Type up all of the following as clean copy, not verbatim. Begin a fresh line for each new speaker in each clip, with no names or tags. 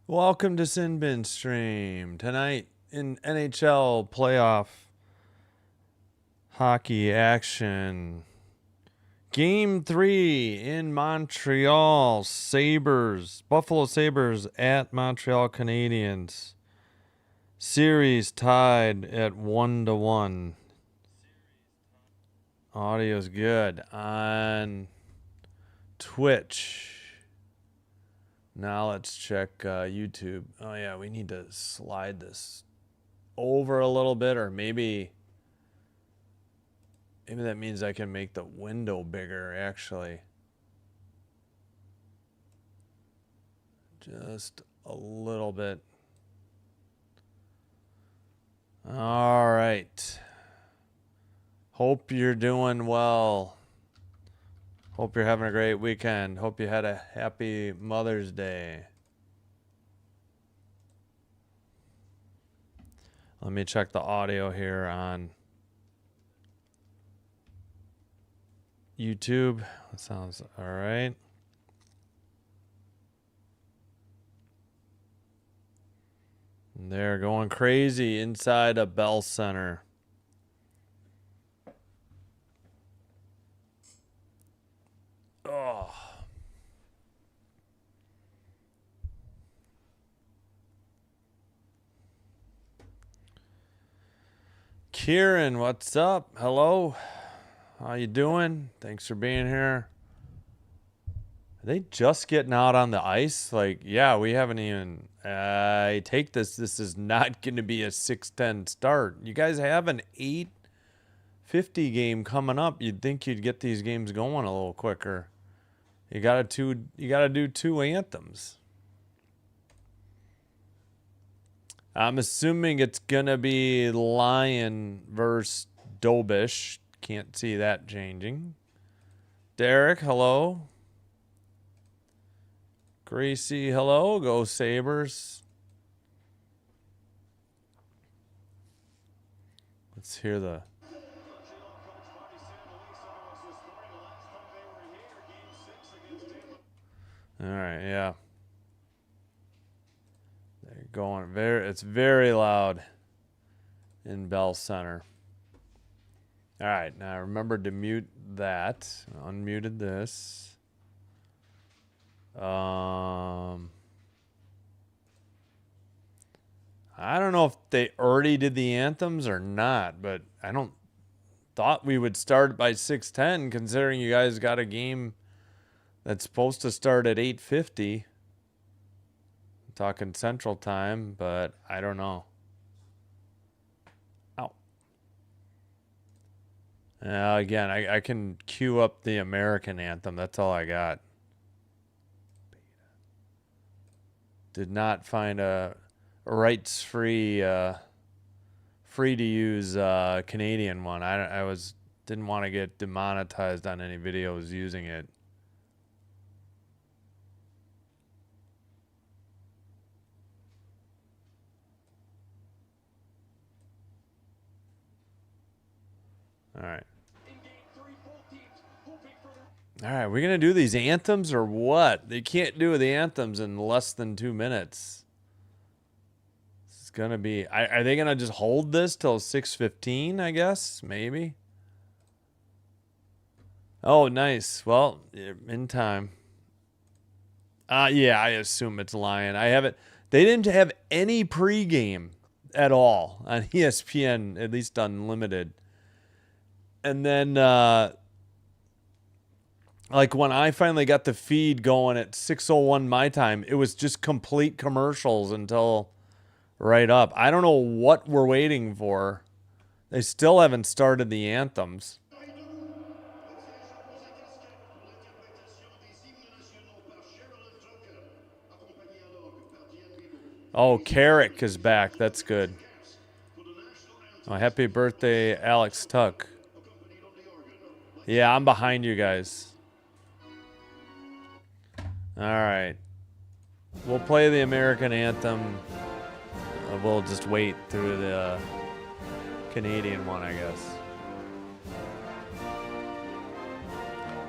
Welcome to Sin Bin Stream. Tonight in NHL playoff hockey action. Game 3 in Montreal. Sabres. Buffalo Sabres at Montreal Canadiens. Series tied at 1-1. Audio's good on Twitch. Now let's check YouTube. Oh yeah, we need to slide this over a little bit, or maybe that means I can make the window bigger, actually. Just a little bit. All right. Hope you're doing well. Hope you're having a great weekend. Hope you had a happy Mother's Day. Let me check the audio here on YouTube. That sounds all right. They're going crazy inside a Bell Center. Oh. Kieran, what's up? Hello. How you doing? Thanks for being here. Are they just getting out on the ice? Like, yeah, we haven't even... I take this. This is not going to be a 6-10 start. You guys have an 8:50 game coming up. You'd think you'd get these games going a little quicker. You gotta do 2 anthems. I'm assuming it's gonna be Lion versus Dobish. Can't see that changing. Derek, hello. Gracie, hello. Go Sabres. Let's hear the... All right, yeah. They're going it's very loud in Bell Center. All right, now remember to mute that. Unmuted this. I don't know if they already did the anthems or not, but I don't thought we would start by 6:10, considering you guys got a game that's supposed to start at 8:50. I'm talking Central Time, but I don't know. Ow. Again, I can cue up the American anthem. That's all I got. Did not find a rights-free, free-to-use Canadian one. I didn't want to get demonetized on any videos using it. All right. All right, we're going to do these anthems or what? They can't do the anthems in less than 2 minutes. This is going to be... Are they going to just hold this till 6:15, I guess? Maybe. Oh, nice. Well, in time. Yeah, I assume it's Lion. I haven't... They didn't have any pregame at all on ESPN, at least unlimited. And then... like when I finally got the feed going at 6:01 my time, it was just complete commercials until right up. I don't know what we're waiting for. They still haven't started the anthems. Oh, Carrick is back. That's good. Oh, happy birthday, Alex Tuck. Yeah, I'm behind you guys. All right. We'll play the American anthem. We'll just wait through the Canadian one, I guess.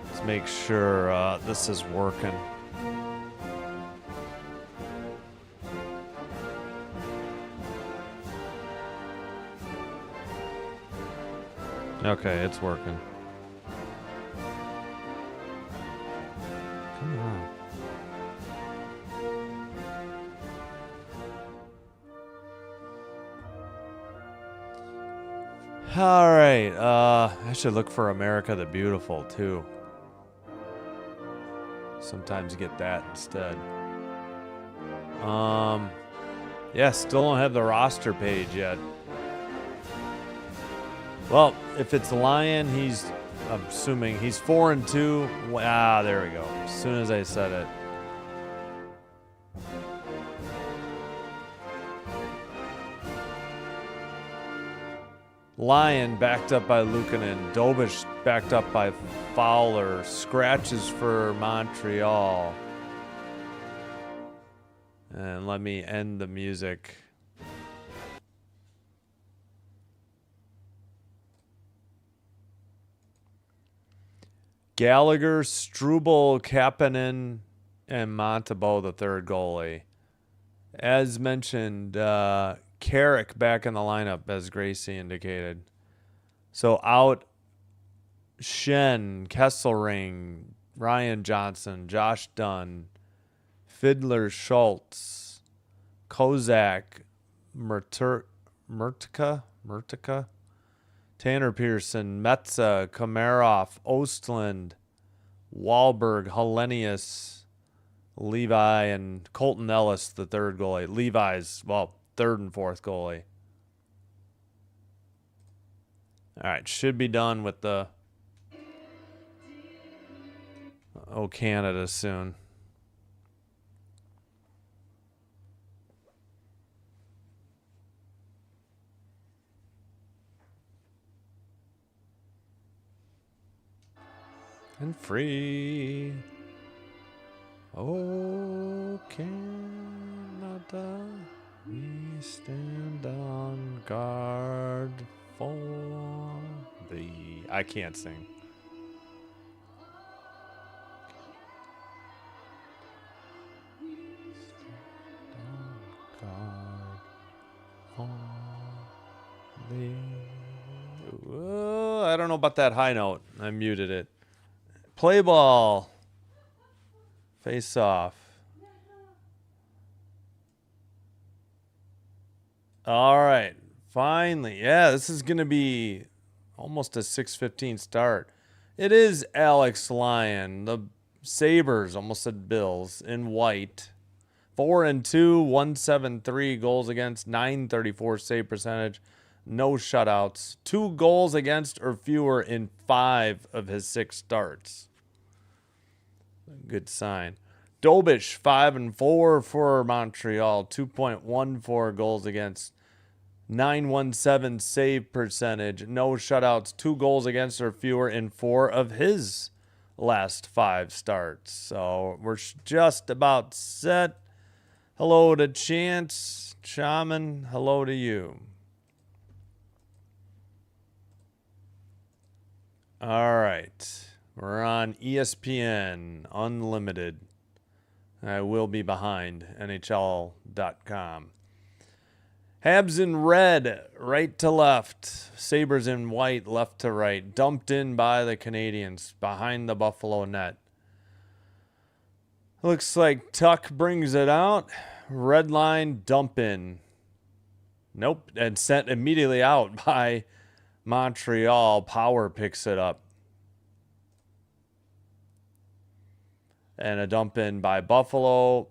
Let's make sure this is working. Okay, it's working. Come on. All right. I should look for America the Beautiful too. Sometimes you get that instead. Yeah, still don't have the roster page yet. Well, if it's Lion, I'm assuming he's 4-2. Ah, there we go. As soon as I said it. Lion backed up by Luukkonen. Dobish backed up by Fowler. Scratches for Montreal. And let me end the music. Gallagher, Struble, Kapanen, and Montembeault, the third goalie. As mentioned, Carrick back in the lineup, as Gracie indicated. So out Shen, Kesselring, Ryan Johnson, Josh Dunn, Fiddler, Schultz, Kozak, Murtka, Tanner Pearson, Metza, Komarov, Ostland, Wahlberg, Hellenius, Levi, and Colton Ellis, the third goalie. Levi's, third and fourth goalie. All right, should be done with the Canada soon. And free. Oh, Canada, we stand on guard for thee. I can't sing. I don't know about that high note. I muted it. Play ball. Face off. All right. Finally. Yeah, this is going to be almost a 6:15 start. It is Alex Lyon. The Sabres, almost said Bills, in white. 4-2, 173 goals against, 934 save percentage, no shutouts, 2 goals against or fewer in 5 of his 6 starts. Good sign. Dobish, 5-4 for Montreal, 2.14 goals against, 917 save percentage, no shutouts, 2 goals against or fewer in 4 of his last 5 starts. So we're just about set. Hello to Chance. Shaman, hello to you. All right. We're on ESPN Unlimited. I will be behind NHL.com. Habs in red, right to left. Sabres in white, left to right. Dumped in by the Canadiens behind the Buffalo net. Looks like Tuck brings it out. Red line, dump in. Nope. And sent immediately out by Montreal. Power picks it up. And a dump in by Buffalo.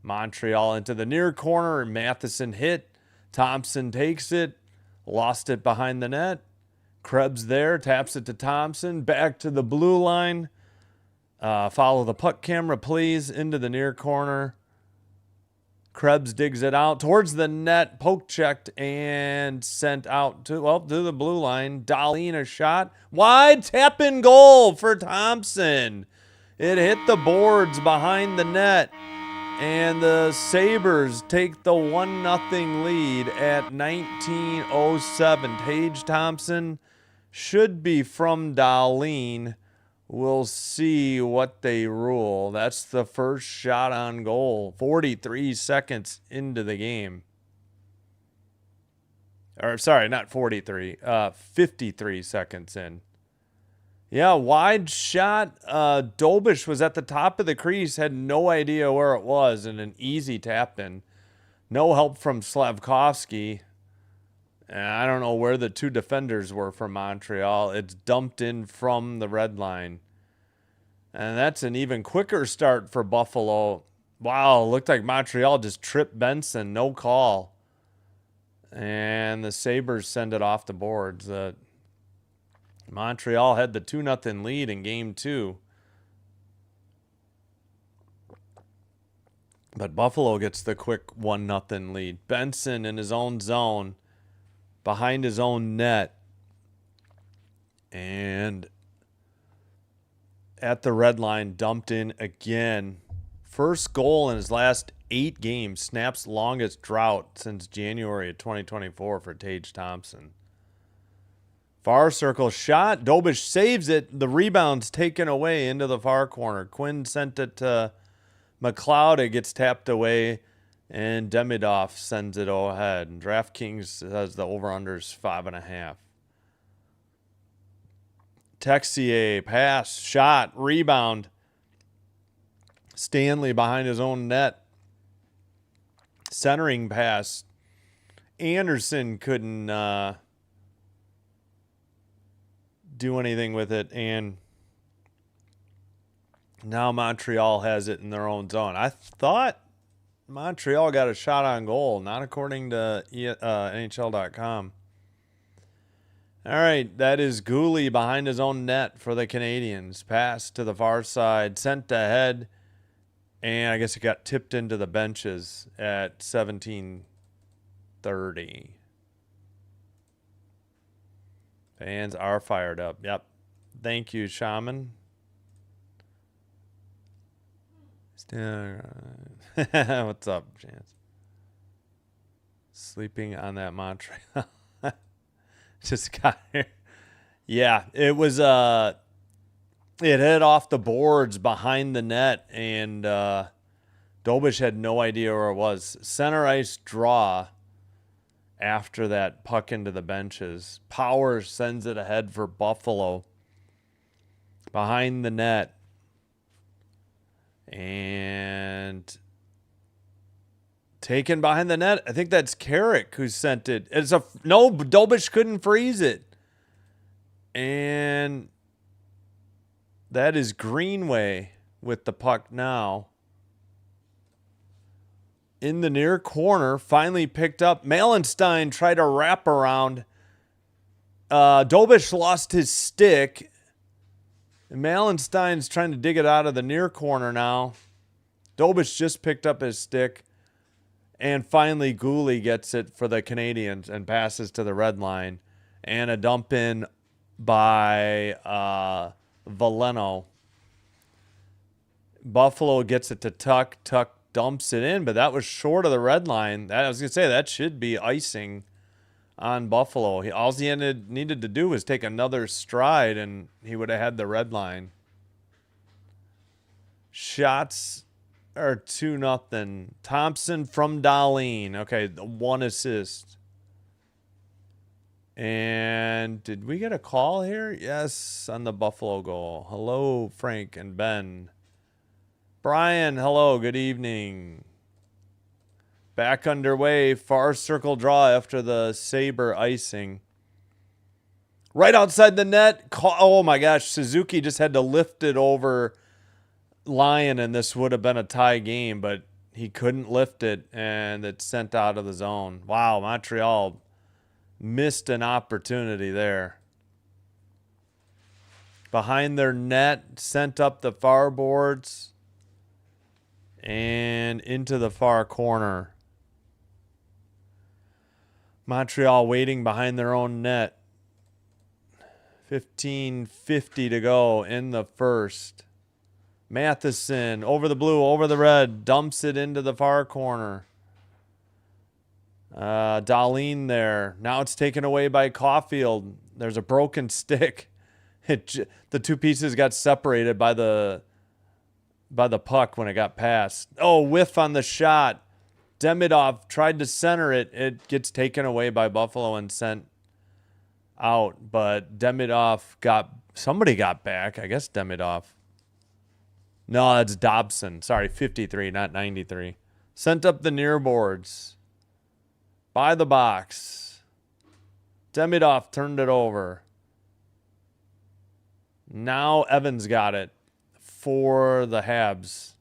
Montreal into the near corner. Matheson hit. Thompson takes it. Lost it behind the net. Krebs there. Taps it to Thompson. Back to the blue line. Follow the puck camera, please. Into the near corner. Krebs digs it out towards the net. Poke checked and sent out to the blue line. Dahlin a shot. Wide tap in goal for Thompson. It hit the boards behind the net. And the Sabres take the 1-0 lead at 19:07. Tage Thompson should be from Dahlin. We'll see what they rule. That's the first shot on goal. 43 seconds into the game. Or sorry, not 43. 53 seconds in. Yeah, wide shot. Dobish was at the top of the crease, had no idea where it was, and an easy tap in. No help from Slavkovsky. And I don't know where the two defenders were from Montreal. It's dumped in from the red line. And that's an even quicker start for Buffalo. Wow, looked like Montreal just tripped Benson, no call. And the Sabres send it off the boards. Montreal had the 2-0 lead in game 2. But Buffalo gets the quick 1-0 lead. Benson in his own zone, behind his own net. And at the red line, dumped in again. First goal in his last 8 games. Snap's longest drought since January of 2024 for Tage Thompson. Far circle shot. Dobish saves it. The rebound's taken away into the far corner. Quinn sent it to McLeod. It gets tapped away, and Demidov sends it ahead. And DraftKings has the over-unders 5.5. Texier, pass, shot, rebound. Stanley behind his own net. Centering pass. Anderson couldn't do anything with it, and now Montreal has it in their own zone. I thought Montreal got a shot on goal, not according to NHL.com. All right, that is Gooley behind his own net for the Canadiens. Pass to the far side, sent ahead, and I guess it got tipped into the benches at 17:30. Fans are fired up. Yep. Thank you, Shaman. What's up, Chance? Sleeping on that Montreal. Just got here. Yeah, it was it hit off the boards behind the net, and Dobish had no idea where it was. Center ice draw after that puck into the benches. Power sends it ahead for Buffalo. Behind the net. And taken behind the net. I think that's Carrick who sent it. No, Dobish couldn't freeze it. And that is Greenway with the puck now. In the near corner, finally picked up. Malenstein tried to wrap around. Dobish lost his stick. And Malenstein's trying to dig it out of the near corner now. Dobish just picked up his stick. And finally, Gooley gets it for the Canadiens and passes to the red line. And a dump in by Veleno. Buffalo gets it to Tuck. Tuck dumps it in, but that was short of the red line. I was going to say that should be icing on Buffalo. All he needed to do was take another stride, and he would have had the red line. Shots are 2-0. Thompson from Dahlin. Okay, 1 assist. And did we get a call here? Yes, on the Buffalo goal. Hello, Frank and Ben. Brian, hello, good evening. Back underway, far circle draw after the Sabre icing. Right outside the net. Oh my gosh, Suzuki just had to lift it over Lyon, and this would have been a tie game, but he couldn't lift it, and it's sent out of the zone. Wow, Montreal missed an opportunity there. Behind their net, sent up the far boards. And into the far corner. Montreal waiting behind their own net. 15:50 to go in the first. Matheson over the blue, over the red. Dumps it into the far corner. Dahlin there. Now it's taken away by Caulfield. There's a broken stick. The two pieces got separated by the puck when it got passed. Oh, whiff on the shot. Demidov tried to center it. It gets taken away by Buffalo and sent out. But somebody got back. I guess Demidov. No, that's Dobson. Sorry, 53, not 93. Sent up the near boards. By the box. Demidov turned it over. Now Evans got it for the Habs.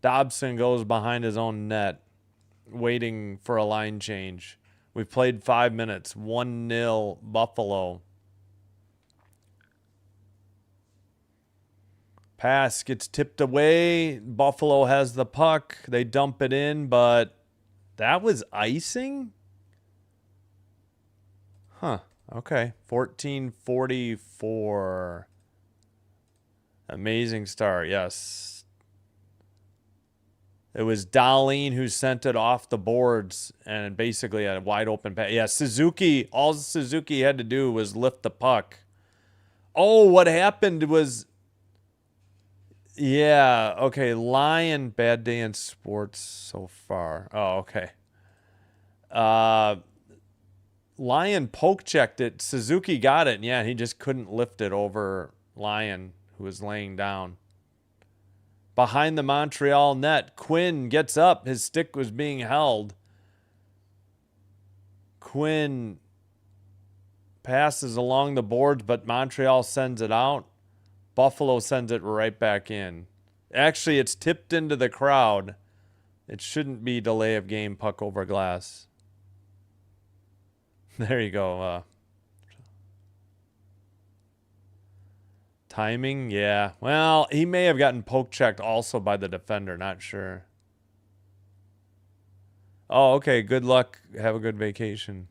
Dobson goes behind his own net, waiting for a line change. We've played 5 minutes. 1-0 Buffalo. Pass gets tipped away. Buffalo has the puck. They dump it in, but that was icing? Huh. Okay. 14:44. Amazing start. Yes. It was Darlene who sent it off the boards and basically had a wide open pass. Yeah, Suzuki, all Suzuki had to do was lift the puck. Oh, what happened was, yeah, okay, Lion, bad day in sports so far. Oh, okay. Lion poke checked it. Suzuki got it, and yeah, he just couldn't lift it over Lion, who was laying down. Behind the Montreal net, Quinn gets up. His stick was being held. Quinn passes along the boards, but Montreal sends it out. Buffalo sends it right back in. Actually, it's tipped into the crowd. It shouldn't be delay of game, puck over glass. There you go. Timing, yeah. Well, he may have gotten poke checked also by the defender. Not sure. Oh, okay. Good luck. Have a good vacation.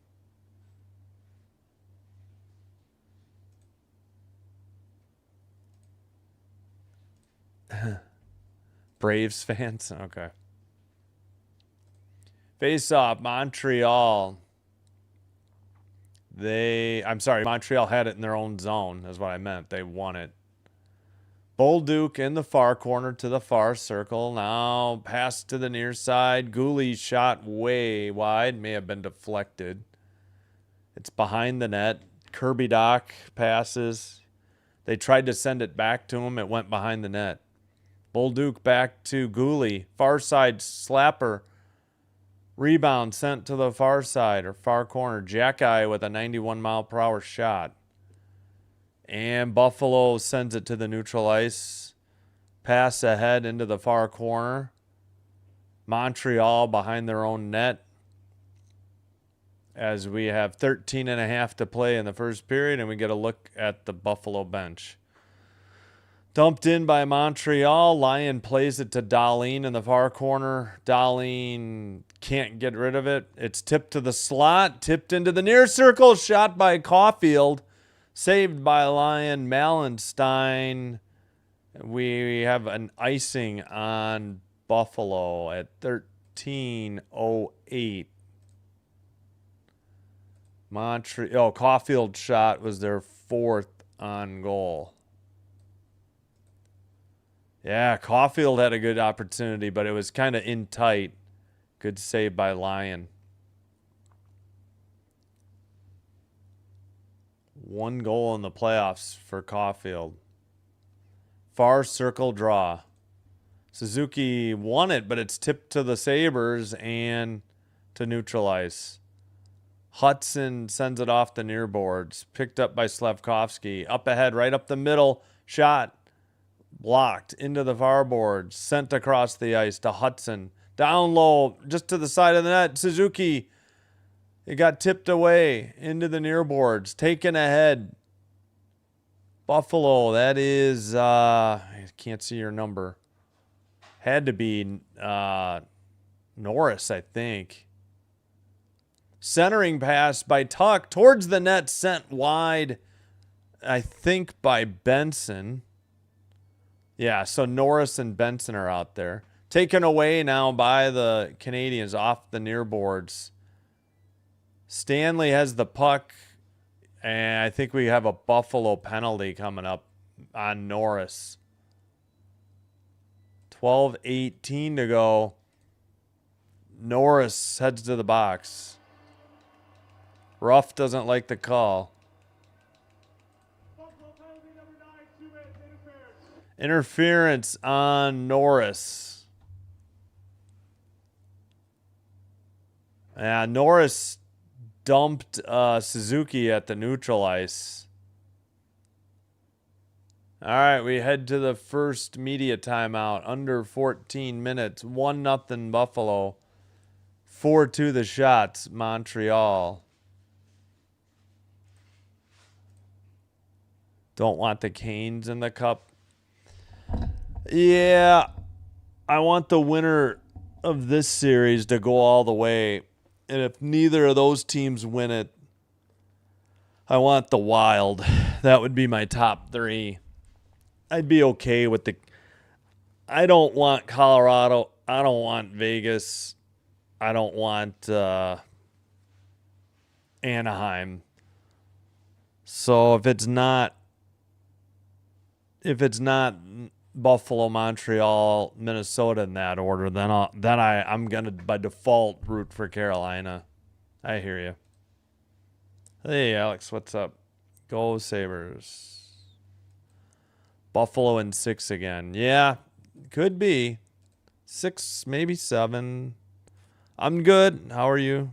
Braves fans? Okay. Face off, Montreal. Montreal had it in their own zone. That's what I meant. They won it. Bolduc in the far corner to the far circle. Now pass to the near side. Gooley's shot way wide. May have been deflected. It's behind the net. Kirby Doc passes. They tried to send it back to him. It went behind the net. Bolduc back to Gooley. Far side slapper. Rebound sent to the far side or far corner. Jackeye with a 91-mile-per-hour shot. And Buffalo sends it to the neutral ice. Pass ahead into the far corner. Montreal behind their own net. As we have 13.5 to play in the first period, and we get a look at the Buffalo bench. Dumped in by Montreal. Lion plays it to Darlene in the far corner. Darlene can't get rid of it. It's tipped to the slot. Tipped into the near circle. Shot by Caulfield. Saved by Lion Malenstein. We have an icing on Buffalo at 13:08. Caulfield's shot was their fourth on goal. Yeah, Caulfield had a good opportunity, but it was kind of in tight. Good save by Lion. One goal in the playoffs for Caulfield. Far circle draw. Suzuki won it, but it's tipped to the Sabres and to neutral ice. Hudson sends it off the near boards. Picked up by Slavkovsky. Up ahead, right up the middle. Shot. Blocked into the far boards. Sent across the ice to Hudson. Down low, just to the side of the net. Suzuki. It got tipped away into the near boards. Taken ahead. Buffalo, that is, I can't see your number. Had to be Norris, I think. Centering pass by Tuck towards the net, sent wide, I think, by Benson. Yeah, so Norris and Benson are out there. Taken away now by the Canadiens off the near boards. Stanley has the puck, and I think we have a Buffalo penalty coming up on Norris. 12:18 to go. Norris heads to the box. Ruff doesn't like the call. Interference on Norris. Yeah, Norris dumped Suzuki at the neutral ice. All right, we head to the first media timeout. Under 14 minutes. 1-0 Buffalo. 4-2 the Shots, Montreal. Don't want the Canes in the cup. Yeah, I want the winner of this series to go all the way. And if neither of those teams win it, I want the Wild. That would be my top 3. I'd be okay with the... I don't want Colorado. I don't want Vegas. I don't want Anaheim. So if it's not Buffalo, Montreal, Minnesota in that order, then I'm gonna by default root for Carolina. I hear you. Hey Alex, what's up? Go Sabres. Buffalo in 6 again. Yeah, could be 6, maybe 7. I'm good. How are you?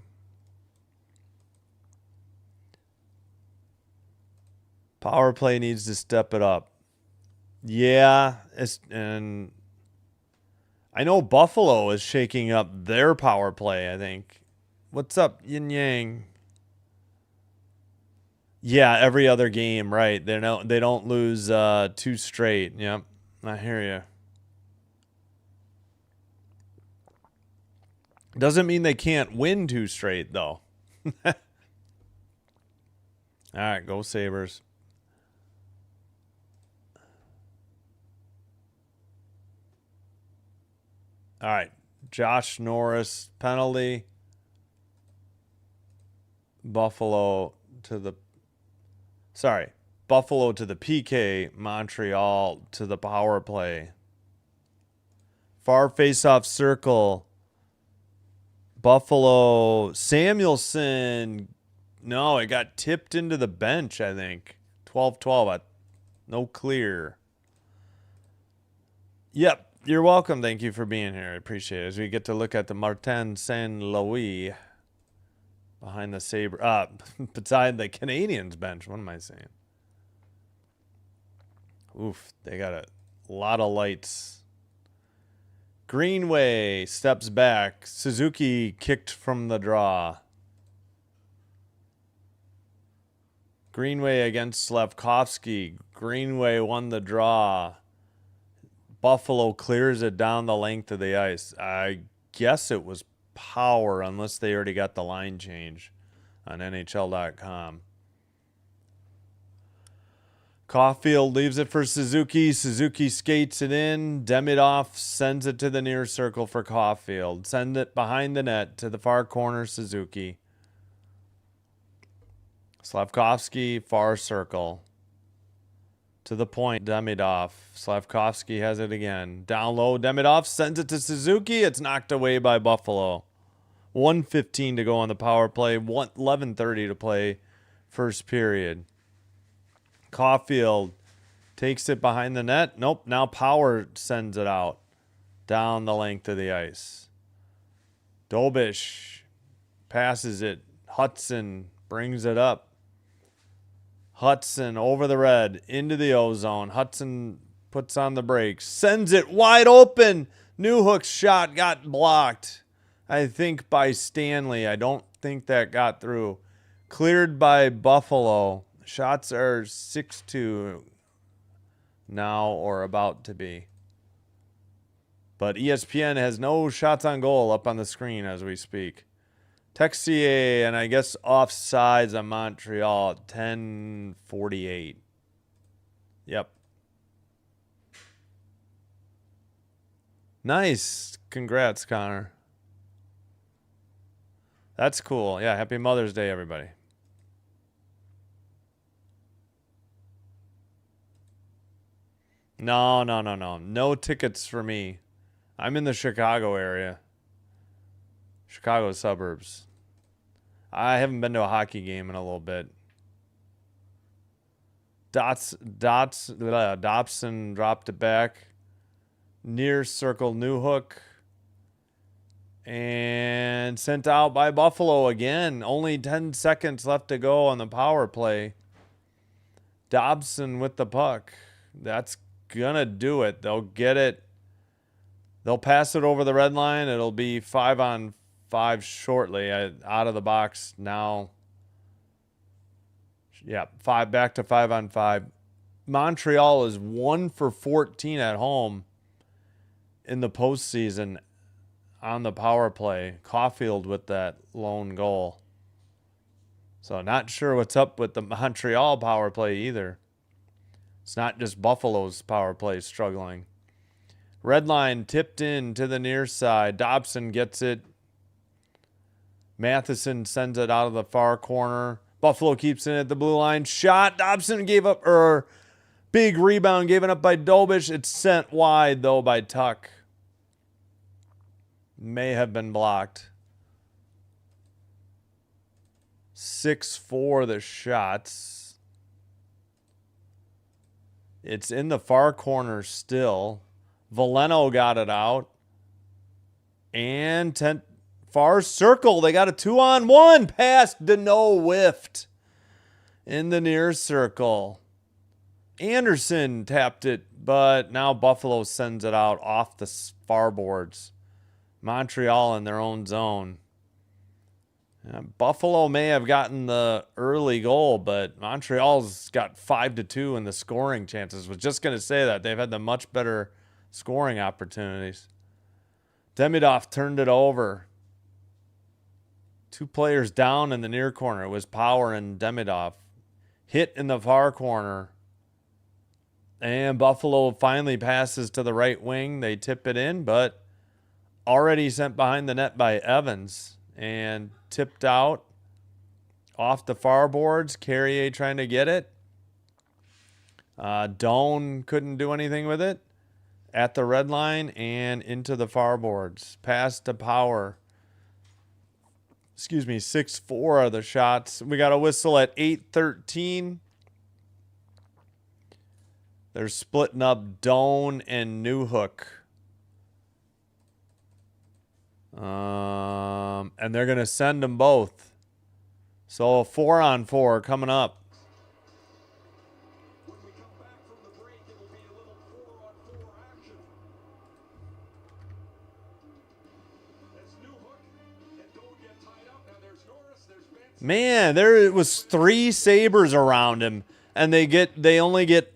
Power play needs to step it up. Yeah, and I know Buffalo is shaking up their power play, I think. What's up, Yin Yang? Yeah, every other game, right. They don't lose 2 straight. Yep. I hear you. Doesn't mean they can't win 2 straight though. All right, go Sabres. All right, Josh Norris penalty. Buffalo to the PK, Montreal to the power play. Far face-off circle. Buffalo, Samuelson. No, it got tipped into the bench, I think. 12-12. No clear. Yep, you're welcome. Thank you for being here. I appreciate it. As we get to look at the Martin Saint-Louis behind the beside the Canadiens bench. What am I saying? Oof, they got a lot of lights. Greenway steps back. Suzuki kicked from the draw. Greenway against Slavkovsky. Greenway won the draw. Buffalo clears it down the length of the ice. I guess it was power unless they already got the line change on NHL.com. Caulfield leaves it for Suzuki. Suzuki skates it in. Demidov sends it to the near circle for Caulfield. Send it behind the net to the far corner, Suzuki. Slavkovsky, far circle. To the point, Demidov. Slavkovsky has it again. Down low, Demidov sends it to Suzuki. It's knocked away by Buffalo. 1:15 to go on the power play. 11:30 to play first period. Caulfield takes it behind the net. Nope, now Power sends it out down the length of the ice. Dobish passes it. Hudson brings it up. Hudson over the red into the O-zone. Hudson puts on the brakes. Sends it wide open. Newhook's shot got blocked, I think, by Stanley. I don't think that got through. Cleared by Buffalo. Shots are 6-2 now or about to be. But ESPN has no shots on goal up on the screen as we speak. Texier and I guess offsides on Montreal at 10:48. Yep. Nice. Congrats, Connor. That's cool. Yeah, happy Mother's Day, everybody. No. No tickets for me. I'm in the Chicago area. Chicago suburbs. I haven't been to a hockey game in a little bit. Dobson dropped it back. Near circle, Newhook. And sent out by Buffalo again. Only 10 seconds left to go on the power play. Dobson with the puck. That's going to do it. They'll get it. They'll pass it over the red line. It'll be 5-on-5 shortly. Out of the box now. Yeah, back to 5-on-5. Montreal is 1 for 14 at home in the postseason on the power play. Caulfield with that lone goal. So not sure what's up with the Montreal power play either. It's not just Buffalo's power play struggling. Red line tipped in to the near side. Dobson gets it. Matheson sends it out of the far corner. Buffalo keeps it at the blue line. Shot. Dobson gave up, big rebound given up by Dobish. It's sent wide, though, by Tuck. May have been blocked. 6-4 the shots. It's in the far corner still. Veleno got it out. And far circle. They got a 2-on-1. Pass. Deneau whiffed in the near circle. Anderson tapped it, but now Buffalo sends it out off the far boards. Montreal in their own zone. Buffalo may have gotten the early goal, but Montreal's got 5-2 in the scoring chances. Was just going to say that. They've had the much better scoring opportunities. Demidov turned it over. 2 players down in the near corner. It was Power and Demidov. Hit in the far corner. And Buffalo finally passes to the right wing. They tip it in, but already sent behind the net by Evans and tipped out off the far boards. Carrier trying to get it. Doan couldn't do anything with it. At the red line and into the far boards. Pass to Power. 6-4 are the shots. We got a whistle at 8:13. They're splitting up Doan and Newhook. And they're going to send them both. So a 4-on-4 coming up.
When we come back from the break, it will be a little 4-on-4 action. As Newhook and Doan get tied up. Now there's Norris, there's Benson.
Man, there was 3 Sabres around him, and they only get,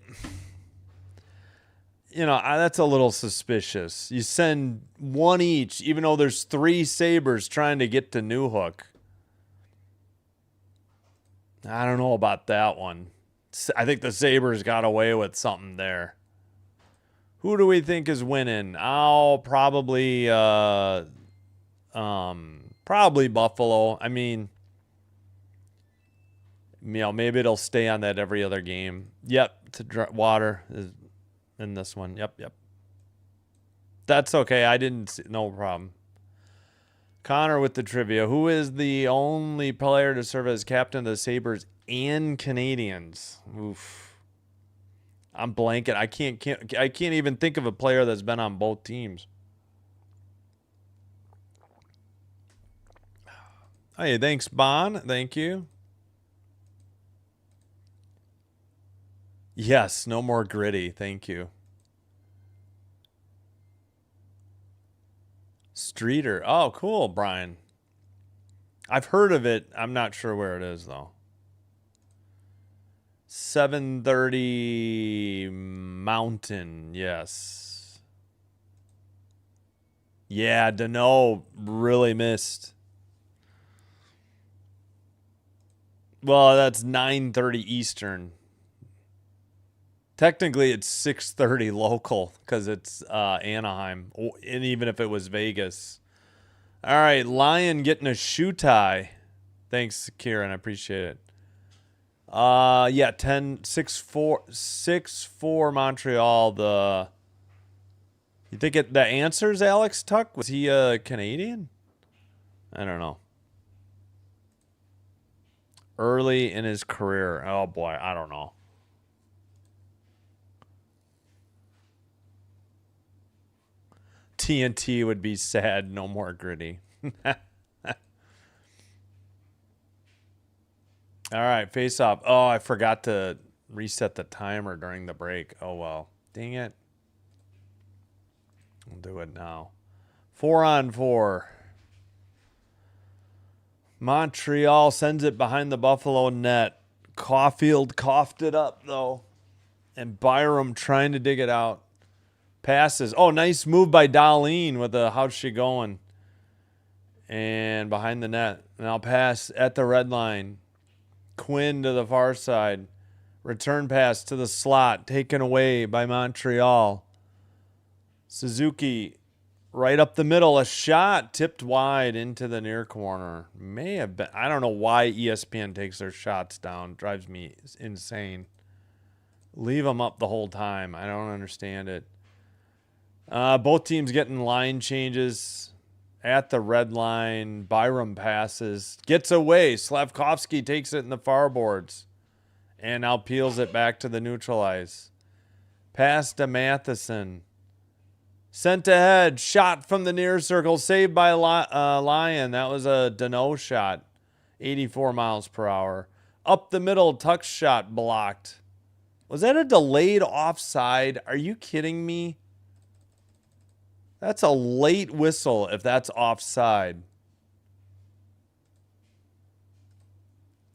that's a little suspicious. You send 1 each, even though there's 3 Sabres trying to get to Newhook. I don't know about that one. I think the Sabres got away with something there. Who do we think is winning? Probably Buffalo. I mean, maybe it'll stay on that every other game. Yep, water is in this one. Yep. That's okay. I didn't see, no problem. Connor with the trivia. Who is the only player to serve as captain of the Sabres and Canadiens? Oof. I'm blanking. I can't even think of a player that's been on both teams. Hey, thanks, Bon. Thank you. Yes, no more gritty. Thank you. Streeter. Oh, cool, Brian. I've heard of it. I'm not sure where it is, though. 730 Mountain. Yes. Yeah, Deneau really missed. Well, that's 9:30 Eastern. Technically, it's 6:30 local because it's Anaheim, and even if it was Vegas. All right, Lion getting a shoe tie. Thanks, Kieran. I appreciate it. 6-4 Montreal. You think the answers, Alex Tuck? Was he a Canadian? I don't know. Early in his career. Oh, boy. I don't know. TNT would be sad. No more Gritty. All right, face off. Oh, I forgot to reset the timer during the break. Oh, well. Dang it. We'll do it now. 4-on-4. Montreal sends it behind the Buffalo net. Caulfield coughed it up, though. And Byram trying to dig it out. Passes. Oh, nice move by Darlene with a how's she going? And behind the net. Now pass at the red line. Quinn to the far side. Return pass to the slot. Taken away by Montreal. Suzuki right up the middle. A shot tipped wide into the near corner. May have been. I don't know why ESPN takes their shots down. Drives me insane. Leave them up the whole time. I don't understand it. Both teams getting line changes. At the red line, Byram passes, gets away. Slavkovsky takes it in the far boards and now peels it back to the neutral ice. Pass to Matheson. Sent ahead, shot from the near circle, saved by Lyon. That was a Deneau shot, 84 miles per hour. Up the middle, tuck shot blocked. Was that a delayed offside? Are you kidding me? That's a late whistle if that's offside.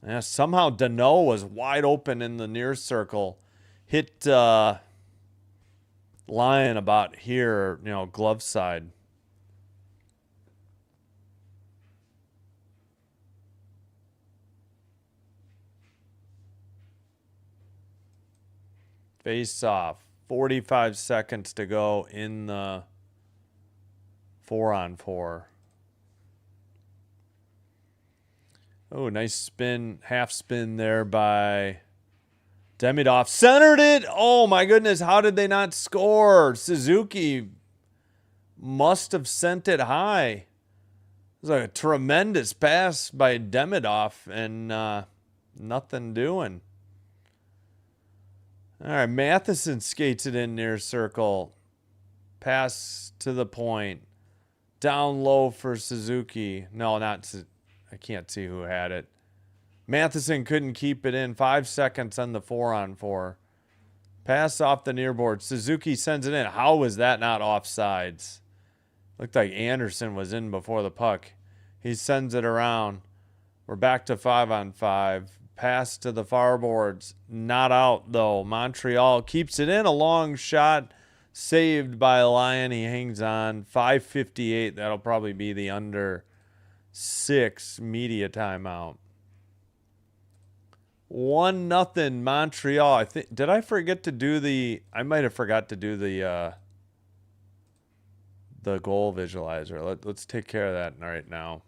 Yeah, somehow Deneau was wide open in the near circle. Hit Lyon about here, glove side. Face off. 45 seconds to go in the 4-on-4. Oh, nice spin, half spin there by Demidov. Centered it. Oh, my goodness. How did they not score? Suzuki must have sent it high. It was a tremendous pass by Demidov and nothing doing. All right, Matheson skates it in near circle. Pass to the point. Down low for Suzuki. No, not. I can't see who had it. Matheson couldn't keep it in. 5 seconds on the 4-on-4. Pass off the near board. Suzuki sends it in. How was that not offsides? Looked like Anderson was in before the puck. He sends it around. We're back to 5-on-5. Pass to the far boards. Not out, though. Montreal keeps it in. A long shot. Saved by Lyon. He hangs on. 5:58. That'll probably be the under 6 media timeout. 1-0 Montreal. I think. Did I forget to do the? I might have forgot to do the goal visualizer. Let's take care of that right now.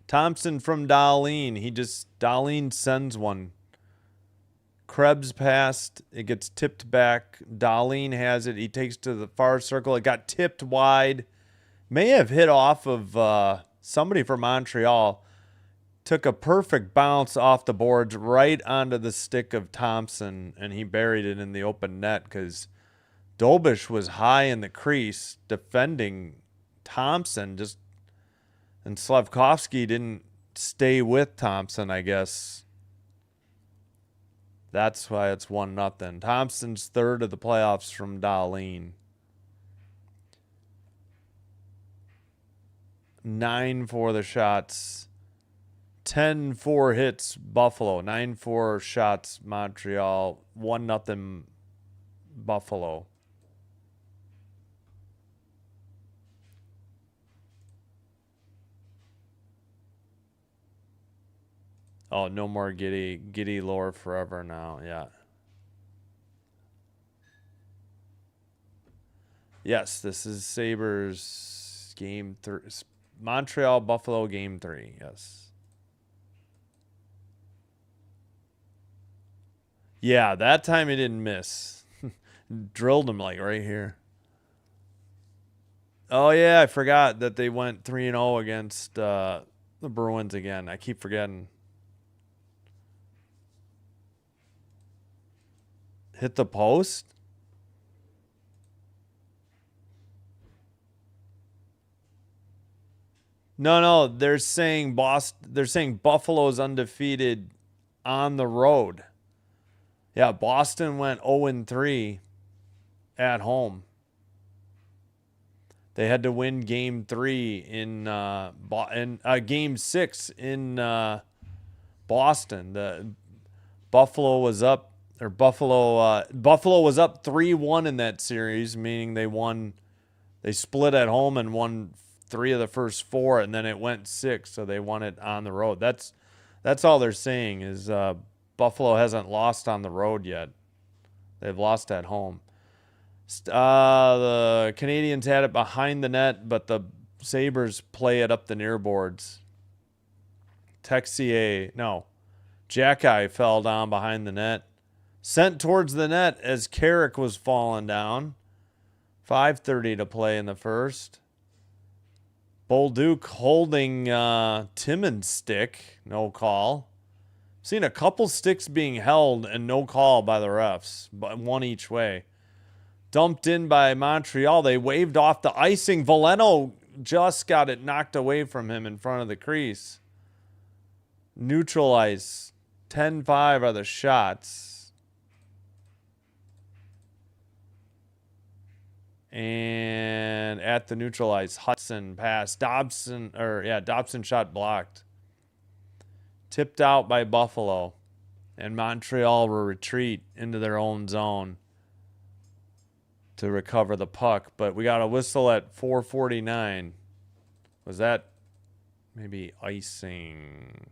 Thompson from Darlene. Darlene sends one. Krebs passed. It gets tipped back. Darlene has it. He takes to the far circle. It got tipped wide. May have hit off of somebody from Montreal. Took a perfect bounce off the boards right onto the stick of Thompson, and he buried it in the open net because Dobish was high in the crease defending Thompson. And Slavkovsky didn't stay with Thompson, I guess. That's why it's 1-0. Thompson's third of the playoffs from Darlene. 9 for the shots. 10 for hits, Buffalo. 9 for shots, Montreal. 1-0 Buffalo. Oh, no more Giddy. Giddy lore forever now. Yeah. Yes, this is Sabres game 3. Montreal Buffalo game 3. Yes. Yeah, that time he didn't miss. Drilled him like right here. Oh, yeah, I forgot that they went 3-0 against the Bruins again. I keep forgetting. Hit the post? No, they're saying Buffalo's undefeated on the road. Yeah, Boston went 0-3 at home. They had to win game 3 in game 6 in Boston. The Buffalo was up Buffalo was up 3-1 in that series, meaning they split at home and won 3 of the first 4, and then it went 6, so they won it on the road. That's all they're saying is Buffalo hasn't lost on the road yet. They've lost at home. The Canadiens had it behind the net, but the Sabres play it up the near boards. Jackeye fell down behind the net. Sent towards the net as Carrick was falling down. 5:30 to play in the first. Bolduc holding Timmins' stick. No call. Seen a couple sticks being held and no call by the refs, but one each way. Dumped in by Montreal. They waved off the icing. Veleno just got it knocked away from him in front of the crease. Neutral ice. 10-5 are the shots. And at the neutral ice, Hudson passed. Dobson shot blocked. Tipped out by Buffalo. And Montreal will retreat into their own zone to recover the puck. But we got a whistle at 4:49. Was that maybe icing?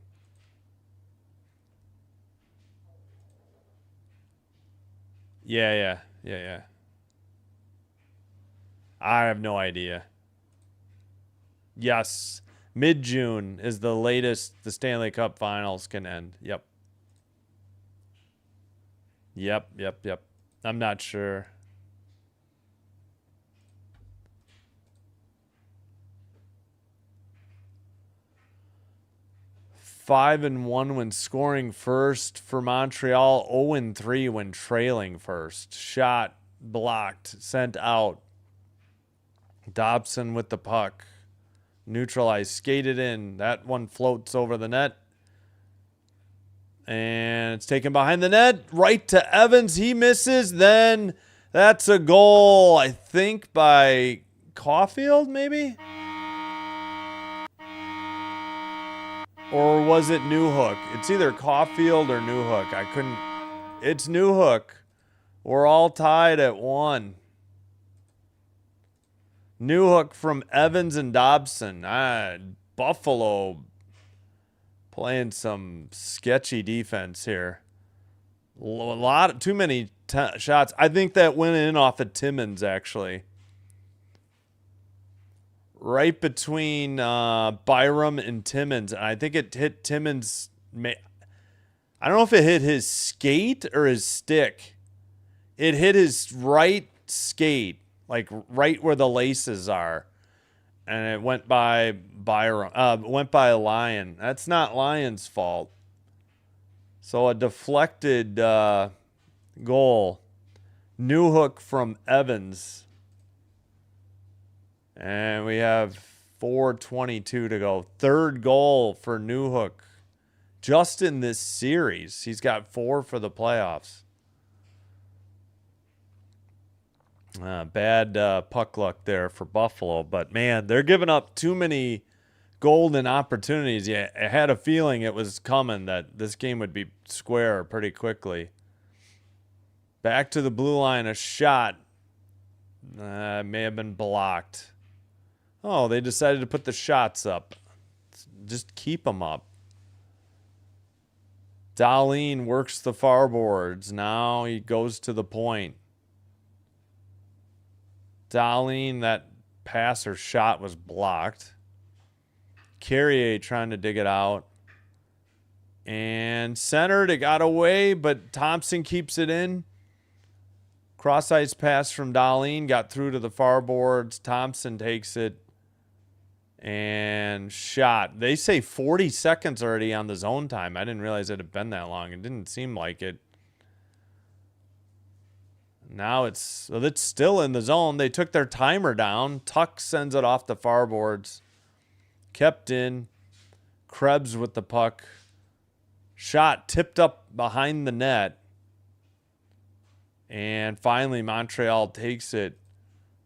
Yeah. I have no idea. Yes. Mid-June is the latest the Stanley Cup Finals can end. Yep. I'm not sure. Five and 1 when scoring first for Montreal. 0-3 when trailing first. Shot blocked, sent out. Dobson with the puck. Neutralized, skated in. That one floats over the net. And it's taken behind the net. Right to Evans. He misses. Then that's a goal, I think, by Caulfield, maybe? Or was it Newhook? It's either Caulfield or Newhook. It's Newhook. We're all tied at 1. Newhook from Evans and Dobson. Buffalo playing some sketchy defense here. Too many shots. I think that went in off of Timmins, actually. Right between Byram and Timmins. And I think it hit Timmins. I don't know if it hit his skate or his stick. It hit his right skate, like right where the laces are. And it went by Byram. Went by Lyon. That's not Lyon's fault. So a deflected goal. Newhook from Evans. And we have 4:22 to go. Third goal for Newhook. Just in this series. He's got 4 for the playoffs. Bad puck luck there for Buffalo. But, man, they're giving up too many golden opportunities. Yeah, I had a feeling it was coming that this game would be square pretty quickly. Back to the blue line. A shot. May have been blocked. Oh, they decided to put the shots up. Just keep them up. Dahlin works the far boards. Now he goes to the point. Dahlin, that pass or shot was blocked. Carrier trying to dig it out. And centered, it got away, but Thompson keeps it in. Cross ice pass from Darlene. Got through to the far boards. Thompson takes it. And shot. They say 40 seconds already on the zone time. I didn't realize it had been that long. It didn't seem like it. Now it's still in the zone. They took their timer down. Tuck sends it off the far boards. Kept in. Krebs with the puck. Shot tipped up behind the net. And finally Montreal takes it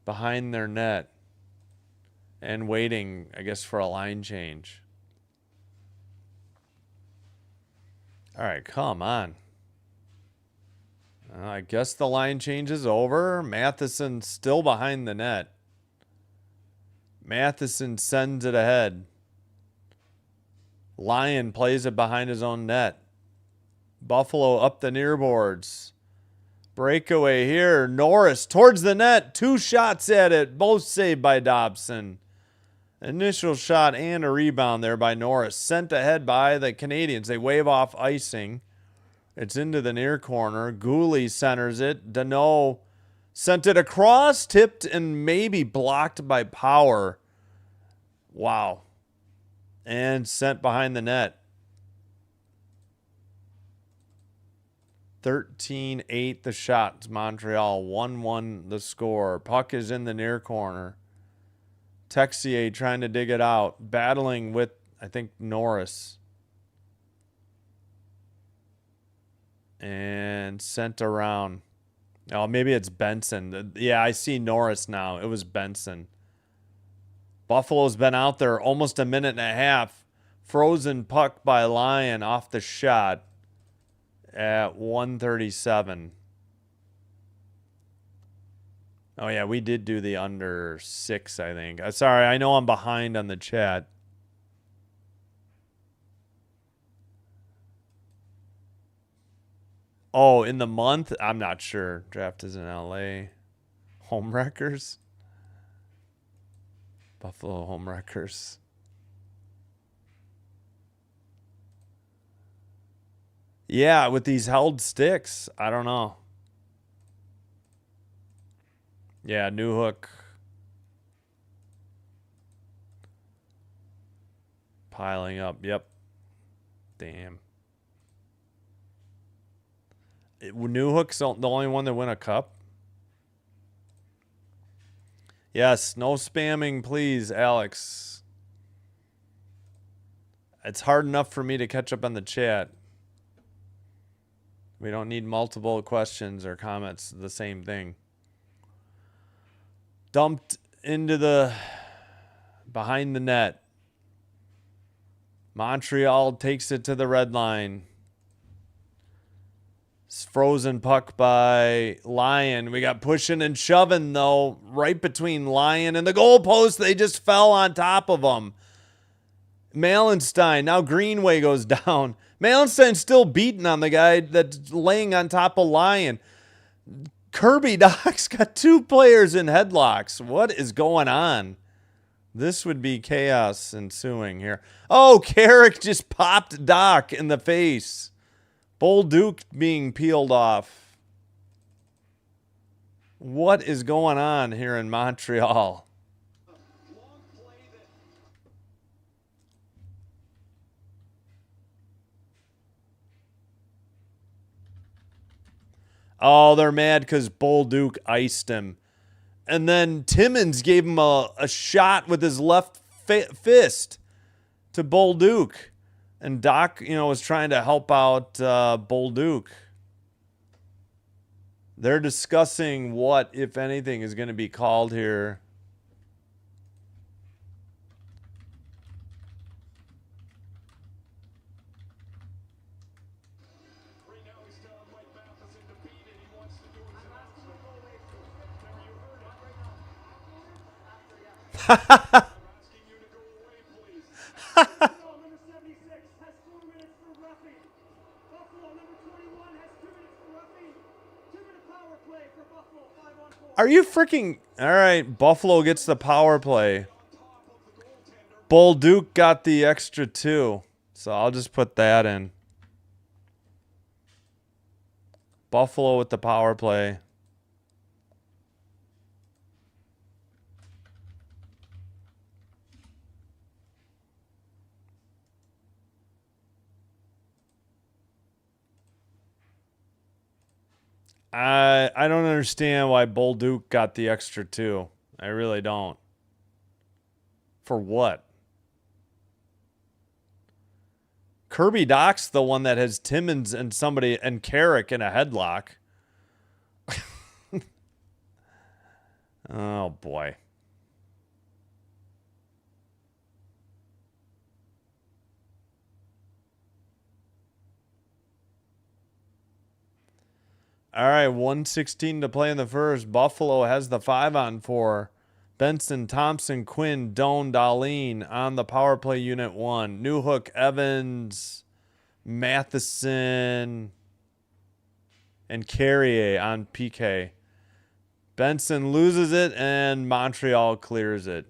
behind their net. And waiting, I guess, for a line change. All right, come on. I guess the line change is over. Matheson still behind the net. Matheson sends it ahead. Lyon plays it behind his own net. Buffalo up the near boards. Breakaway here. Norris towards the net. 2 shots at it. Both saved by Dobson. Initial shot and a rebound there by Norris. Sent ahead by the Canadiens. They wave off icing. It's into the near corner. Gooley centers it. Danault sent it across, tipped, and maybe blocked by Power. Wow. And sent behind the net. 13-8 the shot. Montreal 1-1 the score. Puck is in the near corner. Texier trying to dig it out. Battling with, I think, Norris. And sent around. Oh, maybe it's Benson. Yeah, I see Norris now. It was Benson. Buffalo's been out there almost a minute and a half. Frozen puck by Lyon off the shot at 1:37. Oh, yeah, we did do the under 6, I think. Sorry, I know I'm behind on the chat. Oh, in the month? I'm not sure. Draft is in LA. Home wreckers? Buffalo home wreckers. Yeah, with these held sticks. I don't know. Yeah, new hook. Piling up. Yep. Damn. New hook's the only one that win a cup. Yes, no spamming, please, Alex. It's hard enough for me to catch up on the chat. We don't need multiple questions or comments. The same thing. Dumped into the behind the net. Montreal takes it to the red line. Frozen puck by Lyon. We got pushing and shoving, though, right between Lyon and the goalpost. They just fell on top of them. Malenstein. Now Greenway goes down. Malenstein's still beating on the guy that's laying on top of Lyon. Kirby Doc's got 2 players in headlocks. What is going on? This would be chaos ensuing here. Oh, Carrick just popped Doc in the face. Bolduc being peeled off. What is going on here in Montreal? Oh, they're mad because Bolduc iced him. And then Timmins gave him a shot with his left fist to Bolduc. And Doc, was trying to help out Bolduc. They're discussing what, if anything, is going to be called here.
Right now he's telling Mike Matheson to beat it. He wants to do his announcement. There you heard it. I'm asking you to go away, please. Number 76 has 4 minutes for roughing. Buffalo, number 21 has 2 minutes for roughing. 2-minute power play for Buffalo, 5-on-4.
Are you freaking... All right, Buffalo gets the power play. Bolduc got the extra 2. So I'll just put that in. Buffalo with the power play. I don't understand why Bolduc got the extra 2. I really don't. For what? Kirby Doc's the one that has Timmins and somebody and Carrick in a headlock. Oh boy. All right, 1:16 to play in the first. Buffalo has the 5-on-4. Benson, Thompson, Quinn, Doan, Dahlin on the power play unit 1. Newhook, Evans, Matheson, and Carrier on PK. Benson loses it, and Montreal clears it.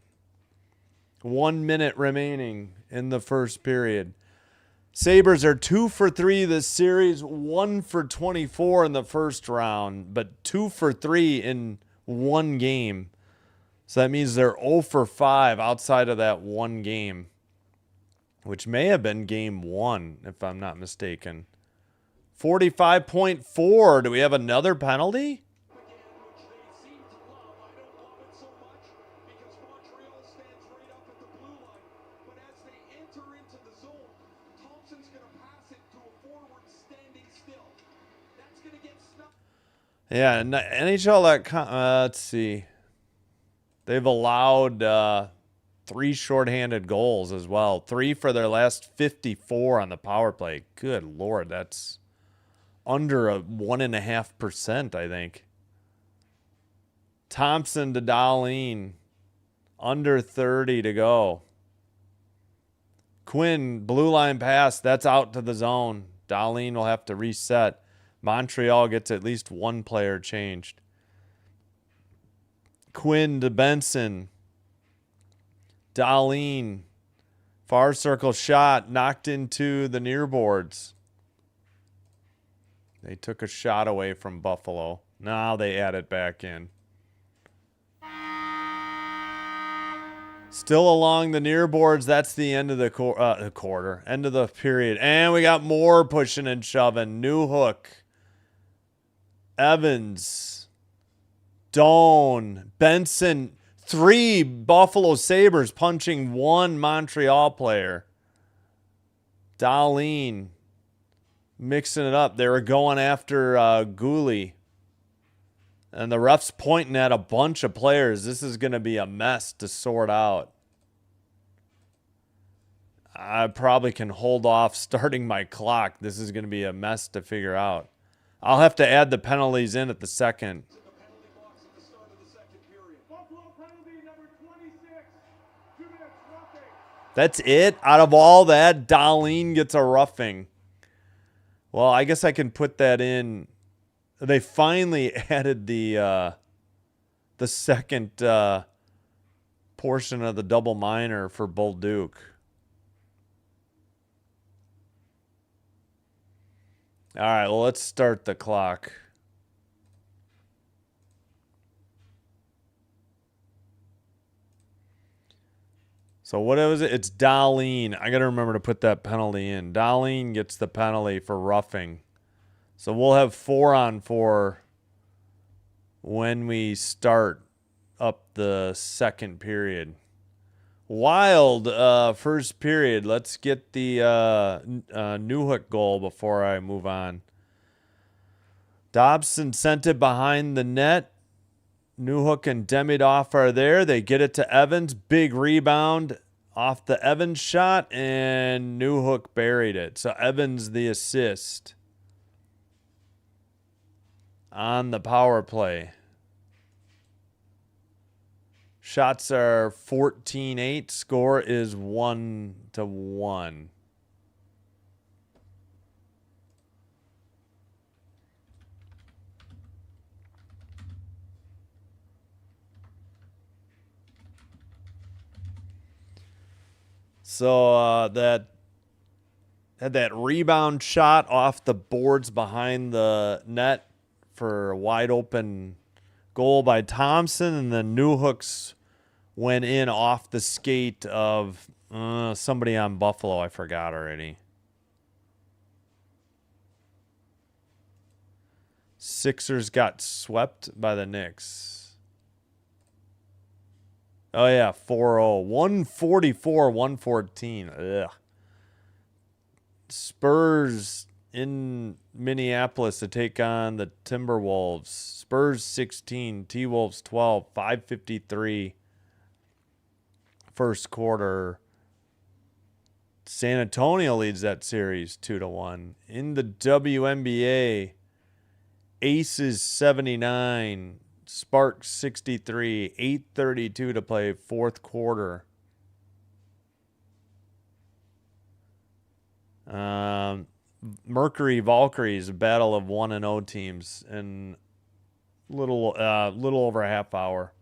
1 minute remaining in the first period. Sabres are 2 for 3 this series, 1 for 24 in the first round, but 2 for 3 in one game. So that means they're 0 for 5 outside of that one game, which may have been game 1, if I'm not mistaken. 45.4. Do we have another penalty? Yeah, NHL.com, let's see. They've allowed 3 shorthanded goals as well. 3 for their last 54 on the power play. Good Lord, that's under a 1.5%, I think. Thompson to Dahlin. Under 30 to go. Quinn, blue line pass. That's out to the zone. Dahlin will have to reset. Montreal gets at least one player changed. Quinn to Benson. Dahlin. Far circle shot. Knocked into the near boards. They took a shot away from Buffalo. Now they add it back in. Still along the near boards. That's the end of the quarter. End of the period. And we got more pushing and shoving. Newhook. Evans. Doan. Benson. 3 Buffalo Sabres punching 1 Montreal player. Dahlin. Mixing it up. They were going after Gooley. And the ref's pointing at a bunch of players. This is going to be a mess to sort out. I probably can hold off starting my clock. This is going to be a mess to figure out. I'll have to add the penalties in at the second. That's it? Out of all that, Dahlin gets a roughing. Well, I guess I can put that in. They finally added the second portion of the double minor for Bolduc. All right, well, let's start the clock. So what was it? It's Dahlin. I got to remember to put that penalty in. Dahlin gets the penalty for roughing. So we'll have 4-on-4 when we start up the second period. Wild first period. Let's get the Newhook goal before I move on. Dobson sent it behind the net. Newhook and Demidov are there. They get it to Evans. Big rebound off the Evans shot, and Newhook buried it. So Evans the assist on the power play. Shots are 14-8. Score is 1-1. So that had that rebound shot off the boards behind the net for a wide open goal by Thompson, and then Newhooks went in off the skate of somebody on Buffalo. I forgot already. Sixers got swept by the Knicks. Oh, yeah, 4-0. 144, 114. Ugh. Spurs in Minneapolis to take on the Timberwolves. Spurs 16, T-Wolves 12, 5:53 first quarter. San Antonio leads that series 2-1. In the WNBA, Aces 79, Sparks 63, 8:32 to play fourth quarter. Mercury Valkyries, a battle of 1-0 teams in little over a half hour.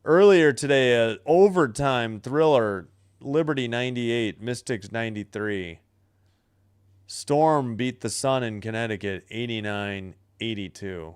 Earlier today, overtime thriller, Liberty 98, Mystics 93. Storm beat the Sun in Connecticut 89-82.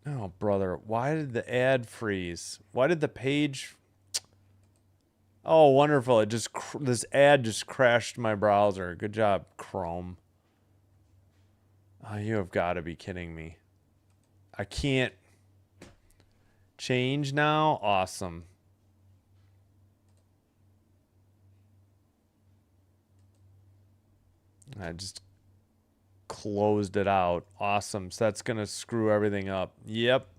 Oh, brother, why did the ad freeze? Why did the page... Oh, wonderful. It just this ad just crashed my browser. Good job, Chrome. Oh, you have got to be kidding me. I can't change now? Awesome. I just closed it out. Awesome. So that's going to screw everything up. Yep.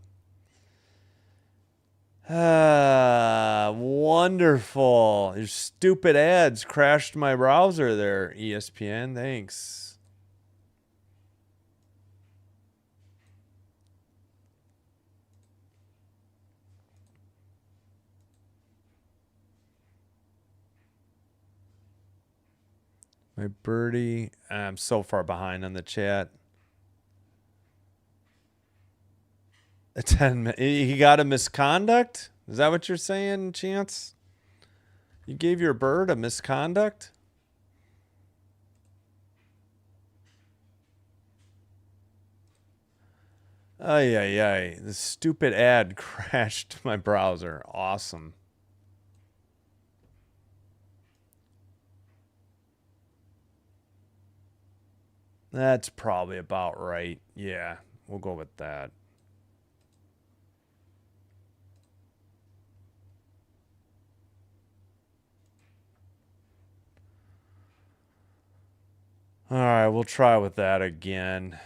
Wonderful. Your stupid ads crashed my browser there, ESPN. Thanks. My birdie. I'm so far behind on the chat. A 10. He got a misconduct? Is that what you're saying, Chance? You gave your bird a misconduct? Ay, ay, ay. The stupid ad crashed my browser. Awesome. That's probably about right. Yeah, we'll go with that. All right, we'll try with that again.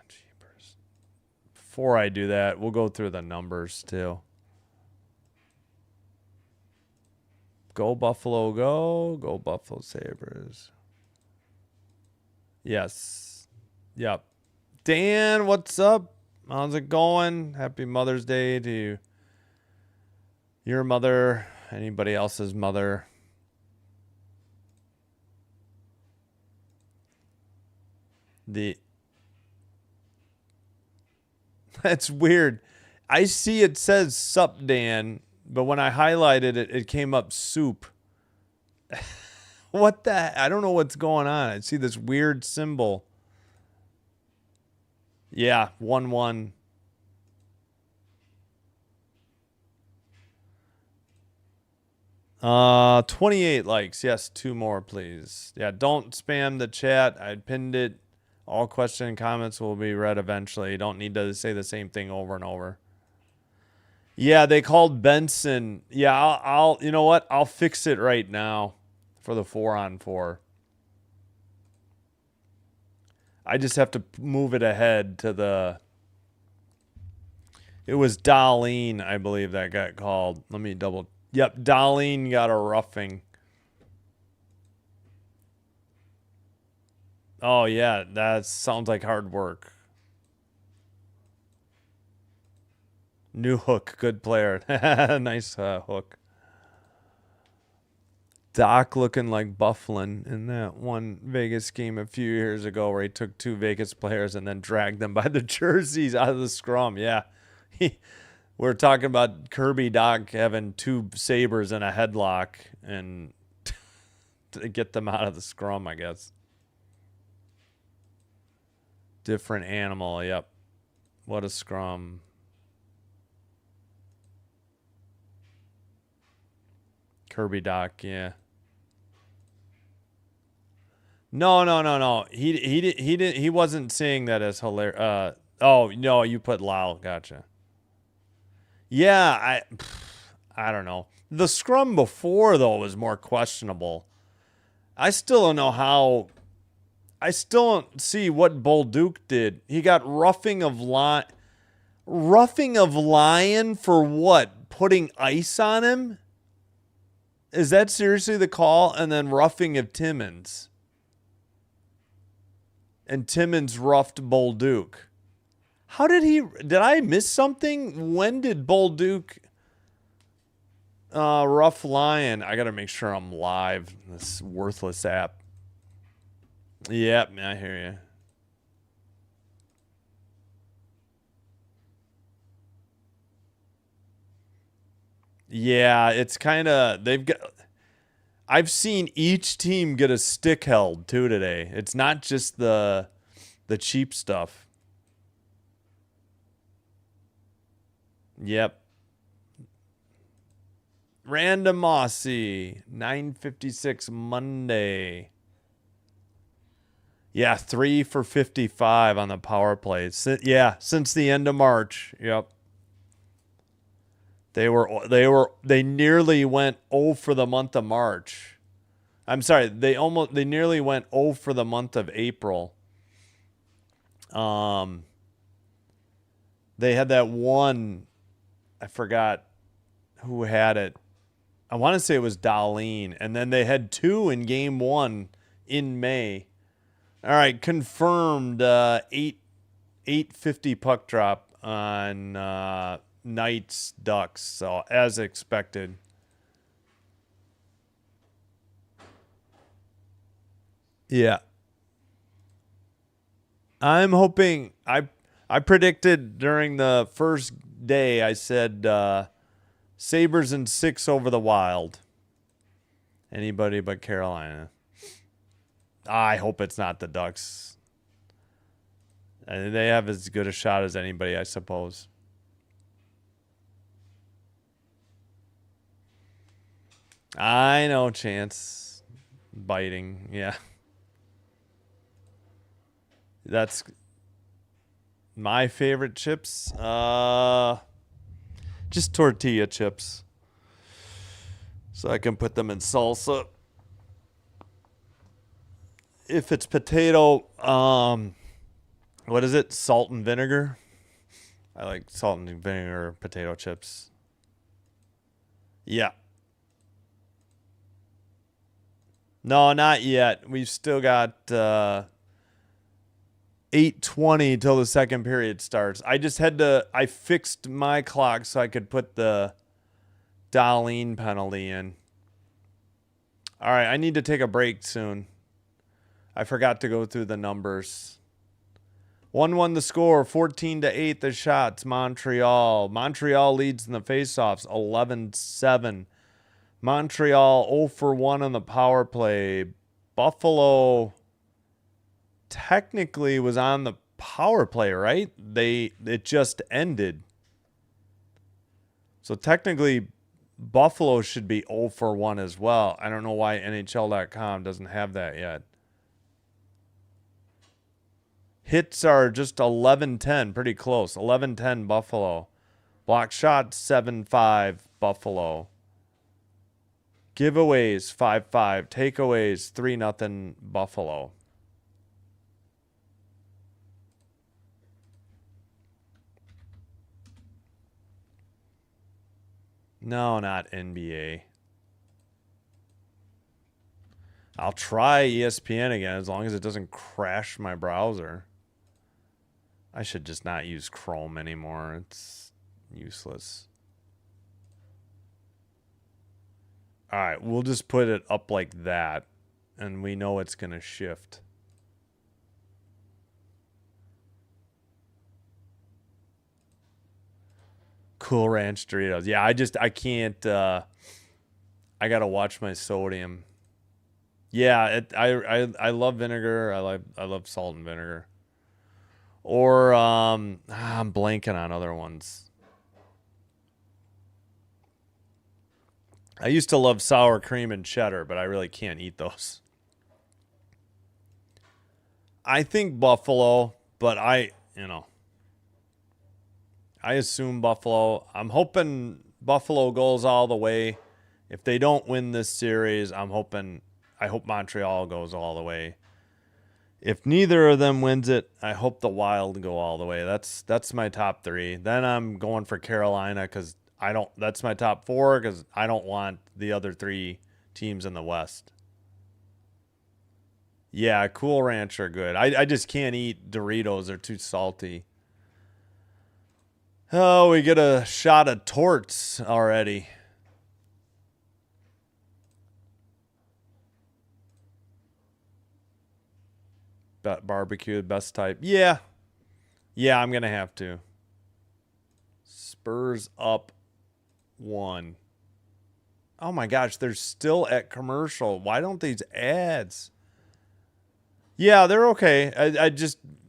Jeepers. Before I do that, we'll go through the numbers too. Go Buffalo, go. Go Buffalo Sabres. Yes. Yep. Dan, what's up? How's it going? Happy Mother's Day to your mother, anybody else's mother. That's weird. I see it says sup, Dan, but when I highlighted it, it came up soup. What the? I don't know what's going on. I see this weird symbol. Yeah, 1-1. Uh, 28 likes. Yes, 2 more, please. Yeah, don't spam the chat. I pinned it. All question and comments will be read eventually. You don't need to say the same thing over and over. Yeah, they called Benson. Yeah, I'll you know what? I'll fix it right now for the 4-on-4. I just have to move it ahead to the... It was Darlene, I believe, that got called. Let me double... Yep, Darlene got a roughing. Oh, yeah, that sounds like hard work. New hook, good player. Nice hook. Doc looking like Bufflin in that one Vegas game a few years ago where he took 2 Vegas players and then dragged them by the jerseys out of the scrum. Yeah. We're talking about Kirby Doc having 2 Sabres in a headlock and to get them out of the scrum, I guess. Different animal. Yep. What a scrum. Kirby Doc, yeah. No. He wasn't saying that as hilarious. Oh no, you put Lyle. Gotcha. Yeah, I don't know. The scrum before though was more questionable. I still don't know how. I still don't see what Bolduc did. He got roughing of lion for what? Putting ice on him? Is that seriously the call? And then roughing of Timmins. And Timmins roughed Bolduc. How did he... Did I miss something? When did Bolduc rough Lion? I got to make sure I'm live. This worthless app. Yep, I hear you. Yeah, it's kind of... They've got... I've seen each team get a stick held, too, today. It's not just the cheap stuff. Yep. Random Mossy, 9:56 Monday. Yeah, 3 for 55 on the power play. Since the end of March. Yep. They nearly went 0 for the month of March. I'm sorry, they nearly went 0 for the month of April. They had that one, I forgot who had it. I want to say it was Darlene, and then they had 2 in game 1 in May. All right, confirmed 8:50 puck drop on Knights Ducks. So as expected. Yeah. I'm hoping I predicted during the first day, I said Sabres in 6 over the Wild. Anybody but Carolina. I hope it's not the Ducks. They have as good a shot as anybody, I suppose. I know, Chance. Biting, yeah. That's my favorite chips. Just tortilla chips. So I can put them in salsa. If it's potato, what is it? Salt and vinegar? I like salt and vinegar potato chips. Yeah. No, not yet. We've still got 8:20 till the second period starts. I fixed my clock so I could put the Darlene penalty in. All right, I need to take a break soon. I forgot to go through the numbers. 1-1 the score, 14-8 the shots, Montreal. Montreal leads in the faceoffs, 11-7. Montreal 0 for 1 on the power play. Buffalo technically was on the power play, right? It just ended. So technically Buffalo should be 0 for 1 as well. I don't know why NHL.com doesn't have that yet. Hits are just 11-10, pretty close. 11-10 Buffalo. Block shots 7-5 Buffalo. Giveaways 5-5. Takeaways 3-0 Buffalo. No, not NBA. I'll try ESPN again as long as it doesn't crash my browser. I should just not use Chrome anymore. It's useless. All right, we'll just put it up like that, and we know it's going to shift. Cool Ranch Doritos. Yeah, I can't. I got to watch my sodium. Yeah, I love vinegar. I love salt and vinegar. Or I'm blanking on other ones. I used to love sour cream and cheddar, but I really can't eat those. I think Buffalo, but I assume Buffalo. I'm hoping Buffalo goes all the way. If they don't win this series, I hope Montreal goes all the way. If neither of them wins it, I hope the Wild go all the way. That's my top 3. Then I'm going for Carolina because that's my top 4 because I don't want the other 3 teams in the West. Yeah, Cool Ranch are good. I just can't eat Doritos. They're too salty. Oh, we get a shot of torts already. Barbecue, best type. Yeah. Yeah, I'm going to have to. Spurs up 1. Oh my gosh, they're still at commercial. Why don't these ads? Yeah, they're okay.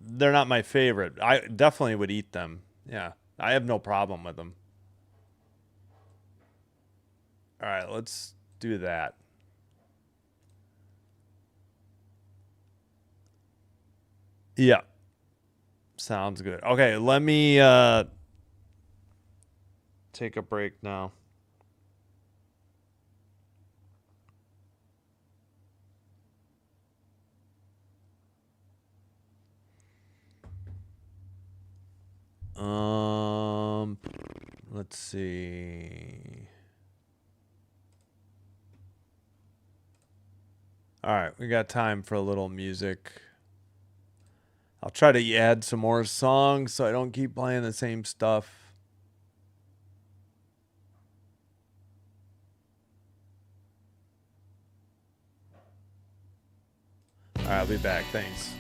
They're not my favorite. I definitely would eat them. Yeah, I have no problem with them. All right, let's do that. Yeah. Sounds good. Okay, let me take a break now. Let's see. All right, we got time for a little music. I'll try to add some more songs so I don't keep playing the same stuff. All right, I'll be back. Thanks.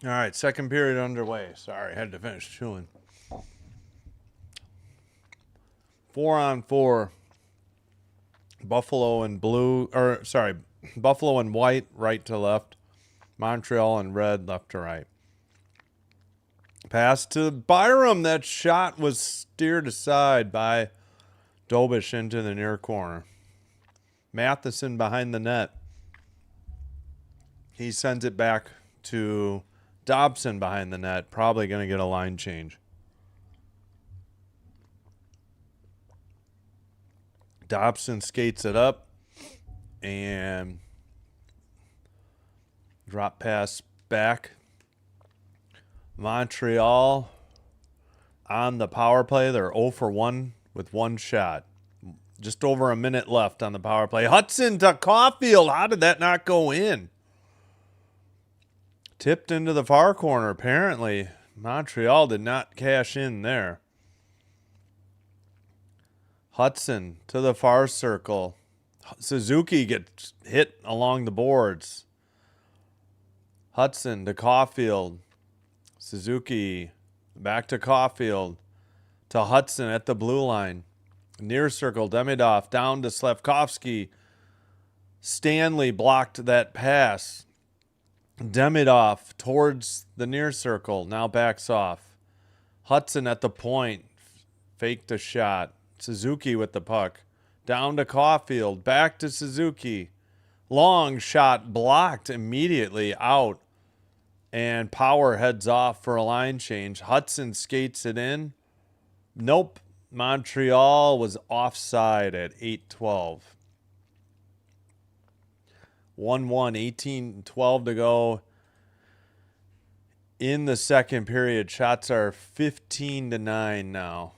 All right, second period underway. Sorry, had to finish chewing. 4-on-4. Buffalo and Buffalo and white, right to left. Montreal and red, left to right. Pass to Byram. That shot was steered aside by Dobish into the near corner. Matheson behind the net. He sends it back to Dobson behind the net. Probably going to get a line change. Dobson skates it up and drop pass back. Montreal on the power play. They're 0 for 1 with one shot. Just over a minute left on the power play. Hudson to Caulfield. How did that not go in? Tipped into the far corner, apparently. Montreal did not cash in there. Hudson to the far circle. Suzuki gets hit along the boards. Hudson to Caulfield. Suzuki back to Caulfield. To Hudson at the blue line. Near circle, Demidov down to Slavkovsky. Stanley blocked that pass. Demidov towards the near circle. Now backs off. Hudson at the point. Faked a shot. Suzuki with the puck. Down to Caulfield. Back to Suzuki. Long shot blocked immediately out. And Power heads off for a line change. Hudson skates it in. Nope. Montreal was offside at 8:12. 1-1, 18-12 to go in the second period. Shots are 15-9 now.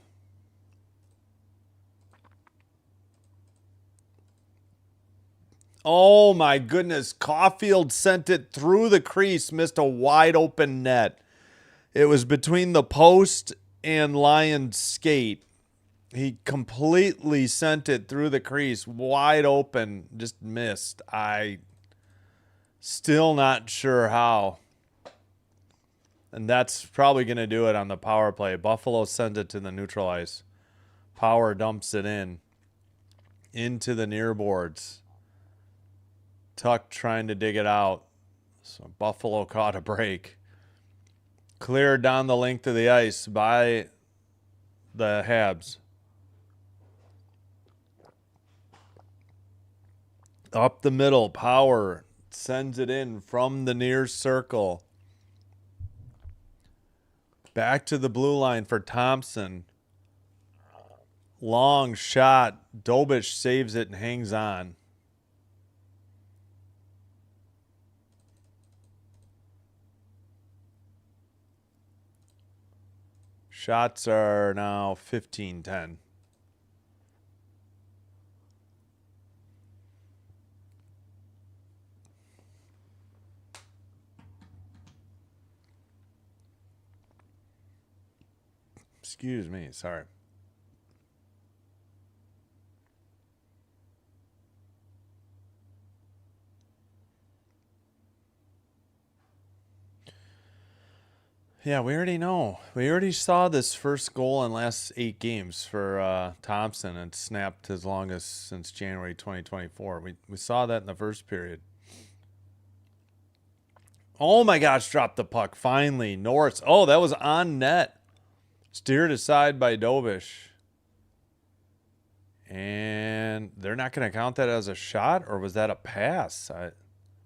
Oh my goodness. Caulfield sent it through the crease, missed a wide open net. It was between the post and Lyon's skate. He completely sent it through the crease, wide open, just missed. I still not sure how. And that's probably going to do it on the power play. Buffalo sends it to the neutral ice. Power dumps it into the near boards. Tuck trying to dig it out. So Buffalo caught a break. Cleared down the length of the ice by the Habs. Up the middle, Power sends it in from the near circle. Back to the blue line for Thompson. Long shot. Dobish saves it and hangs on. Shots are now 15-10. Excuse me, sorry. Yeah, we already know. We already saw this first goal in last 8 games for Thompson, and snapped as long as since January 2024. We saw that in the first period. Oh my gosh, dropped the puck. Finally, Norris. Oh, that was on net. Steered aside by Dobish. And they're not going to count that as a shot, or was that a pass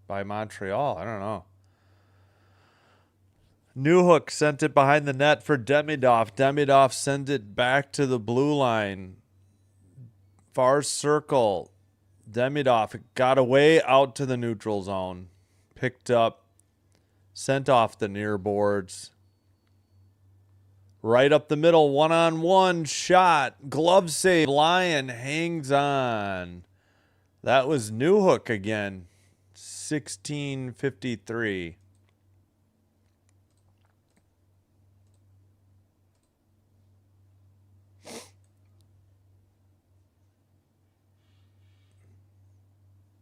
by Montreal? I don't know. Newhook sent it behind the net for Demidov. Demidov sent it back to the blue line. Far circle. Demidov got away out to the neutral zone. Picked up. Sent off the near boards. Right up the middle. 1-on-1 shot. Glove save. Lyon hangs on. That was Newhook again. 16:53.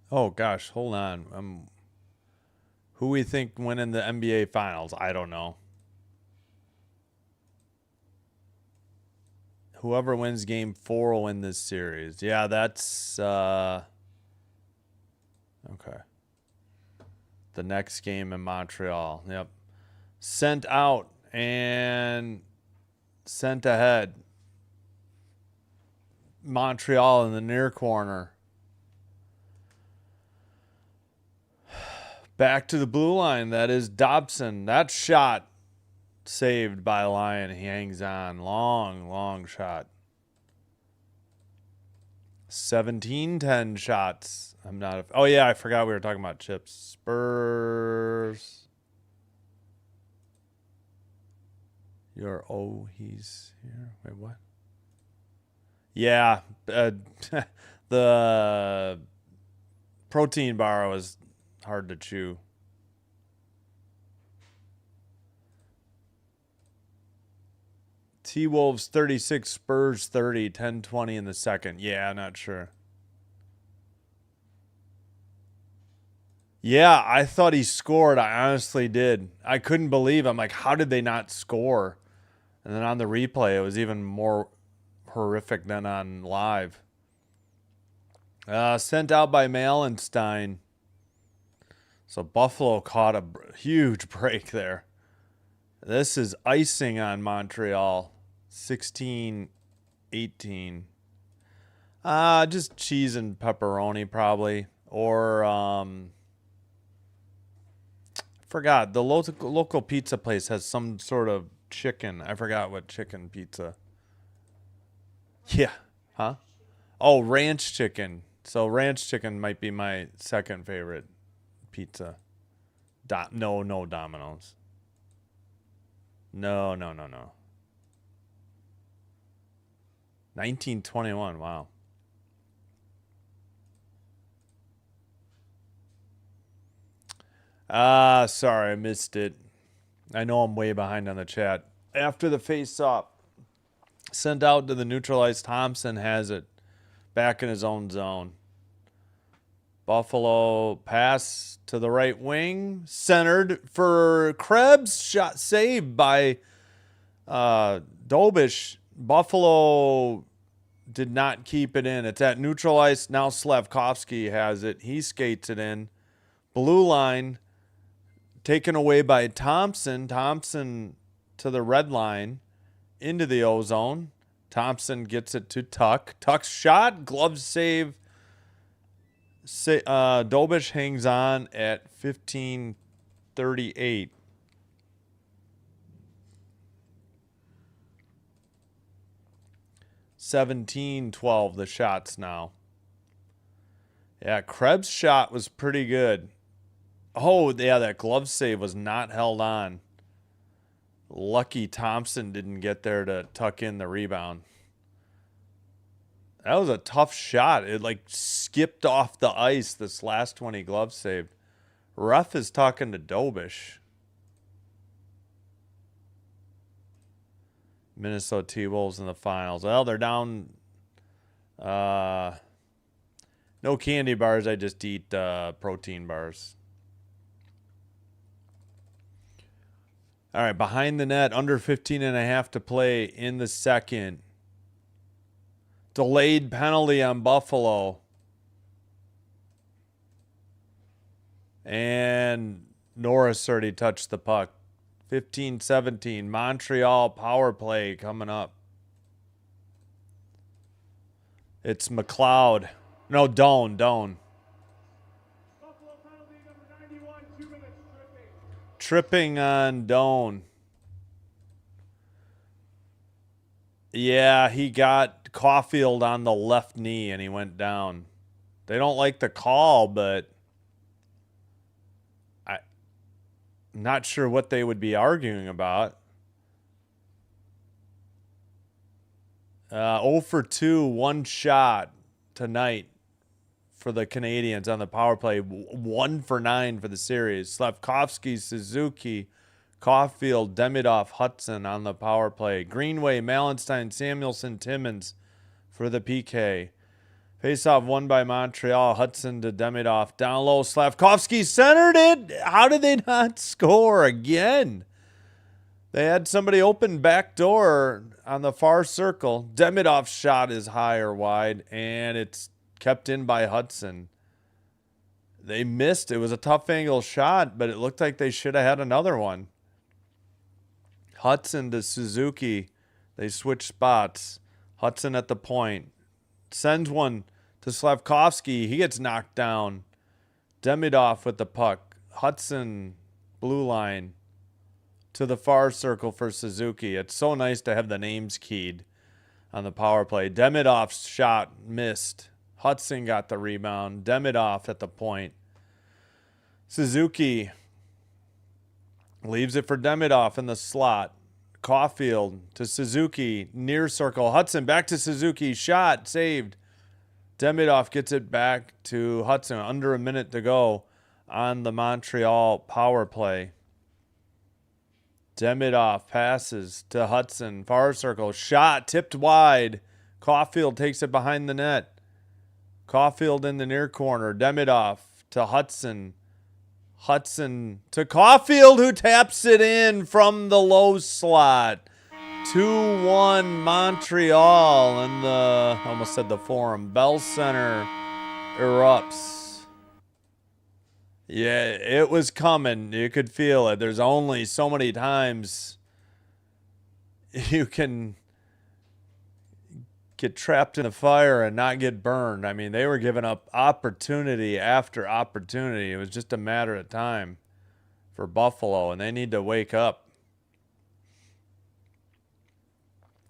Oh gosh, hold on. Who we think winning the NBA Finals? I don't know. Whoever wins Game 4 will win this series. Yeah, that's okay. The next game in Montreal. Yep. Sent out and sent ahead. Montreal in the near corner. Back to the blue line. That is Dobson. That shot saved by Lyon. He hangs on. Long shot. 17-10 shots. I'm not. Oh, yeah, I forgot we were talking about chips. Spurs. He's here. Wait, what? Yeah. The protein bar was hard to chew. T-Wolves 36, Spurs 30, 10-20 in the second. Yeah, not sure. Yeah, I thought he scored. I honestly did. I couldn't believe. I'm like, how did they not score? And then on the replay, it was even more horrific than on live. Sent out by Malenstein. So Buffalo caught a huge break there. This is icing on Montreal. 16-18. Just cheese and pepperoni probably. Or, forgot. The local pizza place has some sort of chicken. I forgot what chicken pizza. Yeah. Huh? Oh, ranch chicken. So ranch chicken might be my second favorite pizza. No Domino's. No. 1921. Wow. Sorry, I missed it. I know I'm way behind on the chat. After the face-off, sent out to the neutralized. Thompson has it back in his own zone. Buffalo pass to the right wing, centered for Krebs. Shot saved by Dobish. Buffalo did not keep it in. It's at neutralized. Now Slavkovsky has it. He skates it in. Blue line taken away by Thompson. Thompson to the red line into the O-zone. Thompson gets it to Tuck. Tuck's shot. Glove save. Dobish hangs on at 15:38. $17-12 the shots now. Yeah, Krebs' shot was pretty good. Oh, yeah, that glove save was not held on. Lucky Thompson didn't get there to tuck in the rebound. That was a tough shot. It like skipped off the ice, this last one he glove saved. Ref is talking to Dobish. Minnesota T-Wolves in the finals. Well, they're down. No candy bars. I just eat protein bars. All right, behind the net, under 15.5 to play in the second. Delayed penalty on Buffalo. And Norris already touched the puck. 15-17. Montreal power play coming up. It's McLeod. No, Doan.
Buffalo penalty number 91, 2 minutes
Tripping on Doan. Yeah, he got Caulfield on the left knee and he went down. They don't like the call, but I'm not sure what they would be arguing about. 0 for 2, one shot tonight for the Canadiens on the power play. 1 for 9 for the series. Slavkovsky, Suzuki, Caulfield, Demidov, Hudson on the power play. Greenway, Malenstein, Samuelson, Timmins for the PK. Face-off won by Montreal. Hudson to Demidov. Down low. Slavkovsky centered it. How did they not score again? They had somebody open back door on the far circle. Demidov's shot is high or wide, and it's kept in by Hudson. They missed. It was a tough angle shot, but it looked like they should have had another one. Hudson to Suzuki. They switch spots. Hudson at the point. Sends one to Slavkovsky. He gets knocked down. Demidov with the puck. Hudson, blue line, to the far circle for Suzuki. It's so nice to have the names keyed on the power play. Demidov's shot missed. Hudson got the rebound. Demidov at the point. Suzuki leaves it for Demidov in the slot. Caulfield to Suzuki, near circle. Hudson back to Suzuki. Shot saved. Demidov gets it back to Hudson. Under a minute to go on the Montreal power play. Demidov passes to Hudson. Far circle. Shot tipped wide. Caulfield takes it behind the net. Caulfield in the near corner. Demidov to Hudson. Hudson to Caulfield, who taps it in from the low slot. 2-1 Montreal, and almost said the Forum. Bell Center erupts. Yeah, it was coming. You could feel it. There's only so many times you can get trapped in the fire and not get burned. I mean, they were giving up opportunity after opportunity. It was just a matter of time for Buffalo, and they need to wake up.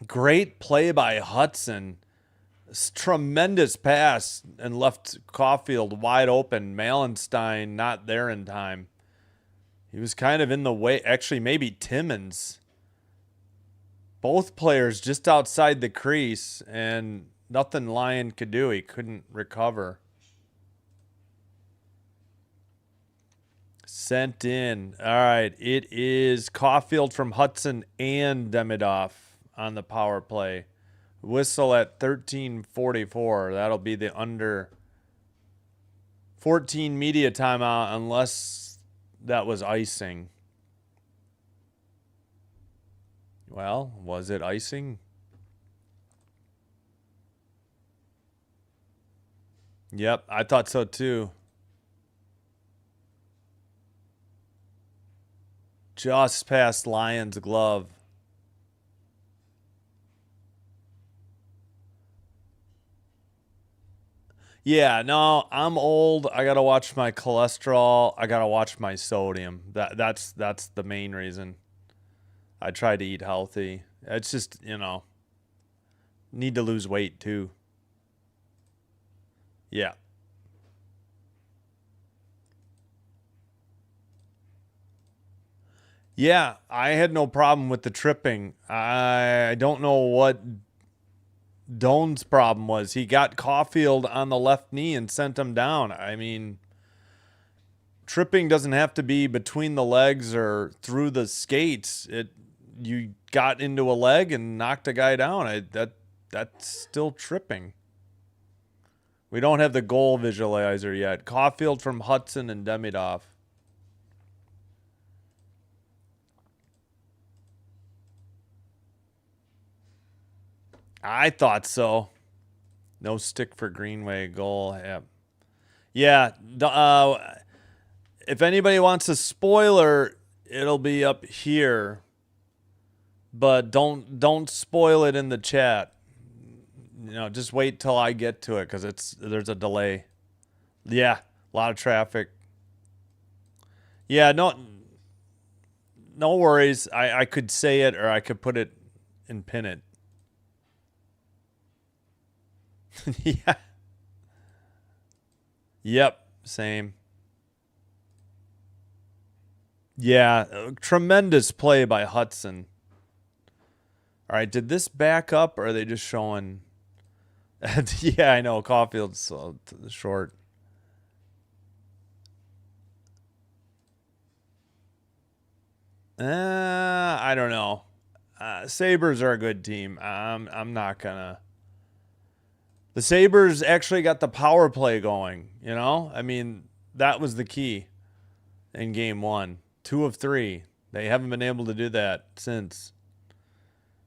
Great play by Hudson. Tremendous pass and left Caulfield wide open. Malenstein not there in time. He was kind of in the way. Actually, maybe Timmins. Both players just outside the crease, and nothing Lyon could do. He couldn't recover. Sent in. All right, it is Caulfield from Hudson and Demidov on the power play. Whistle at 13:44. That'll be the under 14 media timeout unless that was icing. Well, was it icing? Yep, I thought so too. Just past Lyon's glove. Yeah, no, I'm old. I gotta watch my cholesterol. I gotta watch my sodium. That's the main reason. I try to eat healthy. It's just, need to lose weight too. Yeah. Yeah, I had no problem with the tripping. I don't know what Doan's problem was. He got Caulfield on the left knee and sent him down. I mean, tripping doesn't have to be between the legs or through the skates. You got into a leg and knocked a guy down. That's still tripping. We don't have the goal visualizer yet. Caulfield from Hudson and Demidov. I thought so. No stick for Greenway goal. Yeah. If anybody wants a spoiler, it'll be up here. But don't spoil it in the chat. Just wait till I get to it because there's a delay. Yeah, a lot of traffic. Yeah, no worries. I could say it or I could put it and pin it. Yeah. Yep, same. Yeah, tremendous play by Hudson. All right, did this back up or are they just showing? Yeah, I know. Caulfield's so short. I don't know. Sabres are a good team. I'm not gonna. The Sabres actually got the power play going, you know? I mean, that was the key in game 1. 2 of 3. They haven't been able to do that since.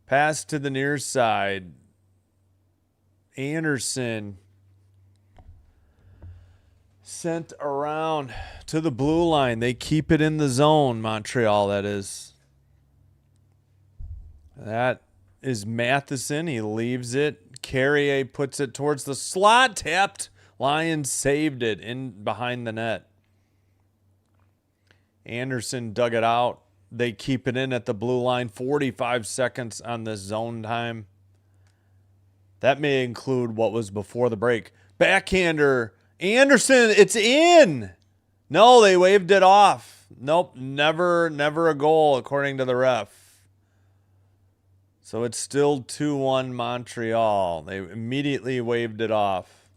Pass to the near side. Anderson sent around to the blue line. They keep it in the zone, Montreal, that is. That is Matheson. He leaves it. Carrier puts it towards the slot. Tapped. Lions saved it in behind the net. Anderson dug it out. They keep it in at the blue line. 45 seconds on the zone time. That may include what was before the break. Backhander. Anderson, it's in. No, they waved it off. Nope, never a goal according to the ref. So it's still 2-1 Montreal. They immediately waved it off.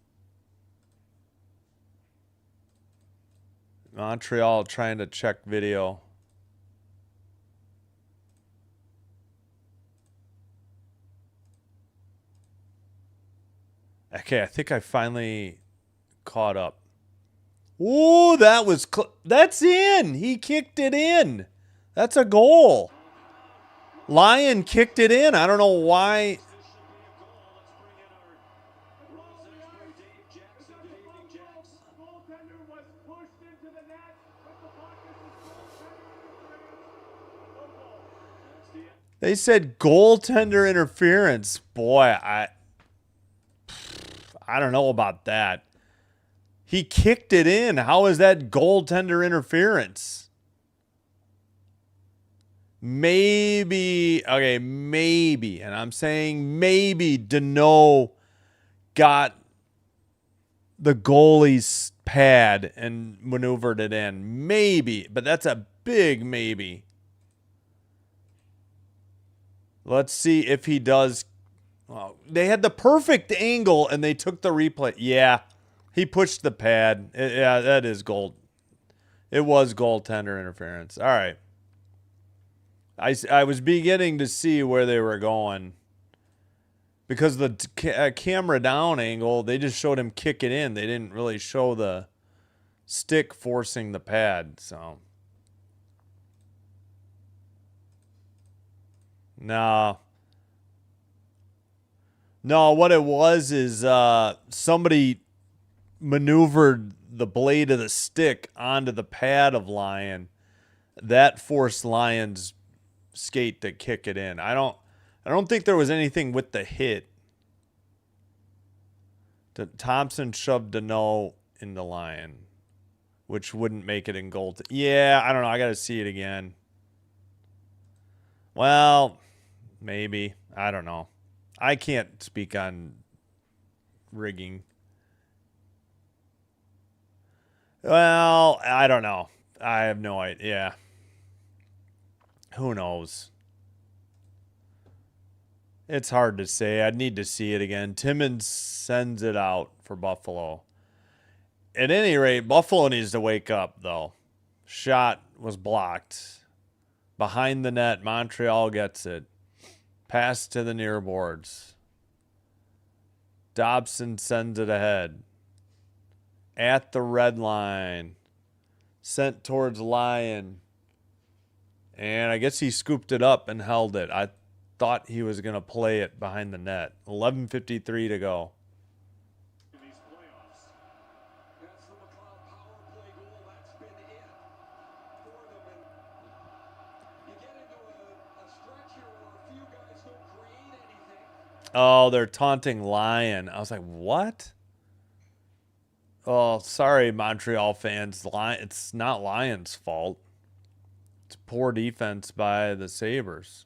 Montreal trying to check video. Okay, I think I finally caught up. Ooh, that was that's in. He kicked it in. That's a goal. Lyon kicked it in. I don't know why. They said goaltender interference. Boy, I don't know about that. He kicked it in. How is that goaltender interference? Maybe, okay, maybe, and I'm saying maybe Deneau got the goalie's pad and maneuvered it in. Maybe, but that's a big maybe. Let's see if he does. Well, they had the perfect angle and they took the replay. Yeah, he pushed the pad. Yeah, that is goal. It was goaltender interference. All right. I was beginning to see where they were going. Because the camera down angle, they just showed him kick it in. They didn't really show the stick forcing the pad. So, no. No, what it was is somebody maneuvered the blade of the stick onto the pad of Lyon. That forced Lyon's skate to kick it in. I don't think there was anything with the hit. Thompson shoved Deneau in the Lyon, which wouldn't make it in goal. Yeah, I don't know. I got to see it again. Well, maybe. I don't know. I can't speak on rigging. Well, I don't know. I have no idea. Who knows? It's hard to say. I'd need to see it again. Timmins sends it out for Buffalo. At any rate, Buffalo needs to wake up, though. Shot was blocked. Behind the net, Montreal gets it. Pass to the near boards. Dobson sends it ahead. At the red line. Sent towards Lyon. And I guess he scooped it up and held it. I thought he was going to play it behind the net. 11:53 to go. Oh, they're taunting Lyon. I was like, what? Oh, sorry, Montreal fans. It's not Lyon's fault. It's poor defense by the Sabres.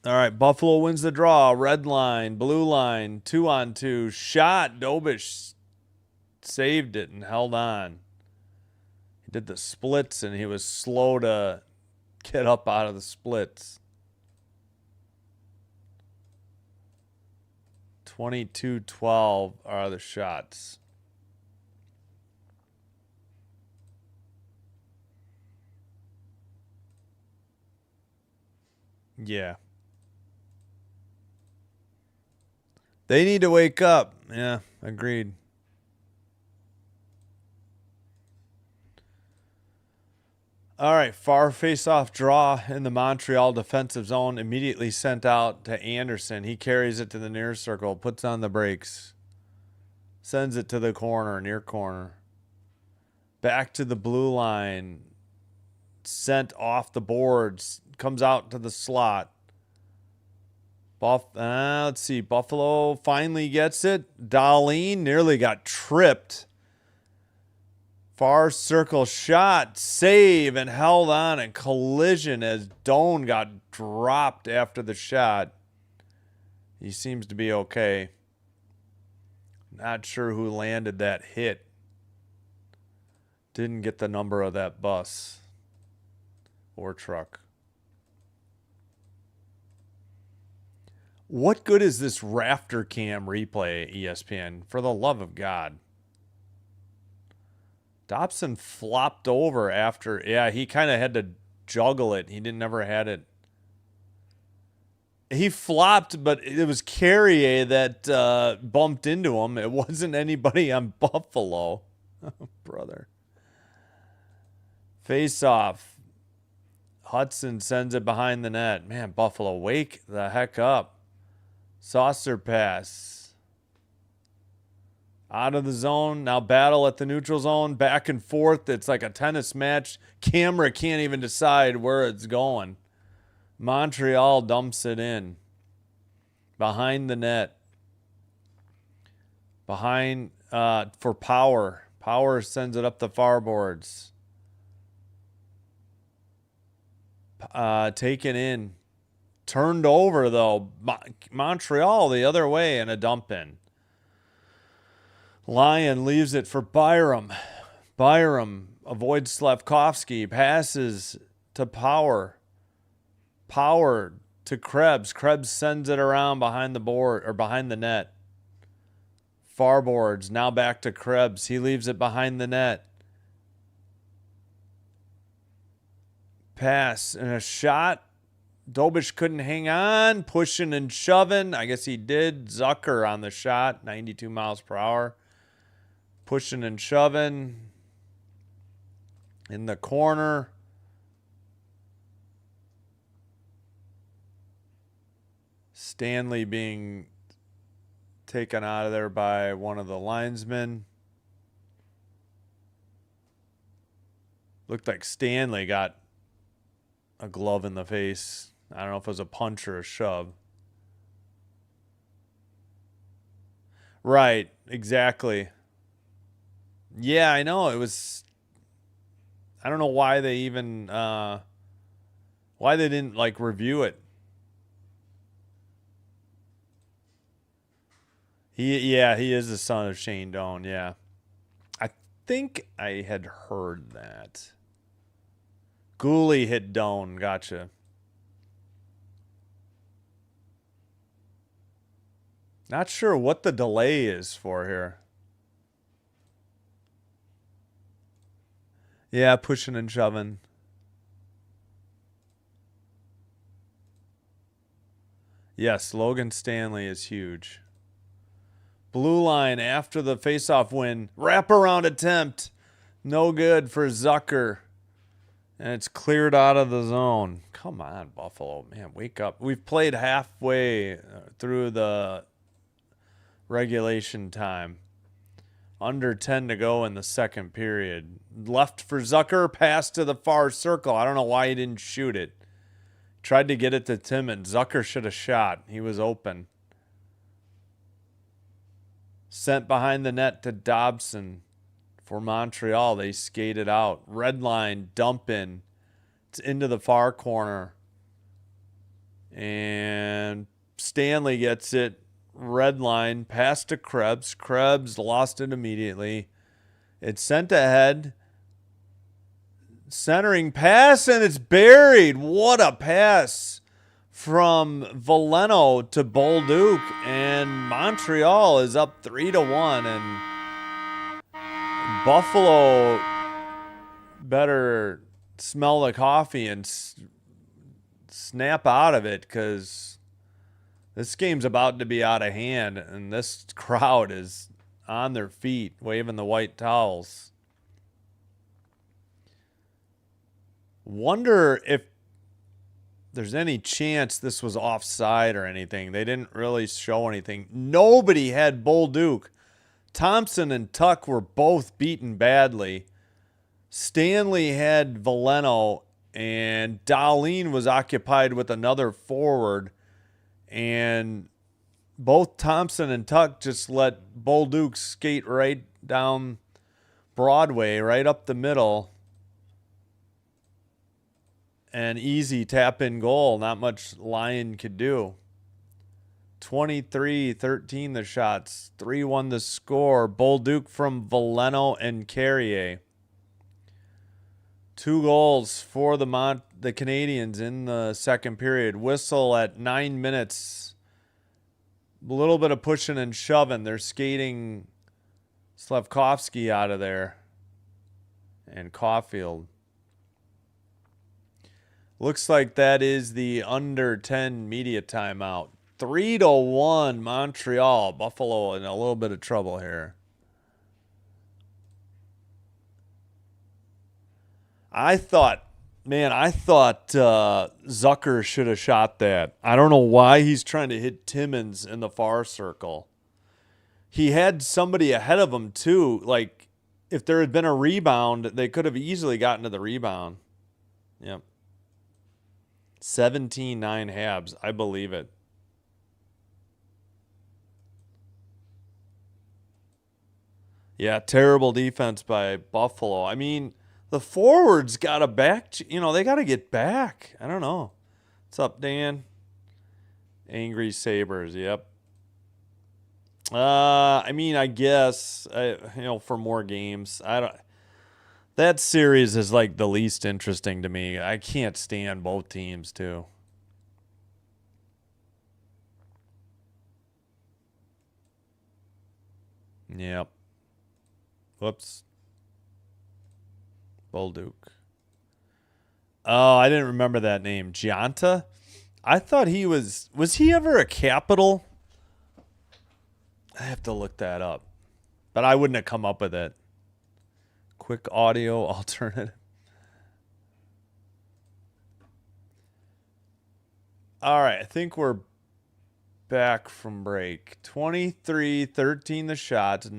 All right, Buffalo wins the draw. Red line, blue line, 2-on-2. Shot. Dobish saved it and held on. He did the splits, and he was slow to get up out of the splits. 22-12 are the shots. Yeah. They need to wake up. Yeah, agreed. All right, far face-off draw in the Montreal defensive zone. Immediately sent out to Anderson. He carries it to the near circle, puts on the brakes. Sends it to the corner, near corner. Back to the blue line. Sent off the boards. Comes out to the slot. Let's see. Buffalo finally gets it. Darlene nearly got tripped. Far circle shot. Save and held on and collision as Doan got dropped after the shot. He seems to be okay. Not sure who landed that hit. Didn't get the number of that bus or truck. What good is this rafter cam replay, ESPN? For the love of God. Dobson flopped over after. Yeah, he kind of had to juggle it. He never had it. He flopped, but it was Carrier that bumped into him. It wasn't anybody on Buffalo. Oh, brother. Face off. Hudson sends it behind the net. Man, Buffalo, wake the heck up. Saucer pass. Out of the zone. Now battle at the neutral zone. Back and forth. It's like a tennis match. Camera can't even decide where it's going. Montreal dumps it in. Behind the net. Behind for Power. Power sends it up the far boards. Taken in. Turned over, though. Montreal the other way and a dump in. Lyon leaves it for Byram. Byram avoids Slavkovsky. Passes to Power. Power to Krebs. Krebs sends it around behind the board or behind the net. Far boards. Now back to Krebs. He leaves it behind the net. Pass and a shot. Dobish couldn't hang on. Pushing and shoving. I guess he did. Zucker on the shot. 92 miles per hour. Pushing and shoving. In the corner. Stanley being taken out of there by one of the linesmen. Looked like Stanley got a glove in the face. I don't know if it was a punch or a shove. Right, exactly. Yeah, I know. It was... I don't know why they even... why they didn't, like, review it. He is the son of Shane Doan, yeah. I think I had heard that. Gooley hit Doan, gotcha. Not sure what the delay is for here. Yeah, pushing and shoving. Yes, Logan Stanley is huge. Blue line after the faceoff win. Wraparound attempt. No good for Zucker. And it's cleared out of the zone. Come on, Buffalo. Man, wake up. We've played halfway through the regulation time. Under 10 to go in the second period. Left for Zucker. Pass to the far circle. I don't know why he didn't shoot it. Tried to get it to Timmons. Zucker should have shot. He was open. Sent behind the net to Dobson for Montreal. They skated out. Red line, dump in. It's into the far corner. And Stanley gets it. Red line, pass to Krebs. Krebs lost it immediately. It's sent ahead. Centering pass, and it's buried. What a pass from Veleno to Bolduc, and Montreal is up 3-1, and Buffalo better smell the coffee and snap out of it, because This game's about to be out of hand, and this crowd is on their feet, waving the white towels. Wonder if there's any chance this was offside or anything. They didn't really show anything. Nobody had Bolduc. Thompson and Tuck were both beaten badly. Stanley had Veleno, and Darlene was occupied with another forward. And both Thompson and Tuck just let Bolduc skate right down Broadway, right up the middle. An easy tap-in goal. Not much Lyon could do. 23-13 the shots. 3-1 the score. Bolduc from Veleno and Carrier. 2 goals for the Canadiens in the second period. Whistle at 9 minutes. A little bit of pushing and shoving. They're skating Slavkovsky out of there. And Caulfield. Looks like that is the under 10 media timeout. 3-1 Montreal. Buffalo in a little bit of trouble here. I thought Zucker should have shot that. I don't know why he's trying to hit Timmins in the far circle. He had somebody ahead of him too. Like, if there had been a rebound, they could have easily gotten to the rebound. Yep. 17-9 Habs. I believe it. Yeah, terrible defense by Buffalo. I mean, the forwards got to back, they got to get back. I don't know. What's up, Dan? Angry Sabres, yep. I mean, I guess, for more games. That series is like the least interesting to me. I can't stand both teams, too. Yep. Whoops. Bolduc. Oh, I didn't remember that name. Gianta? I thought he was he ever a Capital? I have to look that up. But I wouldn't have come up with it. Quick audio alternative. All right, I think we're back from break. 23-13 the shots.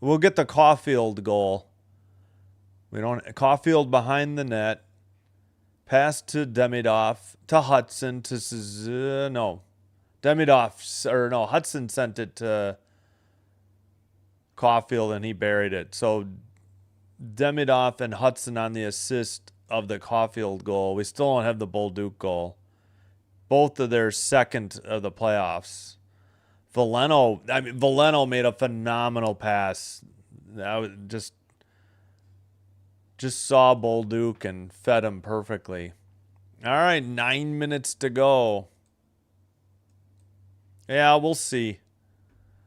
We'll get the Caulfield goal. Caulfield behind the net. Pass to Demidov, to Hudson, Hudson sent it to Caulfield and he buried it. So Demidov and Hudson on the assist of the Caulfield goal. We still don't have the Bolduc goal. Both of their second of the playoffs. Veleno made a phenomenal pass. I was just saw Bolduc and fed him perfectly. All right, 9 minutes to go. Yeah, we'll see.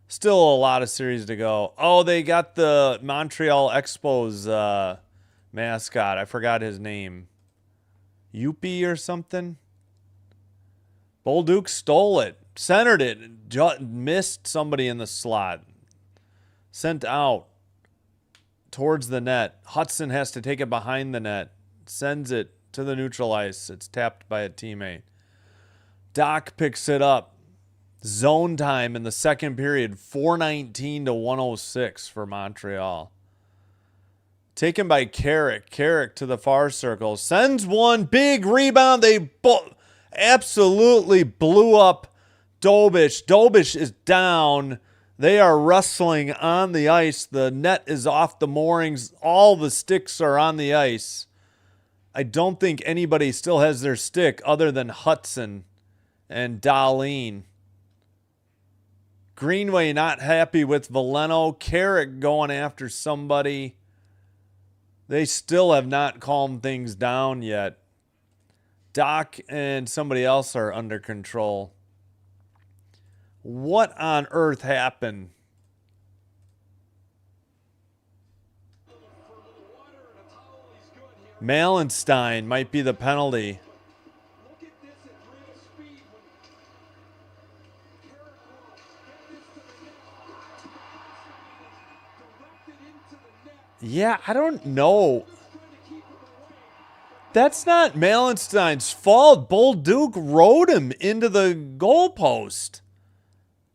Still a lot of series to go. Oh, they got the Montreal Expos mascot. I forgot his name. Yuppie or something? Bolduc stole it. Centered it. Missed somebody in the slot. Sent out towards the net. Hudson has to take it behind the net. Sends it to the neutral ice. It's tapped by a teammate. Doc picks it up. Zone time in the second period. 419-106 for Montreal. Taken by Carrick. Carrick to the far circle. Sends one. Big rebound. They absolutely blew up Dobish. Dobish is down. They are wrestling on the ice. The net is off the moorings. All the sticks are on the ice. I don't think anybody still has their stick other than Hudson and Darlene. Greenway not happy with Veleno. Carrick going after somebody. They still have not calmed things down yet. Doc and somebody else are under control. What on earth happened? Malenstein might be the penalty. Yeah, I don't know. That's not Malenstein's fault. Bolduc rode him into the goalpost.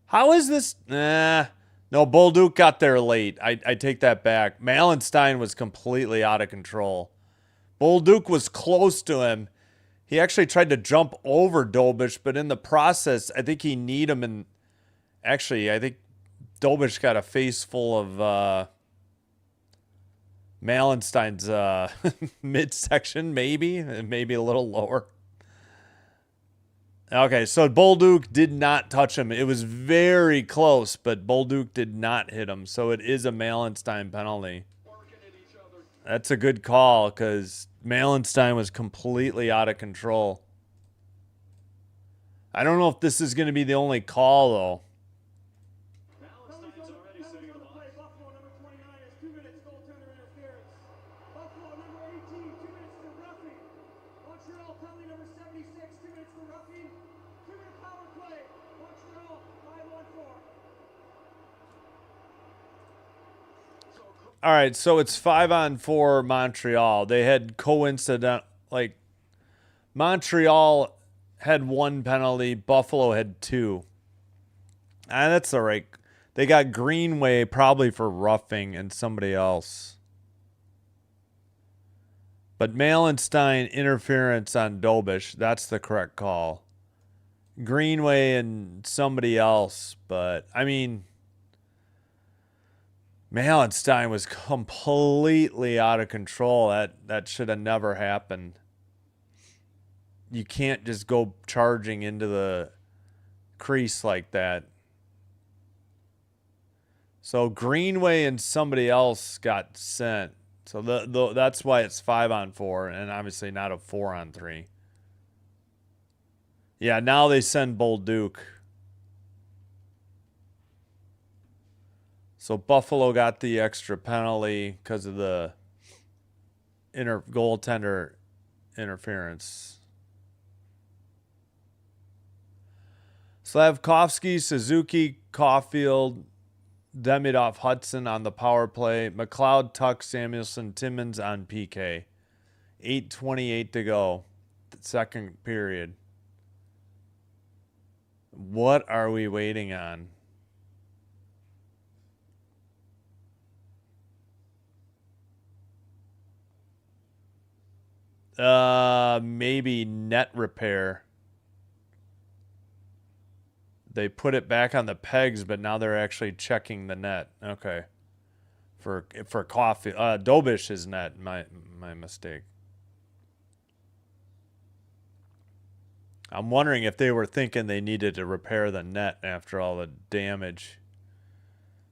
How is this? No, Bolduc got there late. I take that back. Malenstein was completely out of control. Bolduc was close to him. He actually tried to jump over Dobish, but in the process, I think he kneed him. And actually, I think Dobish got a face full of Malenstein's midsection, maybe a little lower. Okay, so Bolduc did not touch him. It was very close, but Bolduc did not hit him. So it is a Malenstein penalty. That's a good call because Malenstein was completely out of control. I don't know if this is going to be the only call, though.
Penalties on the play. Buffalo number 29 has 2 minutes goaltender interference. Buffalo number 18, 2 minutes for roughing. Montreal penalty number 76, 2 minutes for roughing. 2-minute power play. Montreal 5-1-4.
All right, so it's 5-on-4 Montreal. They had coincident, like Montreal had 1 penalty, Buffalo had 2. And that's all right. They got Greenway probably for roughing and somebody else. But Malenstein interference on Dobish, that's the correct call. Greenway and somebody else, but I mean, Malenstein was completely out of control. That should have never happened. You can't just go charging into the crease like that. So Greenway and somebody else got sent. So that's why it's 5-on-4 and obviously not a 4-on-3. Yeah, now they send Bolduc. So Buffalo got the extra penalty because of the goaltender interference. Slavkovsky, Suzuki, Caulfield, Demidov, Hudson on the power play. McLeod, Tuck, Samuelson, Timmins on PK. 8:28 to go. The second period. What are we waiting on? Maybe net repair. They put it back on the pegs, but now they're actually checking the net. Okay. For coffee. Dobish's net, my mistake. I'm wondering if they were thinking they needed to repair the net after all the damage.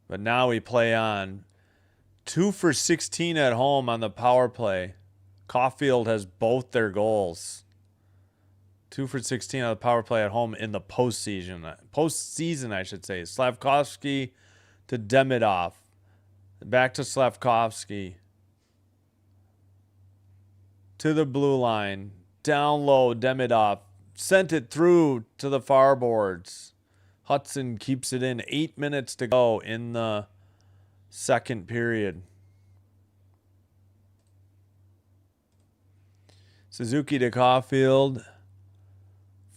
But now we play on. 2 for 16 at home on the power play. Caulfield has both their goals. 2 for 16 on the power play at home in the postseason. Postseason, I should say. Slavkovsky to Demidov. Back to Slavkovsky. To the blue line. Down low, Demidov. Sent it through to the far boards. Hudson keeps it in. 8 minutes to go in the second period. Suzuki to Caulfield.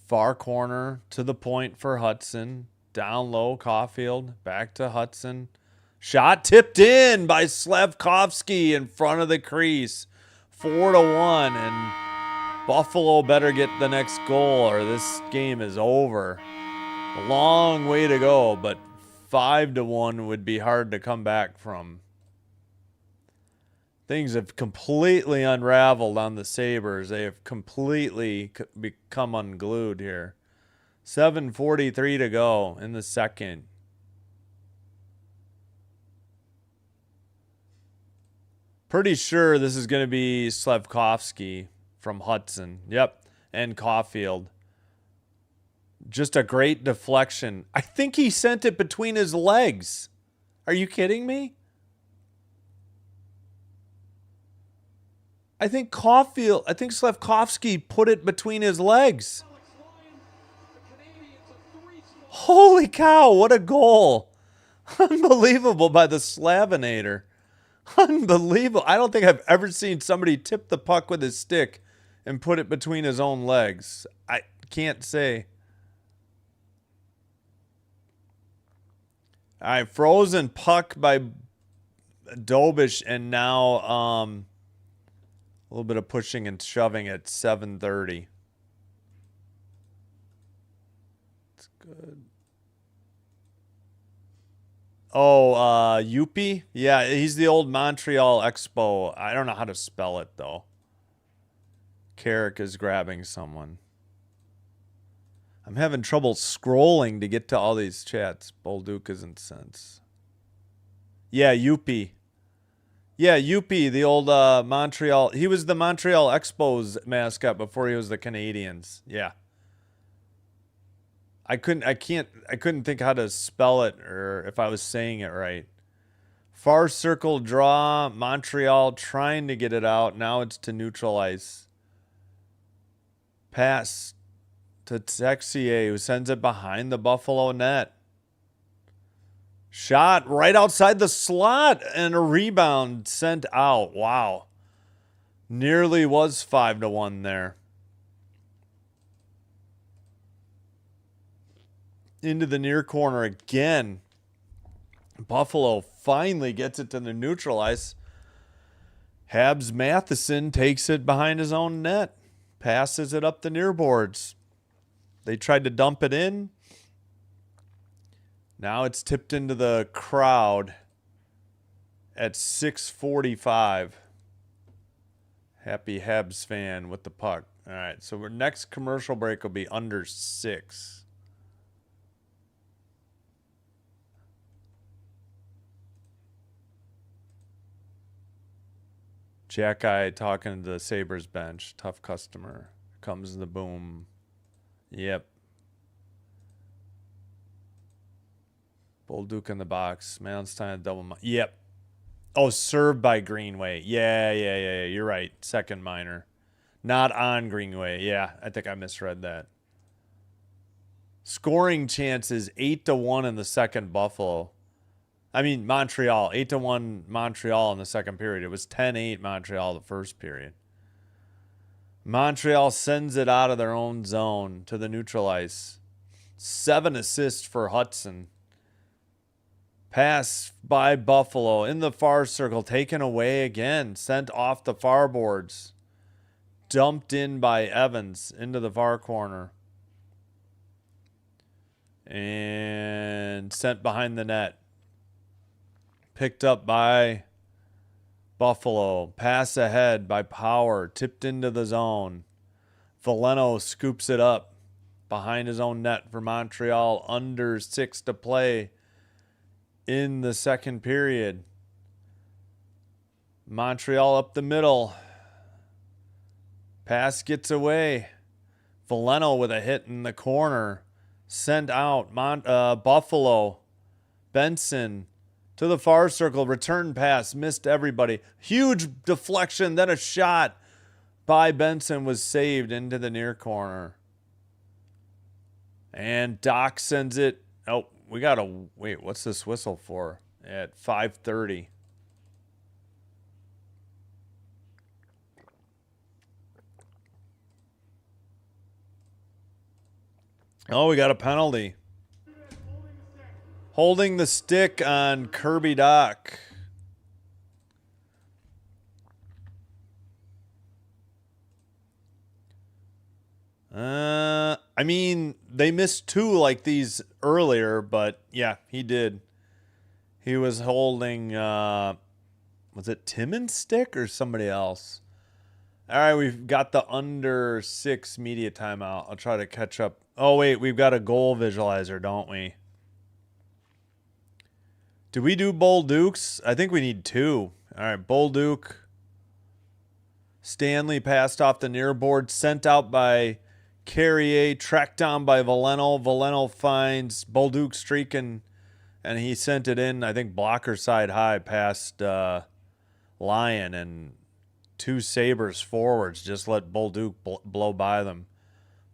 Far corner to the point for Hudson. Down low, Caulfield. Back to Hudson. Shot tipped in by Slavkovsky in front of the crease. 4-1. And Buffalo better get the next goal or this game is over. A long way to go, but 5-1 would be hard to come back from. Things have completely unraveled on the Sabres. They have completely become unglued here. 7:43 to go in the second. Pretty sure this is going to be Slavkovsky from Hudson. Yep, and Caulfield. Just a great deflection. I think he sent it between his legs. Are you kidding me? I think Slavkovsky put it between his legs. Holy cow, what a goal. Unbelievable by the Slavinator. Unbelievable. I don't think I've ever seen somebody tip the puck with his stick and put it between his own legs. I can't say. All right, frozen puck by Dobish, and now a little bit of pushing and shoving at 7:30. It's good. Oh, Yuppie? Yeah, he's the old Montreal Expo. I don't know how to spell it, though. Carrick is grabbing someone. I'm having trouble scrolling to get to all these chats. Bolduc isn't sense. Yeah, Yuppie. Yeah, Yuppie, the old Montreal. He was the Montreal Expos mascot before he was the Canadiens. Yeah. I couldn't think how to spell it or if I was saying it right. Far circle draw, Montreal trying to get it out. Now it's to neutral ice. Pass to Texier, who sends it behind the Buffalo net. Shot right outside the slot and a rebound sent out. Wow. Nearly was 5-1 there. Into the near corner again. Buffalo finally gets it to the neutral ice. Habs Matheson takes it behind his own net. Passes it up the near boards. They tried to dump it in. Now it's tipped into the crowd at 6:45. Happy Habs fan with the puck. All right, so our next commercial break will be under 6. Jack Eye talking to the Sabres bench. Tough customer. Comes the boom. Yep. Bolduc in the box. Malmstein double. Yep. Oh, served by Greenway. Yeah. You're right. Second minor. Not on Greenway. Yeah, I think I misread that. Scoring chances 8-1 in the second Buffalo. I mean, Montreal. 8-1 Montreal in the second period. It was 10-8 Montreal the first period. Montreal sends it out of their own zone to the neutral ice. 7 assists for Hudson. Pass by Buffalo in the far circle. Taken away again. Sent off the far boards. Dumped in by Evans into the far corner. And sent behind the net. Picked up by Buffalo. Pass ahead by Power. Tipped into the zone. Veleno scoops it up behind his own net for Montreal. Under 6 to play in the second period. Montreal up the middle. Pass gets away. Veleno with a hit in the corner. Sent out. Buffalo. Benson to the far circle. Return pass. Missed everybody. Huge deflection. Then a shot by Benson was saved into the near corner. And Doc sends it. Oh, we got to wait. What's this whistle for? At 5:30. Oh, we got a penalty. Holding the stick on Kirby Doc. I mean, they missed 2 like these earlier, but yeah, he did. He was holding, was it Timmons' stick or somebody else? All right, we've got the under 6 media timeout. I'll try to catch up. Oh, wait, we've got a goal visualizer, don't we? Do we do Bolducs? I think we need 2. All right, Bolduc. Stanley passed off the near board, sent out by Carrier, tracked down by Veleno. Veleno finds Bolduc streaking, and he sent it in, I think, blocker side high past Lyon, and 2 Sabres forwards just let Bolduc blow by them.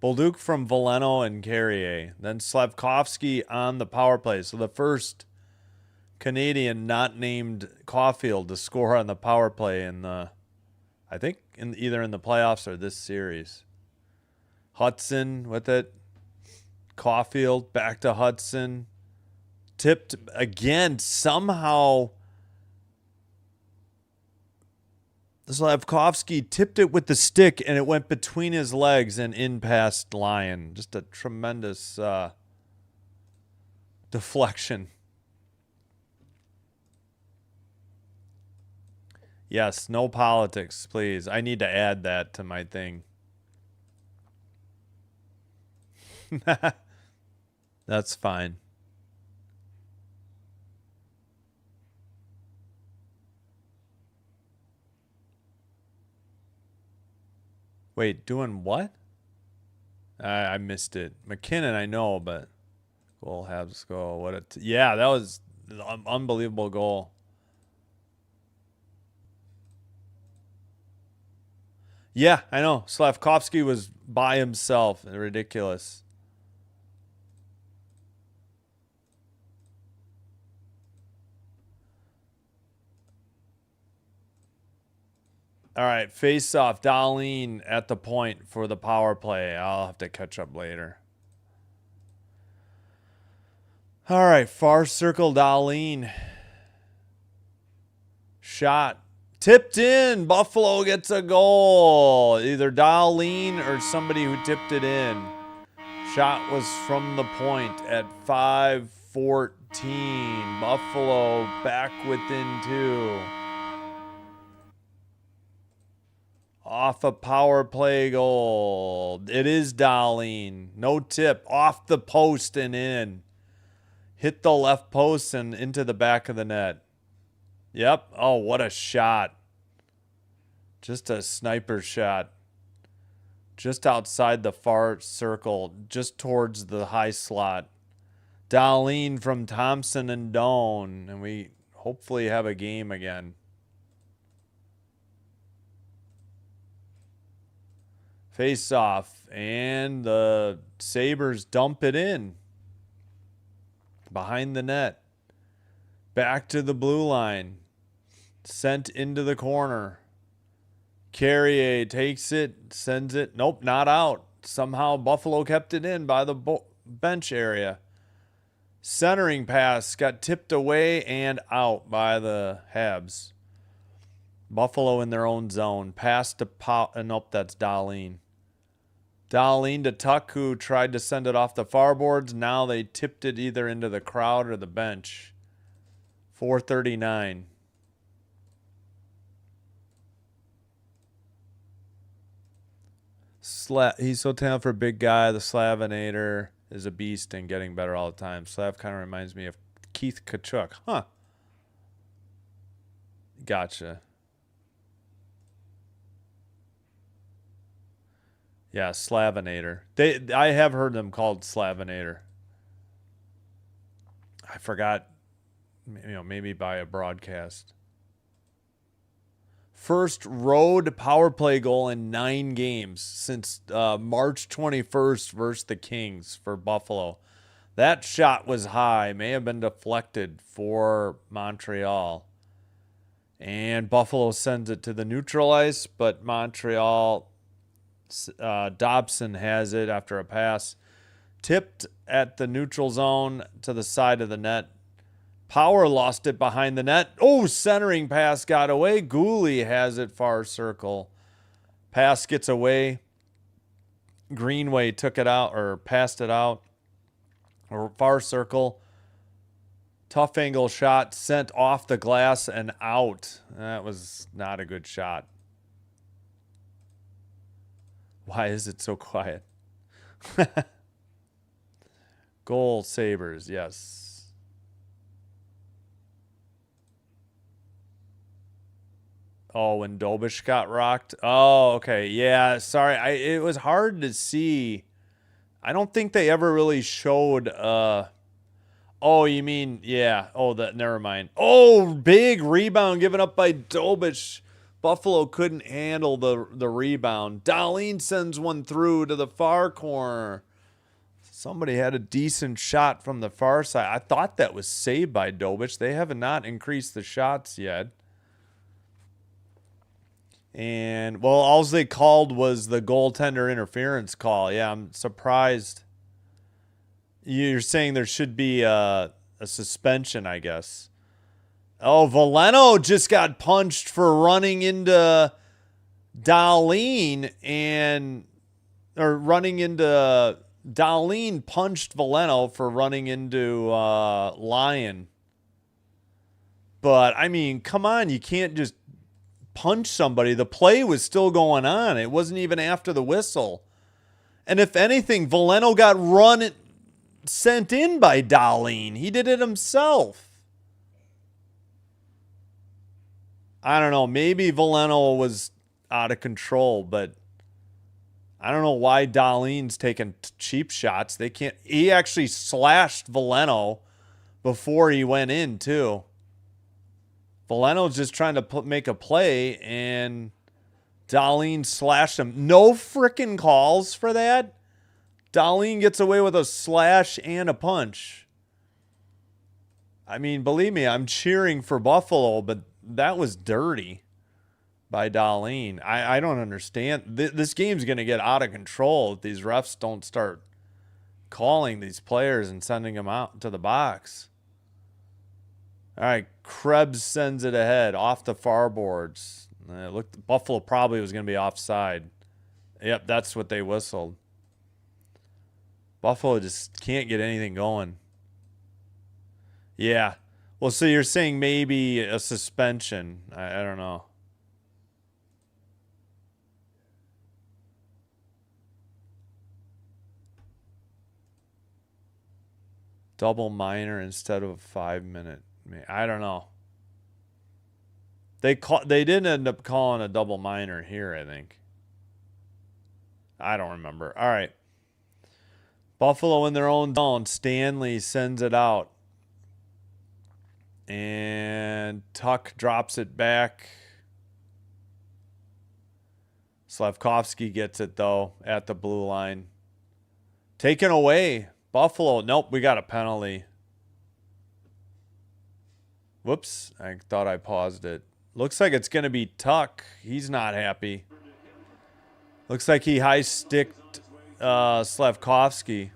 Bolduc from Veleno and Carrier. Then Slavkovsky on the power play. So the first Canadian not named Caulfield to score on the power play in the, I think either in the playoffs or this series. Hudson with it. Caulfield back to Hudson. Tipped again. Somehow Slavkovsky tipped it with the stick and it went between his legs and in past Lyon. Just a tremendous deflection. Yes, no politics, please. I need to add that to my thing. That's fine. Wait, doing what? I missed it. McKinnon, I know, but goal, Habs goal. Yeah, that was an unbelievable goal. Yeah, I know. Slavkovsky was by himself. Ridiculous. All right, face off. Dahlin at the point for the power play. I'll have to catch up later. All right, far circle Dahlin. Shot. Tipped in. Buffalo gets a goal. Either Dahlin or somebody who tipped it in. Shot was from the point at 5:14. Buffalo back within 2. Off a power play goal. It is Dahlin. No tip. Off the post and in. Hit the left post and into the back of the net. Yep. Oh, what a shot. Just a sniper shot. Just outside the far circle. Just towards the high slot. Dahlin from Thompson and Doan. And we hopefully have a game again. Face off. And the Sabres dump it in. Behind the net. Back to the blue line. Sent into the corner. Carrier takes it, sends it. Nope, not out. Somehow Buffalo kept it in by the bench area. Centering pass got tipped away and out by the Habs. Buffalo in their own zone. Pass to nope, that's Dahlin. Dahlin to Tuck, who tried to send it off the far boards. Now they tipped it either into the crowd or the bench. 4:39. He's so talented for a big guy. The Slavinator is a beast and getting better all the time. Slav kind of reminds me of Keith Kachuk. Huh. Gotcha. Yeah, Slavinator. I have heard them called Slavinator. I forgot, maybe by a broadcast. First road power play goal in 9 games since March 21st versus the Kings for Buffalo. That shot was high. May have been deflected for Montreal. And Buffalo sends it to the neutral ice, but Montreal, Dobson has it after a pass. Tipped at the neutral zone to the side of the net. Power lost it behind the net. Oh, centering pass got away. Gooley has it far circle. Pass gets away. Greenway took it out or passed it out. Or far circle. Tough angle shot sent off the glass and out. That was not a good shot. Why is it so quiet? Goal Sabres, yes. Oh, when Dobish got rocked? Oh, okay. Yeah, sorry. It was hard to see. I don't think they ever really showed oh, you mean, yeah. Oh, never mind. Oh, big rebound given up by Dobish. Buffalo couldn't handle the rebound. Dahlin sends one through to the far corner. Somebody had a decent shot from the far side. I thought that was saved by Dobich. They have not increased the shots yet. And, well, all they called was the goaltender interference call. Yeah, I'm surprised. You're saying there should be a suspension, I guess. Oh, Veleno just got punched for running into Darlene Darlene punched Veleno for running into Lyon. But, I mean, come on. You can't just punch somebody. The play was still going on. It wasn't even after the whistle. And if anything, Veleno got sent in by Darlene. He did it himself. I don't know. Maybe Veleno was out of control, but I don't know why Darlene's taking cheap shots. They can't. He actually slashed Veleno before he went in, too. Veleno's just trying to make a play, and Darlene slashed him. No freaking calls for that. Darlene gets away with a slash and a punch. I mean, believe me, I'm cheering for Buffalo, but that was dirty by Darlene. I don't understand. This game's going to get out of control if these refs don't start calling these players and sending them out to the box. All right, Krebs sends it ahead off the far boards. Buffalo probably was going to be offside. Yep, that's what they whistled. Buffalo just can't get anything going. Yeah. Well, so you're saying maybe a suspension. I don't know. Double minor instead of a 5-minute. I don't know. They did end up calling a double minor here, I think. I don't remember. All right. Buffalo in their own zone. Stanley sends it out. And Tuck drops it back. Slavkovsky gets it, though, at the blue line. Taken away. Buffalo. Nope, we got a penalty. Whoops, I thought I paused it. Looks like it's going to be Tuck. He's not happy. Looks like he high-sticked Slavkovsky.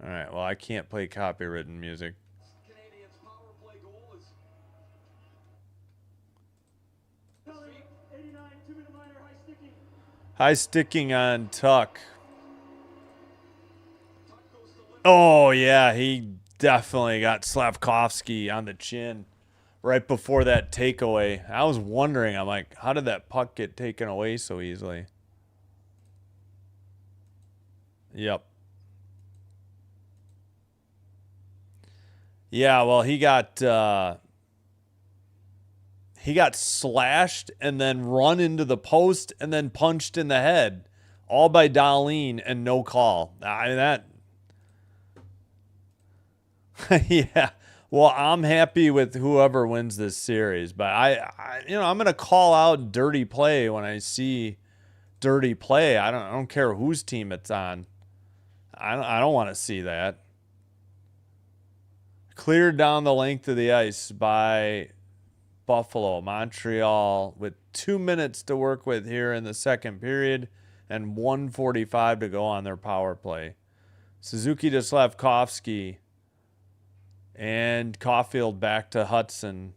All right, well, I can't play copywritten music.
Canadiens power play goal is 89, 2-minute minor, high sticking.
High sticking on Tuck. Oh, yeah, he definitely got Slavkovsky on the chin right before that takeaway. I was wondering, I'm like, how did that puck get taken away so easily? Yep. Yeah, well, he got slashed and then run into the post and then punched in the head, all by Darlene and no call. I mean, that. Yeah. Well, I'm happy with whoever wins this series, but I'm going to call out dirty play when I see dirty play. I don't care whose team it's on. I don't want to see that. Cleared down the length of the ice by Buffalo. Montreal with 2 minutes to work with here in the second period and 1:45 to go on their power play. Suzuki to Slavkovsky. And Caulfield back to Hudson.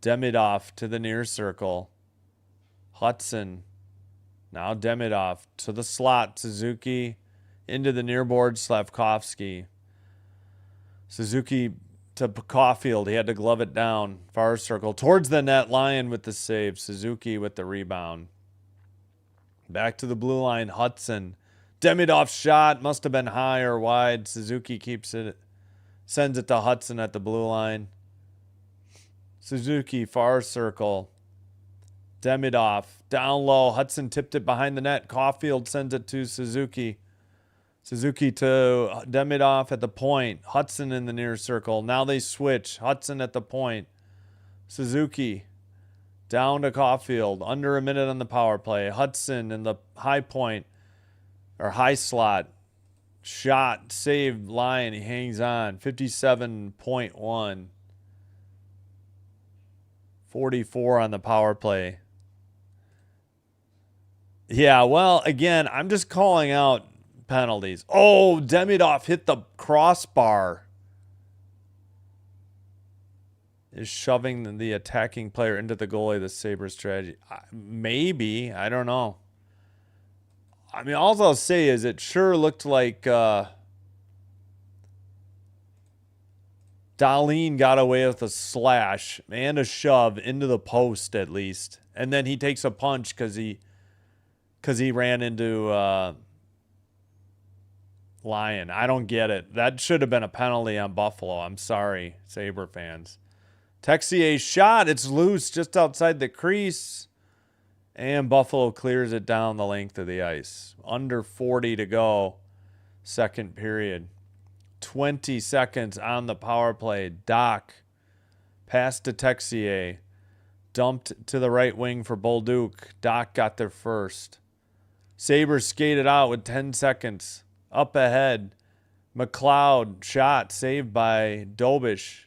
Demidov to the near circle. Hudson. Now Demidov to the slot. Suzuki into the near board. Slavkovsky. Suzuki to Caulfield. He had to glove it down. Far circle. Towards the net. Lyon with the save. Suzuki with the rebound. Back to the blue line. Hudson. Demidov's shot. Must have been high or wide. Suzuki keeps it. Sends it to Hudson at the blue line. Suzuki, far circle. Demidov, down low. Hudson tipped it behind the net. Caulfield sends it to Suzuki. Suzuki to Demidov at the point. Hudson in the near circle. Now they switch. Hudson at the point. Suzuki Down to Caulfield. Under a minute on the power play. Hudson in the high point or high slot. Shot, saved, line. He hangs on. 57.1. 44 on the power play. Yeah, well, again, I'm just calling out penalties. Oh, Demidov hit the crossbar. Is shoving the attacking player into the goalie of the Sabres strategy. Maybe. I don't know. I mean, all I'll say is it sure looked like Dahlin got away with a slash and a shove into the post at least. And then he takes a punch because he ran into Lyon. I don't get it. That should have been a penalty on Buffalo. I'm sorry, Sabre fans. Texier's shot. It's loose just outside the crease. And Buffalo clears it down the length of the ice. Under 40 to go. Second period. 20 seconds on the power play. Doc. Pass to Texier. Dumped to the right wing for Bolduc. Doc got there first. Sabres skated out with 10 seconds. Up ahead. McLeod. Shot. Saved by Dobish.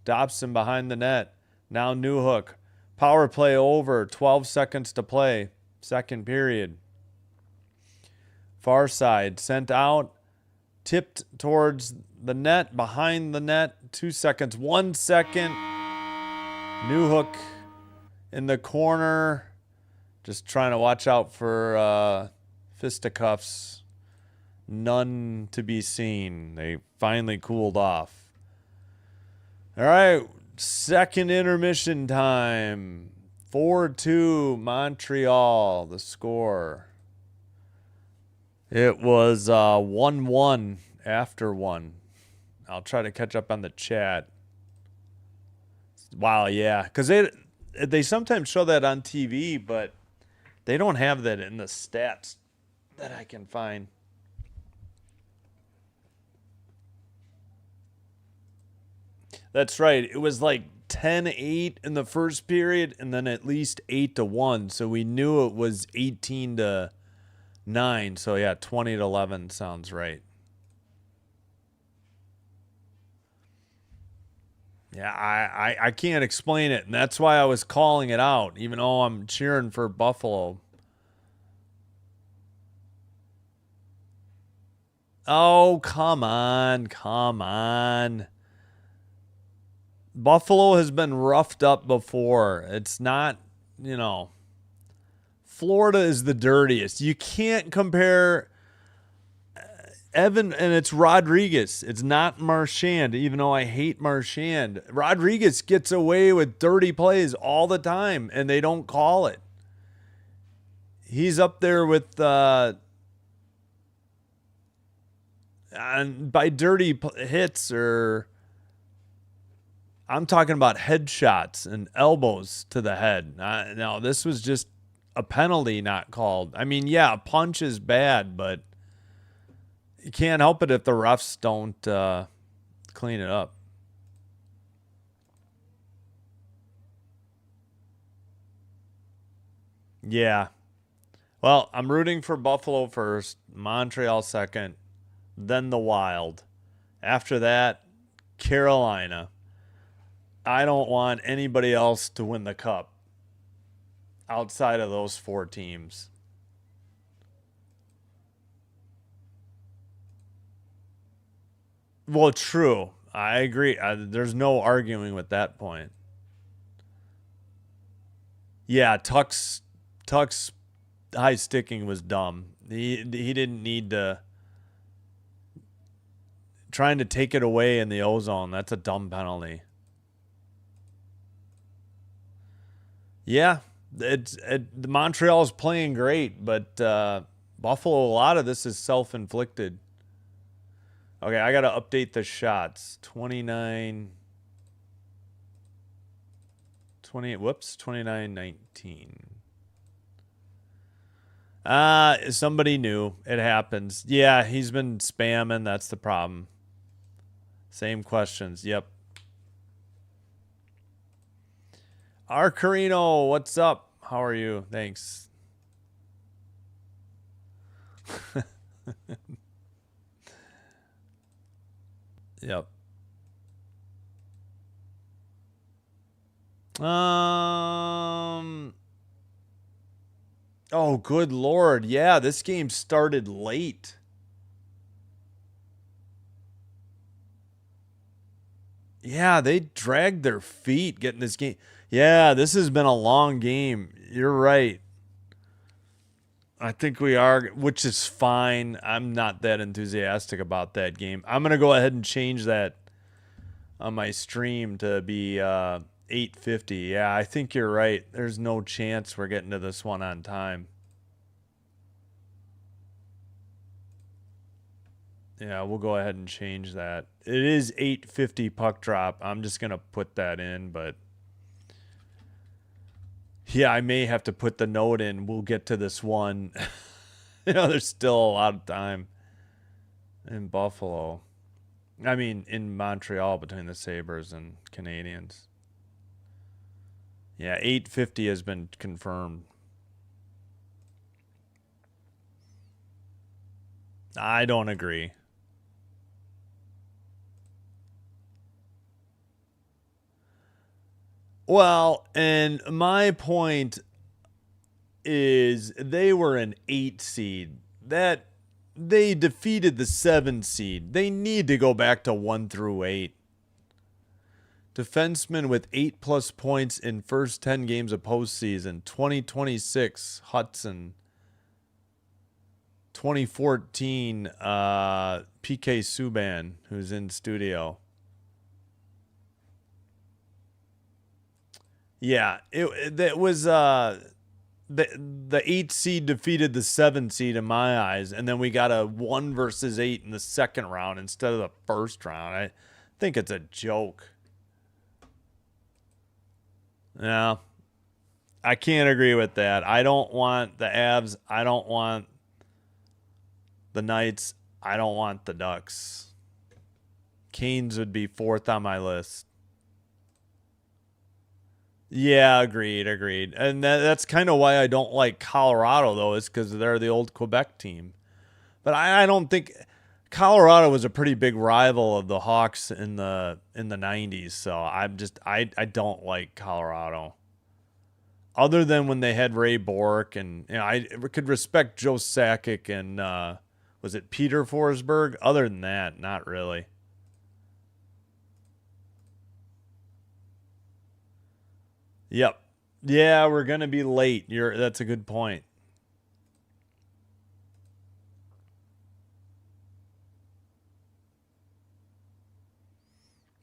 Dobson behind the net. Now Newhook. Power play over. 12 seconds to play. Second period. Far side. Sent out. Tipped towards the net. Behind the net. 2 seconds. 1 second. Newhook in the corner. Just trying to watch out for fisticuffs. None to be seen. They finally cooled off. All right, second intermission time. 4-2 Montreal, the score. It was 1-1 after 1. I'll try to catch up on the chat. Wow, yeah, because they sometimes show that on TV, but they don't have that in the stats that I can find. That's right. It was like 10-8 in the first period and then at least 8-1. So we knew it was 18-9. So yeah, 20-11 sounds right. Yeah, I can't explain it. And that's why I was calling it out, even though I'm cheering for Buffalo. Oh, come on. Come on. Buffalo has been roughed up before. It's not, Florida is the dirtiest. You can't compare Evan, and it's Rodriguez. It's not Marchand, even though I hate Marchand. Rodriguez gets away with dirty plays all the time, and they don't call it. He's up there with, and by dirty hits or... I'm talking about headshots and elbows to the head. No, this was just a penalty not called. I mean, yeah, a punch is bad, but you can't help it if the refs don't clean it up. Yeah. Well, I'm rooting for Buffalo first, Montreal second, then the Wild. After that, Carolina. I don't want anybody else to win the cup outside of those 4 teams. Well, true. I agree. There's no arguing with that point. Yeah, Tuck's high sticking was dumb. He didn't need to... Trying to take it away in the ozone, that's a dumb penalty. Yeah, Montreal is playing great, but Buffalo, a lot of this is self-inflicted. Okay, I got to update the shots. 29, 19. Somebody new. It happens. Yeah, he's been spamming. That's the problem. Same questions. Yep. Arcarino, what's up? How are you? Thanks. Yep. Oh, good Lord. Yeah, this game started late. Yeah, they dragged their feet getting this game. Yeah, this has been a long game. You're right. I think we are, which is fine. I'm not that enthusiastic about that game. I'm going to go ahead and change that on my stream to be 8:50. Yeah, I think you're right. There's no chance we're getting to this one on time. Yeah, we'll go ahead and change that. It is 8:50 puck drop. I'm just going to put that in, but yeah, I may have to put the note in. We'll get to this one. There's still a lot of time in Buffalo. I mean, in Montreal between the Sabres and Canadiens. Yeah, 8:50 has been confirmed. I don't agree. Well, and my point is they were an 8 seed. That they defeated the 7 seed. They need to go back to 1 through 8. Defenseman with 8+ points in first 10 games of postseason. 2026 Hudson. 2014 PK Subban, who's in studio. Yeah, it was the 8 seed defeated the 7 seed in my eyes, and then we got a 1 versus 8 in the second round instead of the first round. I think it's a joke. No, I can't agree with that. I don't want the Avs. I don't want the Knights. I don't want the Ducks. Canes would be 4th on my list. Yeah, agreed. And that's kind of why I don't like Colorado, though, is because they're the old Quebec team. But I don't think Colorado was a pretty big rival of the Hawks in the 90s. So I don't like Colorado. Other than when they had Ray Bork, and I could respect Joe Sakic and was it Peter Forsberg? Other than that, not really. Yep. Yeah, we're gonna be late. That's a good point.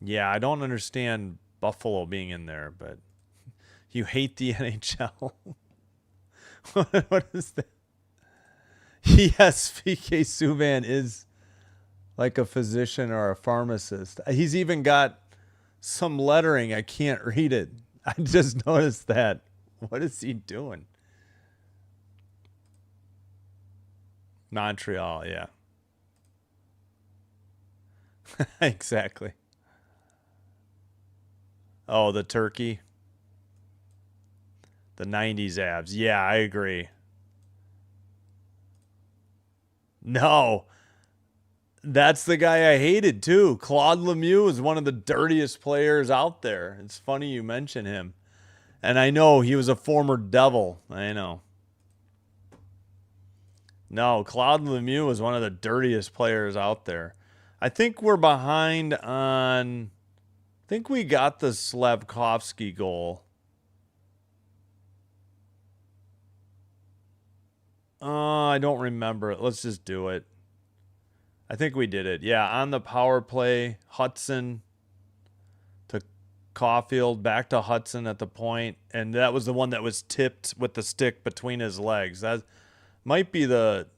Yeah, I don't understand Buffalo being in there, but you hate the NHL. What is that? Yes, PK Subban is like a physician or a pharmacist. He's even got some lettering. I can't read it. I just noticed that. What is he doing? Montreal, yeah. Exactly. Oh, the turkey. The 90s abs. Yeah, I agree. No. That's the guy I hated too. Claude Lemieux is one of the dirtiest players out there. It's funny you mention him. And I know he was a former Devil. I know. No, Claude Lemieux was one of the dirtiest players out there. I think we're behind on. I think we got the Slavkovsky goal. I don't remember it. Let's just do it. I think we did it. Yeah, on the power play, Hudson to Caulfield, back to Hudson at the point, and that was the one that was tipped with the stick between his legs. That might be the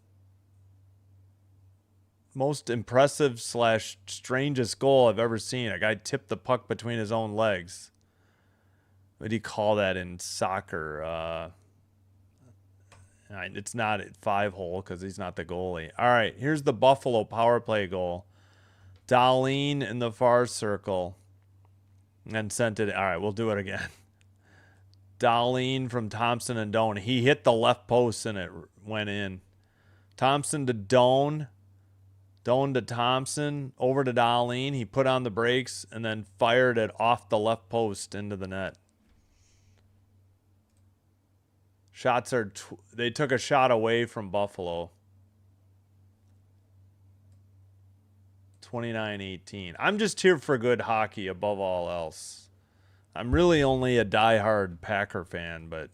most impressive / strangest goal I've ever seen. A guy tipped the puck between his own legs. What do you call that in soccer? It's not at 5-hole because he's not the goalie. All right, here's the Buffalo power play goal. Darlene in the far circle. And sent it. All right, we'll do it again. Darlene from Thompson and Doan. He hit the left post and it went in. Thompson to Doan. Doan to Thompson. Over to Darlene. He put on the brakes and then fired it off the left post into the net. Shots are... they took a shot away from Buffalo. 29-18. I'm just here for good hockey above all else. I'm really only a diehard Packer fan, but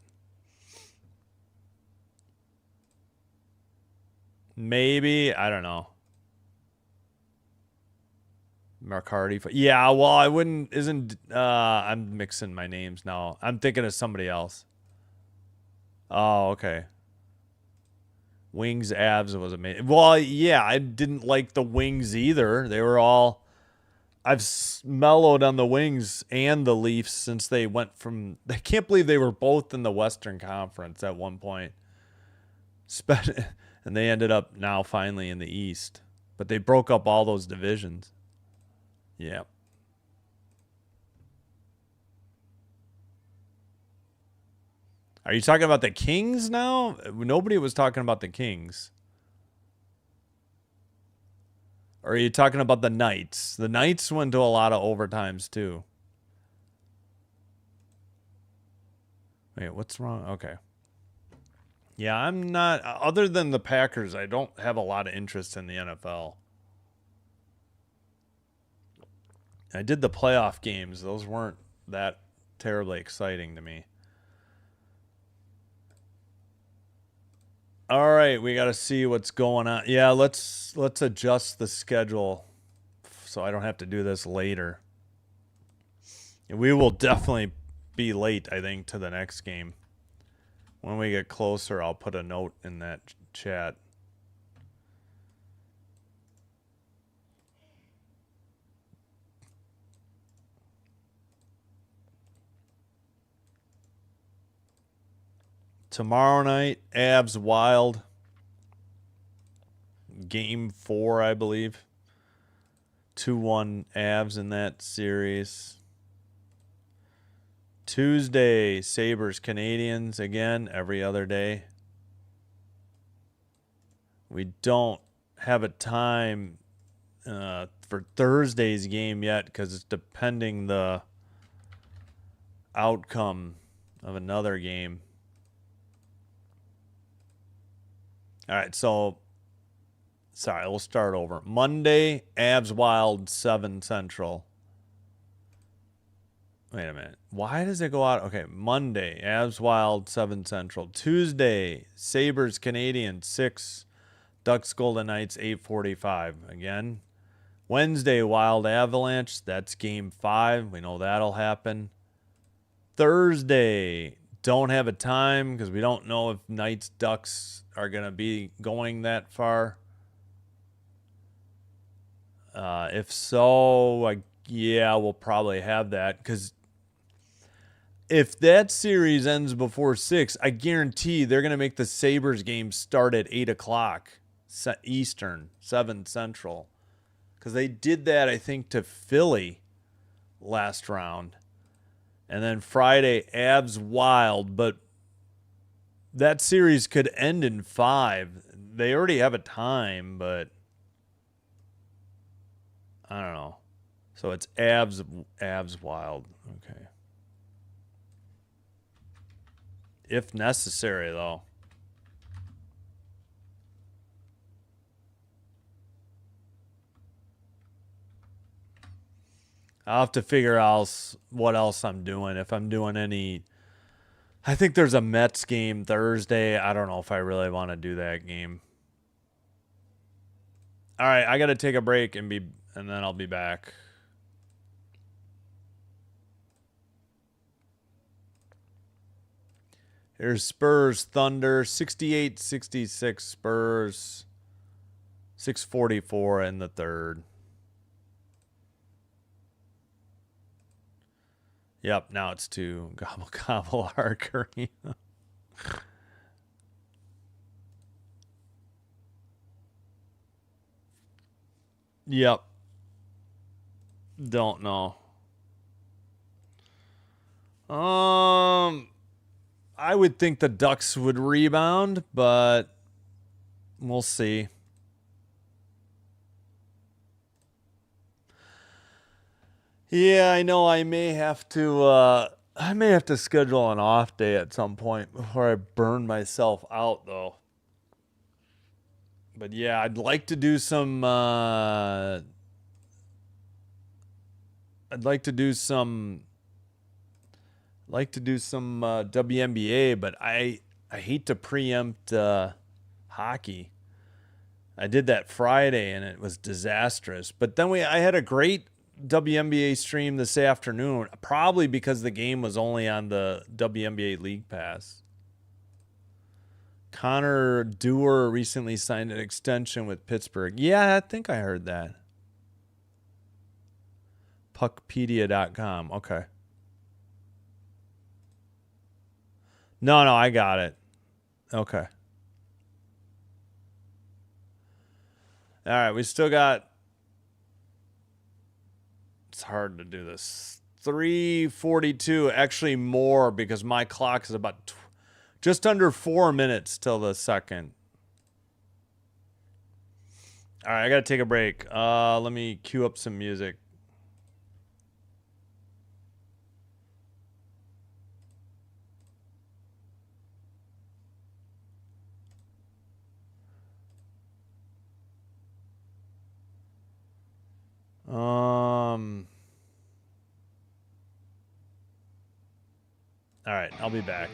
maybe, I don't know. McCarty. Yeah, well, I wouldn't, I'm mixing my names now. I'm thinking of somebody else. Oh, okay. Wings, Avs was amazing. Well, yeah, I didn't like the Wings either. They were all... I've mellowed on the Wings and the Leafs since they went from... I can't believe they were both in the Western Conference at one point. And they ended up now finally in the East. But they broke up all those divisions. Yeah. Are you talking about the Kings now? Nobody was talking about the Kings. Or are you talking about the Knights? The Knights went to a lot of overtimes too. Wait, what's wrong? Okay. Yeah, I'm not... other than the Packers, I don't have a lot of interest in the NFL. I did the playoff games. Those weren't that terribly exciting to me. All right, we got to see what's going on. Yeah, let's adjust the schedule so I don't have to do this later. And we will definitely be late, I think, to the next game. When we get closer, I'll put a note in that chat. Tomorrow night, Avs Wild. Game 4, I believe. 2-1 Avs in that series. Tuesday, Sabres Canadiens again, every other day. We don't have a time for Thursday's game yet because it's depending the outcome of another game. All right, so sorry, we'll start over. Monday, Avs Wild, 7 Central. Wait a minute. Why does it go out? Okay, Monday, Avs Wild, 7 Central. Tuesday, Sabres Canadiens, 6. Ducks Golden Knights, 8:45. Again. Wednesday, Wild Avalanche. That's game 5. We know that'll happen. Thursday, don't have a time because we don't know if Knights Ducks are going to be going that far. If so, yeah, we'll probably have that because if that series ends before 6, I guarantee they're going to make the Sabres game start at 8 o'clock Eastern, 7 Central. Because they did that, I think, to Philly last round. And then Friday, Avs Wild. But that series could end in 5. They already have a time, but I don't know. So it's Avs Wild. Okay. If necessary, though. I'll have to figure out what else I'm doing. If I'm doing any... I think there's a Mets game Thursday. I don't know if I really want to do that game. All right, I got to take a break and then I'll be back. Here's Spurs Thunder, 68-66 Spurs, 6:44 in the third. Yep, now it's 2. Gobble, gobble, Archery. Yep. Don't know. I would think the Ducks would rebound, but we'll see. Yeah, I know I may have to schedule an off day at some point before I burn myself out though. But yeah, I'd like to do some WNBA, but I hate to preempt hockey. I did that Friday and it was disastrous. But then I had a great WNBA stream this afternoon, probably because the game was only on the WNBA League Pass. Connor Dewar recently signed an extension with Pittsburgh. Yeah, I think I heard that. Puckpedia.com. Okay. No, I got it. Okay. All right, we still got... It's hard to do this. 3:42, actually more because my clock is about just under 4 minutes till the second. All right, I got to take a break. Let me cue up some music. All right, I'll be back.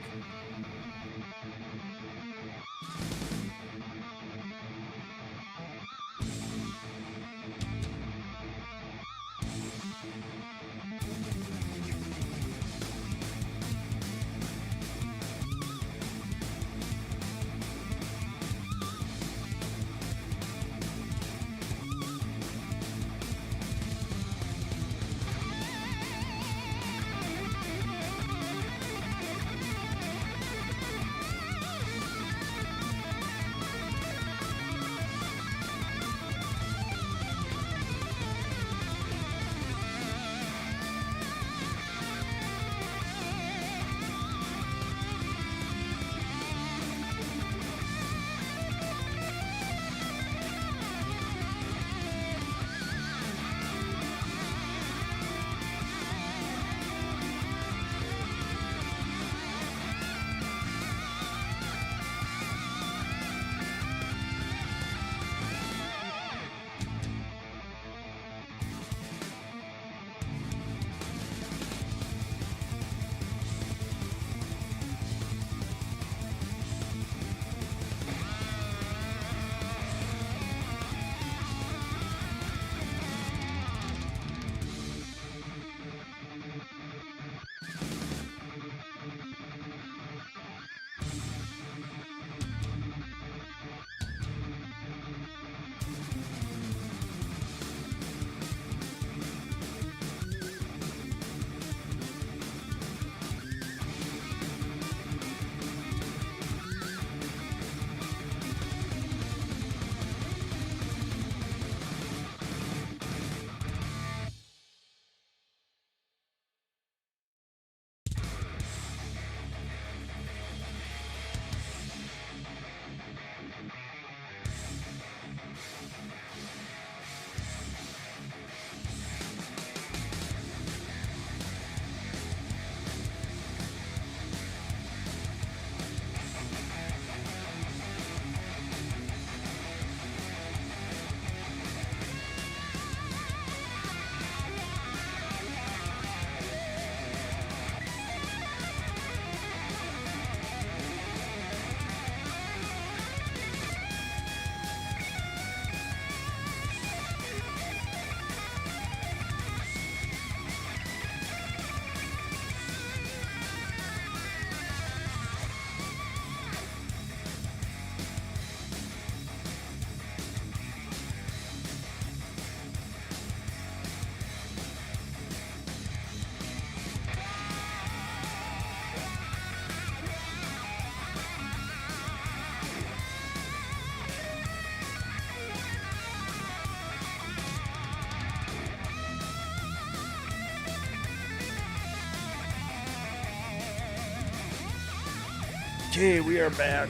Okay, we are back.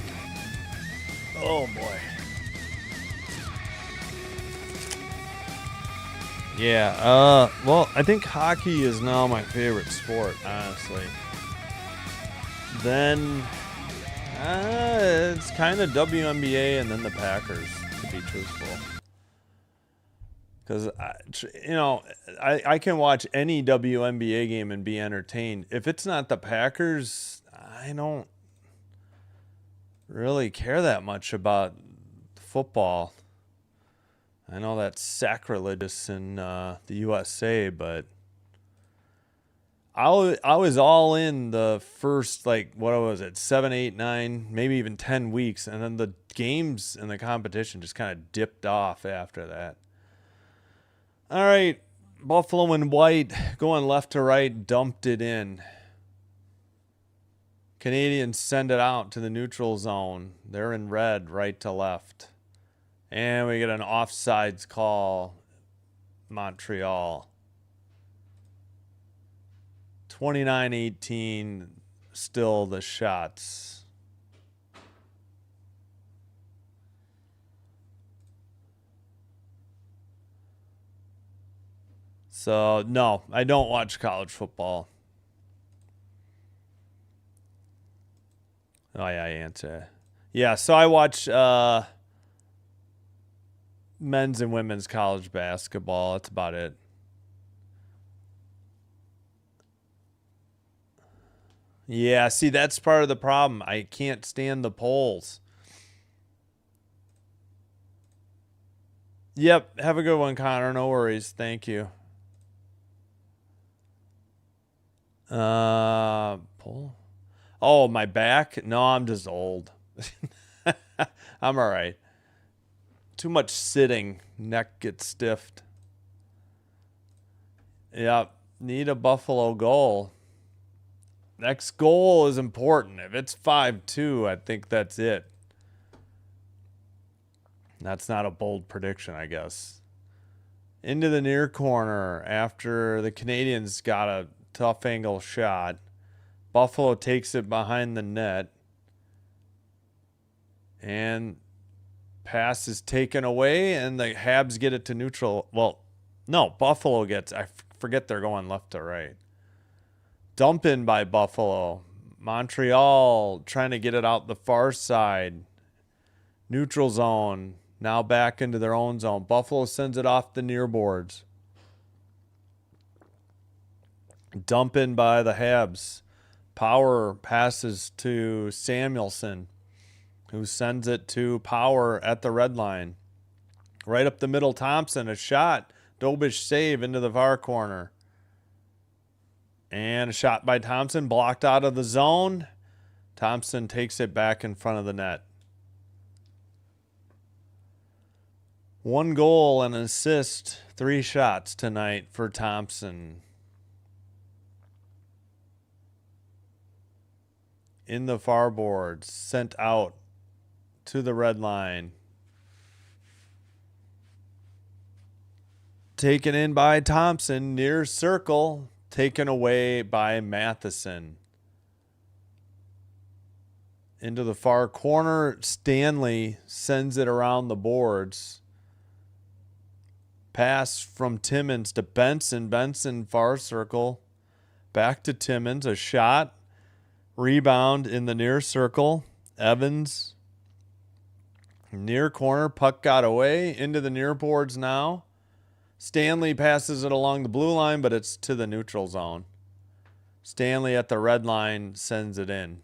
Oh boy. Yeah, well, I think hockey is now my favorite sport, honestly. Then, it's kind of WNBA and then the Packers, to be truthful. Because, I can watch any WNBA game and be entertained. If it's not the Packers, I don't really care that much about football. I know that's sacrilegious in the USA, but I was all in the first, like, what was it, 7, 8, 9, maybe even 10 weeks. And then the games and the competition just kind of dipped off after that. All right, Buffalo and White going left to right, dumped it in. Canadians send it out to the neutral zone. They're in red, right to left. And we get an offsides call, Montreal. 29-18, still the shots. So, no, I don't watch college football. Oh, yeah, I answer. Yeah, so I watch men's and women's college basketball. That's about it. Yeah, see, that's part of the problem. I can't stand the polls. Yep, have a good one, Connor. No worries. Thank you. Poll? Oh, my back? No, I'm just old. I'm all right. Too much sitting. Neck gets stiffed. Yep, need a Buffalo goal. Next goal is important. If it's 5-2, I think that's it. That's not a bold prediction, I guess. Into the near corner after the Canadians got a tough angle shot. Buffalo takes it behind the net. And pass is taken away, and the Habs get it to neutral. Well, no, Buffalo gets, I forget they're going left to right. Dump in by Buffalo. Montreal trying to get it out the far side. Neutral zone. Now back into their own zone. Buffalo sends it off the near boards. Dump in by the Habs. Power passes to Samuelson, who sends it to Power at the red line. Right up the middle, Thompson. A shot. Dobish save into the far corner. And a shot by Thompson, blocked out of the zone. Thompson takes it back in front of the net. 1 goal and an assist, 3 shots tonight for Thompson. In the far boards, sent out to the red line. Taken in by Thompson, near circle. Taken away by Matheson. Into the far corner, Stanley sends it around the boards. Pass from Timmins to Benson. Benson far circle. Back to Timmins. A shot. Rebound in the near circle. Evans. Near corner. Puck got away. Into the near boards now. Stanley passes it along the blue line, but it's to the neutral zone. Stanley at the red line sends it in.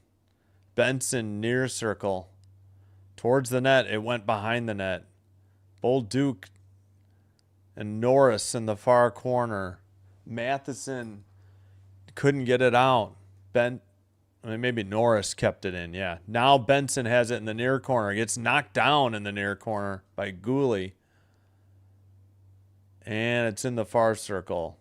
Benson near circle. Towards the net. It went behind the net. Bolduc and Norris in the far corner. Matheson couldn't get it out. Maybe Norris kept it in, yeah. Now Benson has it in the near corner. Gets knocked down in the near corner by Gooley. And it's in the far circle.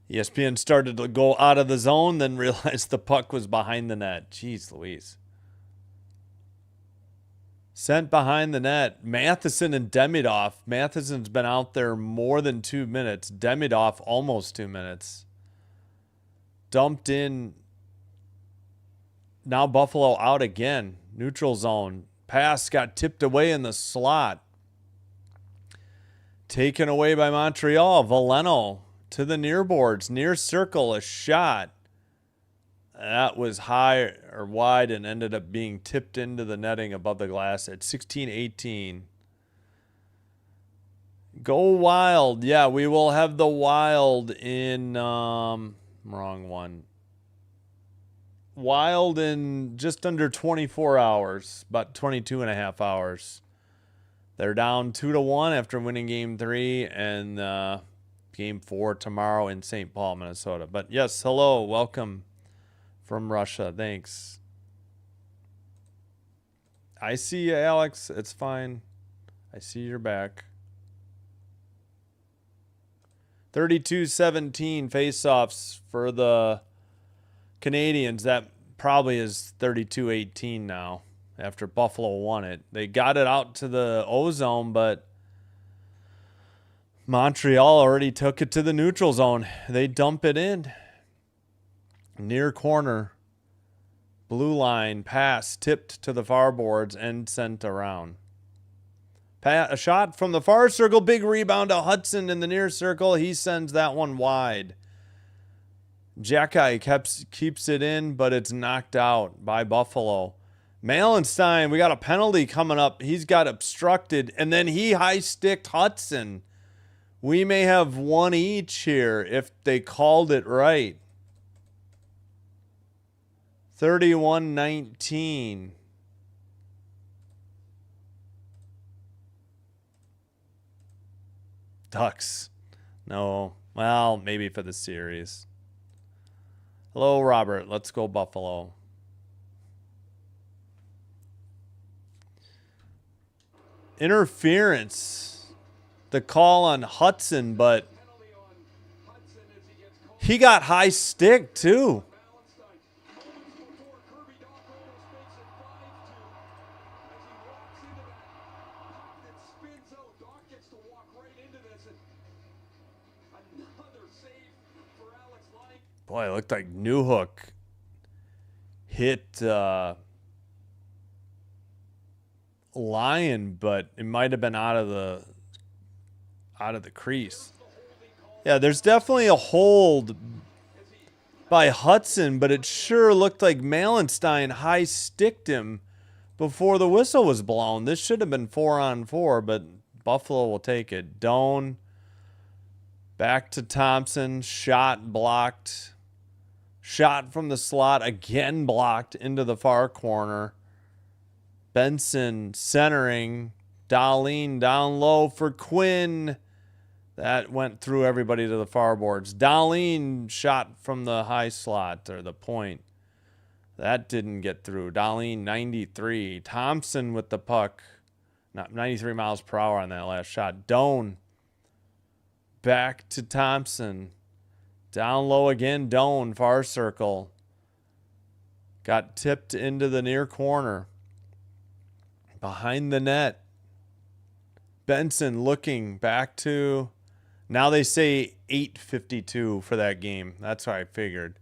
ESPN started to go out of the zone, then realized the puck was behind the net. Jeez Louise. Sent behind the net. Matheson and Demidov. Matheson's been out there more than 2 minutes. Demidov almost 2 minutes. Dumped in Now Buffalo out again. Neutral zone. Pass got tipped away in the slot. Taken away by Montreal. Valeno to the near boards. Near circle, a shot. That was high or wide and ended up being tipped into the netting above the glass at 16-18. Go Wild. Yeah, we will have the Wild in wrong one. Wild in just under 24 hours, about 22 and a half hours. They're down 2-1 after winning game 3 and game 4 tomorrow in St. Paul, Minnesota. But yes, hello, welcome from Russia. Thanks. I see you, Alex. It's fine. I see you're back. 32-17 face-offs for the Canadians. That probably is 32-18 now after Buffalo won it. They got it out to the O-zone, but Montreal already took it to the neutral zone. They dump it in. Near corner. Blue line pass tipped to the far boards and sent around. A shot from the far circle. Big rebound to Hudson in the near circle. He sends that one wide. Jacki keeps it in, but it's knocked out by Buffalo. Malenstein, we got a penalty coming up. He's got obstructed, and then he high-sticked Hudson. We may have one each here if they called it right. 31-19. Ducks. No. Well, maybe for the series. Hello, Robert. Let's go Buffalo. Interference. The call on Hudson, but he got high stick too. Boy, it looked like Newhook hit Lyon, but it might have been out of the crease. Yeah, there's definitely a hold by Hudson, but it sure looked like Malenstein high-sticked him before the whistle was blown. This should have been 4-on-4, but Buffalo will take it. Doan back to Thompson. Shot blocked. Shot from the slot, again blocked into the far corner. Benson centering. Dahlin down low for Quinn. That went through everybody to the far boards. Dahlin shot from the high slot or the point. That didn't get through. Dahlin 93. Thompson with the puck. Not 93 miles per hour on that last shot. Doan back to Thompson. Down low again, Doan, far circle. Got tipped into the near corner. Behind the net. Benson looking back to... Now they say 8:52 for that game. That's what I figured.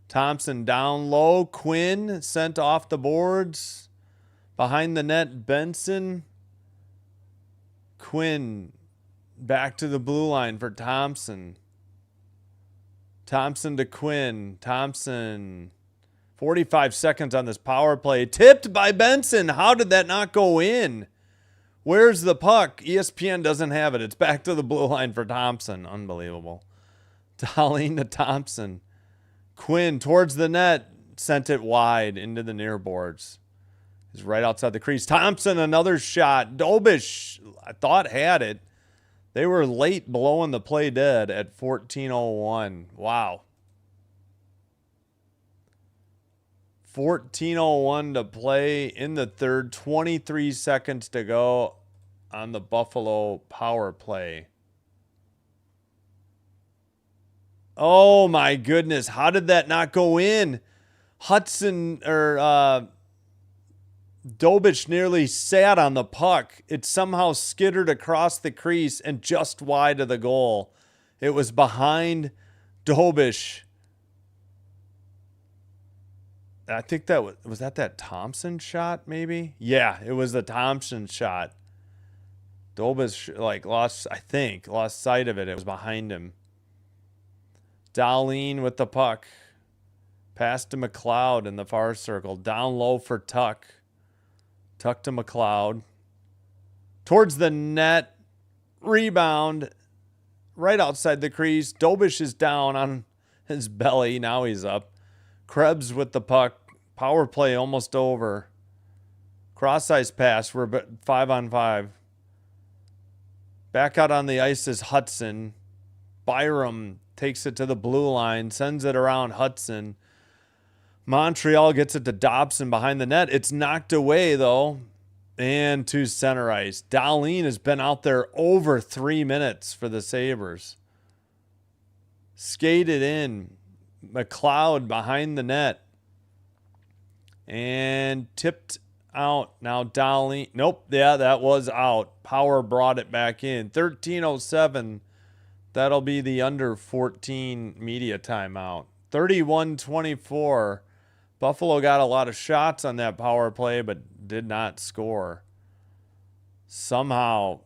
Thompson down low. Quinn sent off the boards. Behind the net, Benson. Quinn back to the blue line for Thompson. Thompson to Quinn. Thompson. 45 seconds on this power play. Tipped by Benson. How did that not go in? Where's the puck? ESPN doesn't have it. It's back to the blue line for Thompson. Unbelievable. Dahlin to Thompson. Quinn towards the net. Sent it wide into the near boards. He's right outside the crease. Thompson, another shot. Dobish, I thought, had it. They were late blowing the play dead at 14:01. Wow. 14:01 to play in the third. 23 seconds to go on the Buffalo power play. Oh, my goodness. How did that not go in? Hudson or Dobish nearly sat on the puck. It somehow skittered across the crease and just wide of the goal. It was behind Dobish. I think that was that Thompson shot, maybe? Yeah, it was the Thompson shot. Dobish lost sight of it. It was behind him. Darlene with the puck. Pass to McLeod in the far circle. Down low for Tuck. Tuck to McLeod. Towards the net. Rebound. Right outside the crease. Dobish is down on his belly. Now he's up. Krebs with the puck. Power play almost over. Cross-ice pass. We're 5-on-5. Back out on the ice is Hudson. Byram takes it to the blue line. Sends it around Hudson. Montreal gets it to Dobson behind the net. It's knocked away, though. And to center ice. Darlene has been out there over 3 minutes for the Sabres. Skated in. McLeod behind the net. And tipped out. Now Darlene. Nope. Yeah, that was out. Power brought it back in. 13:07. That'll be the under 14 media timeout. 31-24. Buffalo got a lot of shots on that power play, but did not score. Somehow,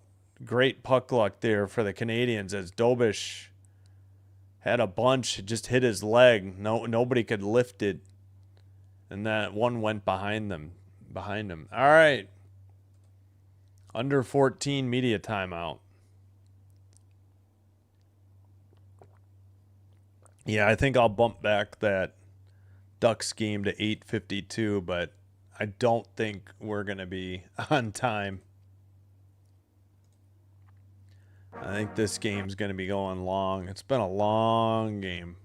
great puck luck there for the Canadiens as Dobish had a bunch, just hit his leg. Nobody could lift it. And that one went behind him. All right. Under 14 media timeout. Yeah, I think I'll bump back that Ducks game to 8:52, but I don't think we're going to be on time. I think this game's going to be going long. It's been a long game.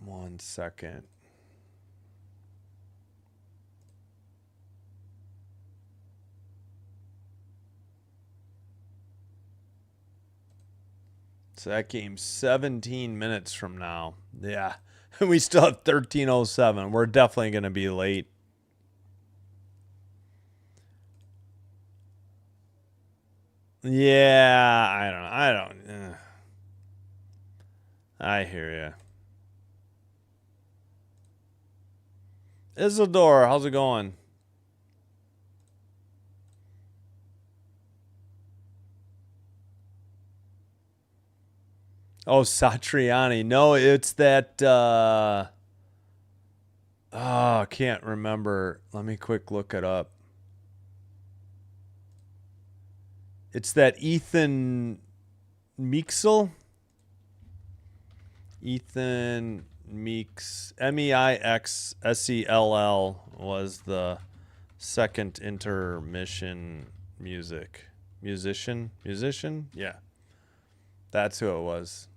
One second. So that game's 17 minutes from now. Yeah. We still have 13:07. We're definitely going to be late. Yeah, I don't. I hear you. Isidore, how's it going? Oh, Satriani. No, it's that. I can't remember. Let me quick look it up. It's that Ethan Meixel. Ethan Meeks, Meixsell was the second intermission musician. Yeah, that's who it was.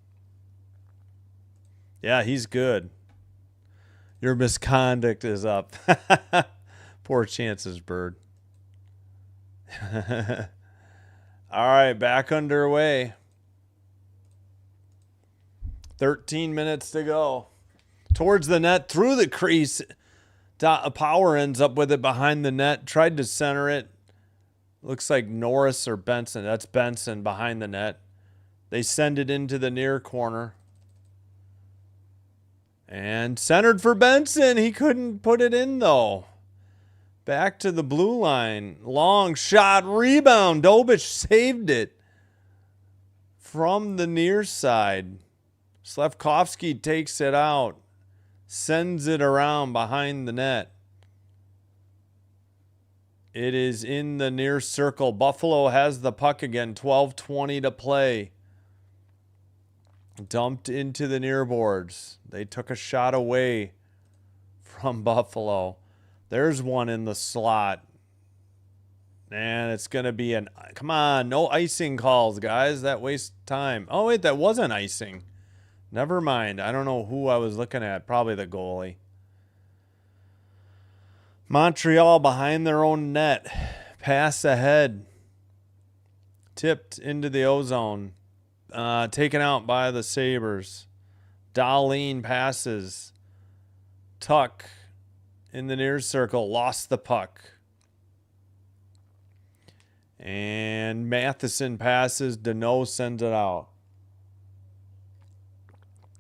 Yeah, he's good. Your misconduct is up. Poor chances, Bird. All right, back underway. 13 minutes to go. Towards the net, through the crease. Power ends up with it behind the net. Tried to center it. Looks like Norris or Benson. That's Benson behind the net. They send it into the near corner. And centered for Benson. He couldn't put it in, though. Back to the blue line. Long shot. Rebound. Dobish saved it from the near side. Slafkovsky takes it out. Sends it around behind the net. It is in the near circle. Buffalo has the puck again. 12:20 to play. Dumped into the near boards. They took a shot away from Buffalo. There's one in the slot. And it's going to be an... Come on, no icing calls, guys. That wastes time. Oh, wait, that wasn't icing. Never mind. I don't know who I was looking at. Probably the goalie. Montreal behind their own net. Pass ahead. Tipped into the ozone. Taken out by the Sabres. Darlene passes. Tuck in the near circle, lost the puck. And Matheson passes, Deneau sends it out.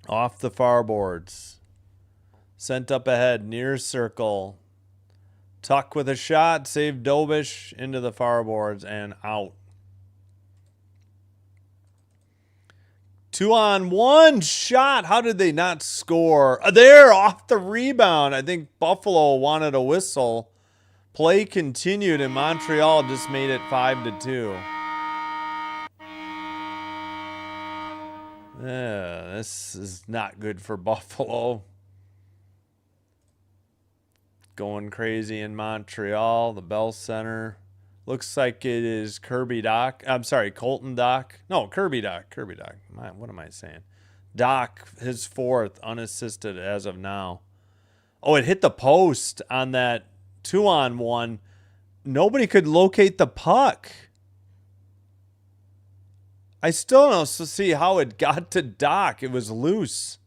Off the far boards. Sent up ahead, near circle. Tuck with a shot, save Dobish into the far boards and out. 2-on-1 shot. How did they not score? There, off the rebound. I think Buffalo wanted a whistle. Play continued, and Montreal just made it 5-2. Yeah, this is not good for Buffalo. Going crazy in Montreal, the Bell Center. Looks like it is Kirby Doc. I'm sorry, Colton Doc. No, Kirby Doc. Kirby Doc. What am I saying? Doc, his fourth, unassisted as of now. Oh, it hit the post on that 2-on-1. Nobody could locate the puck. I still don't see how it got to Doc. It was loose.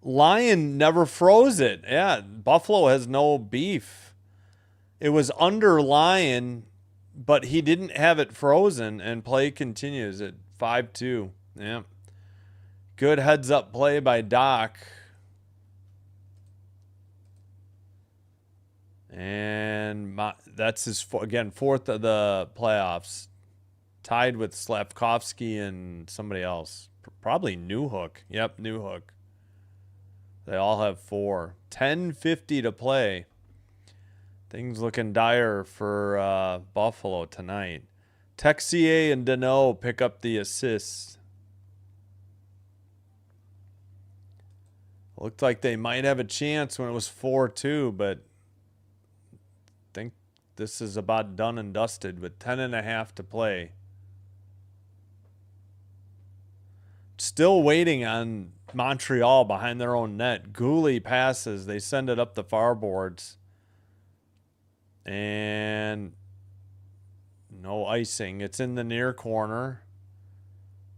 Lyon never froze it. Yeah, Buffalo has no beef. It was under Lyon, but he didn't have it frozen, and play continues at 5-2. Yeah. Good heads-up play by Doc. And that's his, again, fourth of the playoffs. Tied with Slavkovsky and somebody else. Probably Newhook. Yep, Newhook. They all have 4. 10:50 to play. Things looking dire for Buffalo tonight. Texier and Deneau pick up the assists. Looked like they might have a chance when it was 4-2, but I think this is about done and dusted with 10.5 to play. Still waiting on Montreal behind their own net. Gooley passes. They send it up the far boards. And no icing. It's in the near corner.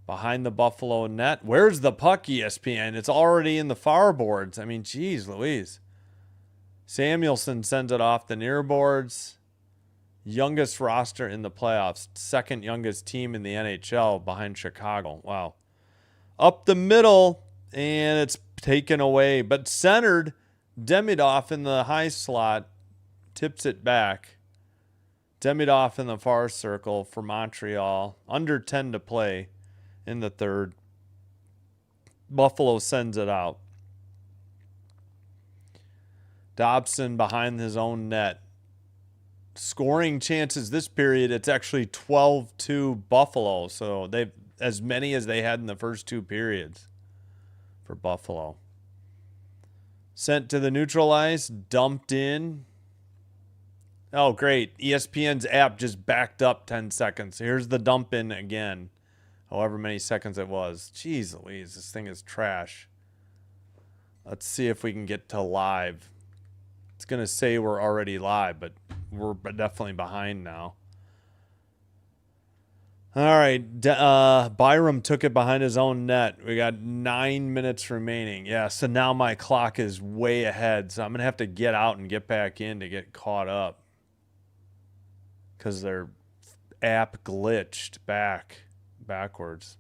Behind the Buffalo net. Where's the puck, ESPN? It's already in the far boards. I mean, geez Louise. Samuelson sends it off the near boards. Youngest roster in the playoffs. Second youngest team in the NHL behind Chicago. Wow. Up the middle, and it's taken away. But centered, Demidov in the high slot tips it back. Demidov in the far circle for Montreal. Under 10 to play in the third. Buffalo sends it out. Dobson behind his own net. Scoring chances this period, it's actually 12-2 Buffalo. So they've as many as they had in the first 2 periods for Buffalo. Sent to the neutral ice, dumped in. Oh, great. ESPN's app just backed up 10 seconds. Here's the dump in again. However many seconds it was. Jeez Louise, this thing is trash. Let's see if we can get to live. It's going to say we're already live, but we're definitely behind now. All right. Byram took it behind his own net. We got 9 minutes remaining. Yeah, so now my clock is way ahead. So I'm going to have to get out and get back in to get caught up. Because their app glitched backwards.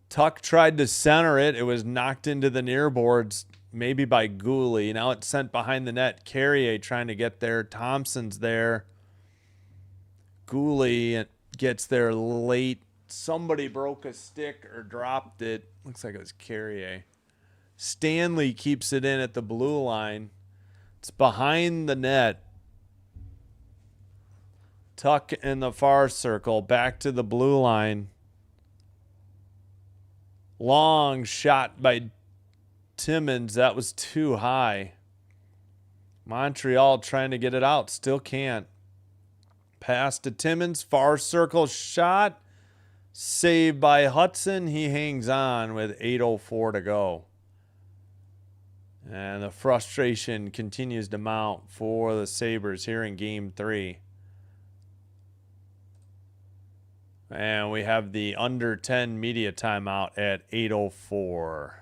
Tuck tried to center it. It was knocked into the near boards, maybe by Gooley. Now it's sent behind the net. Carrier trying to get there. Thompson's there. Gooley gets there late. Somebody broke a stick or dropped it. Looks like it was Carrier. Stanley keeps it in at the blue line. It's behind the net. Tuck in the far circle. Back to the blue line. Long shot by Timmins. That was too high. Montreal trying to get it out. Still can't. Pass to Timmins. Far circle shot. Saved by Hudson. He hangs on with 8:04 to go. And the frustration continues to mount for the Sabres here in Game 3. And we have the under 10 media timeout at 8:04.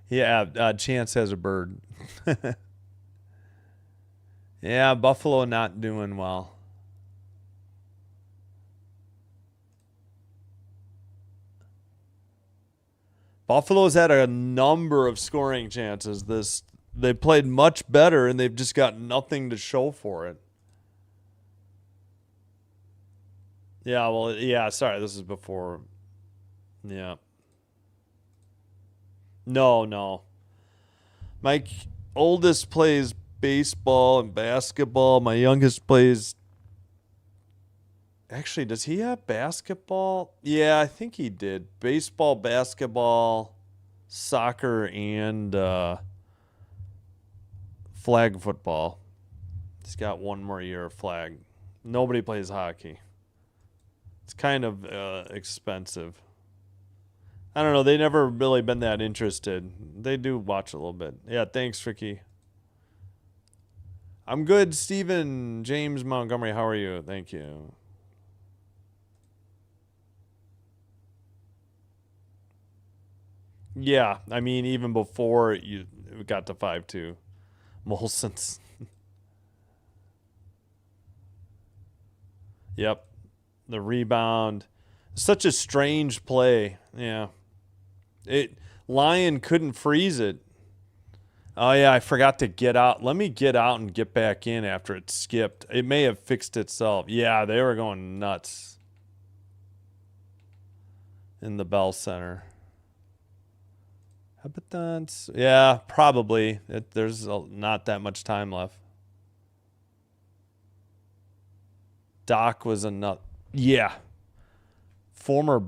Yeah, Chance has a bird. Yeah, Buffalo not doing well. Buffalo's had a number of scoring chances. They played much better, and they've just got nothing to show for it. Yeah, well, yeah, sorry, this is before. Yeah. No. My oldest plays baseball and basketball. My youngest plays. Actually, does he have basketball? Yeah, I think he did. Baseball, basketball, soccer, and flag football. He's got one more year of flag. Nobody plays hockey. It's kind of expensive. I don't know. They never really been that interested. They do watch a little bit. Yeah, thanks, Ricky. I'm good, Stephen James Montgomery. How are you? Thank you. Yeah, I mean, even before you got to 5-2. Molson's. Yep. The rebound. Such a strange play. Yeah. Lion couldn't freeze it. Oh, yeah, I forgot to get out. Let me get out and get back in after it skipped. It may have fixed itself. Yeah, they were going nuts in the Bell Center. Habitants. Yeah, probably. There's not that much time left. Doc was a nut. Yeah. Former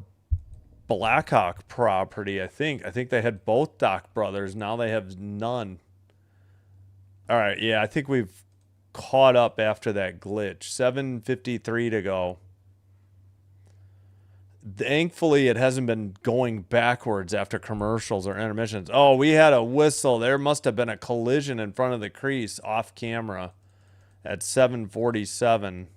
Blackhawk property, I think. I think they had both Doc brothers. Now they have none. All right, yeah, I think we've caught up after that glitch. 7:53 to go. Thankfully, it hasn't been going backwards after commercials or intermissions. Oh, we had a whistle. There must have been a collision in front of the crease off camera at 7:47.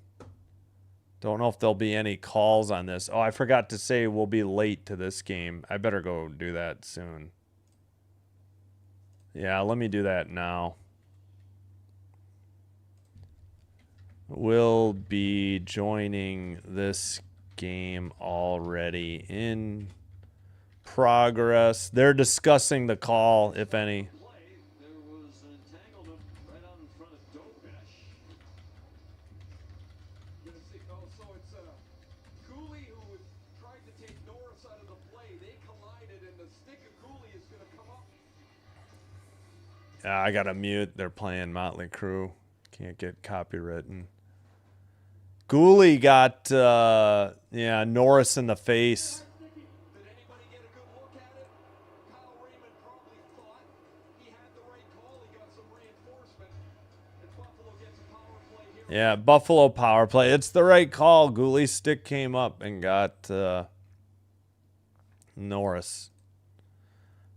Don't know if there'll be any calls on this. Oh, I forgot to say we'll be late to this game. I better go do that soon. Yeah, let me do that now. We'll be joining this game already in progress. They're discussing the call, if any.
There was an entanglement right out in front of Dopesh. So it's Cooley who tried to take Norris out of the play. They collided, and the stick of Cooley is going to come up.
I gotta mute. They're playing Motley Crue. Can't get copywritten. Gooley got Norris in the face.
Did anybody get a good look at it? Kyle Raymond probably thought he had the right call. He got some reinforcement. And Buffalo gets a power play here.
Yeah, Buffalo power play. It's the right call. Gooley's stick came up and got Norris.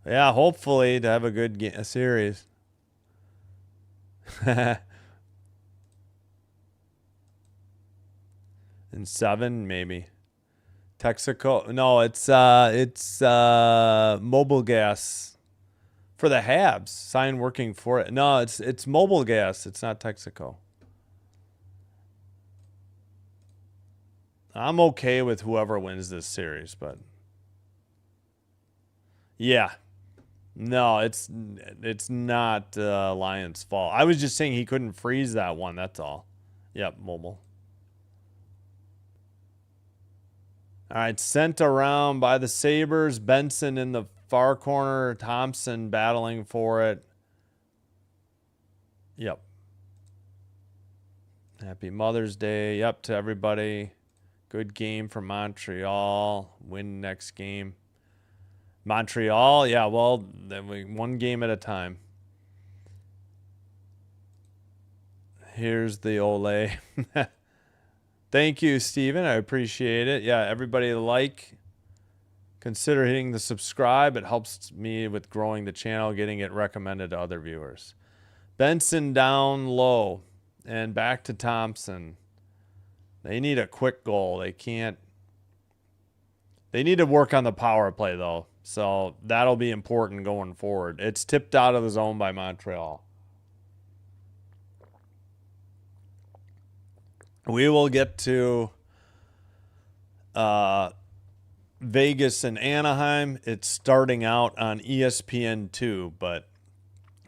Yeah, hopefully to have a good series. In 7, maybe. Texaco. No, it's Mobile Gas for the Habs. Sign working for it. No, it's Mobile Gas. It's not Texaco. I'm okay with whoever wins this series, but yeah. No, it's not Lions' fault. I was just saying he couldn't freeze that one. That's all. Yep, Mobile. All right, sent around by the Sabres. Benson in the far corner. Thompson battling for it. Yep. Happy Mother's Day. Yep, to everybody. Good game for Montreal. Win next game. Montreal, yeah, well, one game at a time. Here's the Ole. Thank you, Steven. I appreciate it. Yeah, everybody consider hitting the subscribe. It helps me with growing the channel, getting it recommended to other viewers. Benson down low and back to Thompson. They need a quick goal. They need to work on the power play, though. So that'll be important going forward. It's tipped out of the zone by Montreal. We will get to Vegas and Anaheim. It's starting out on ESPN2, but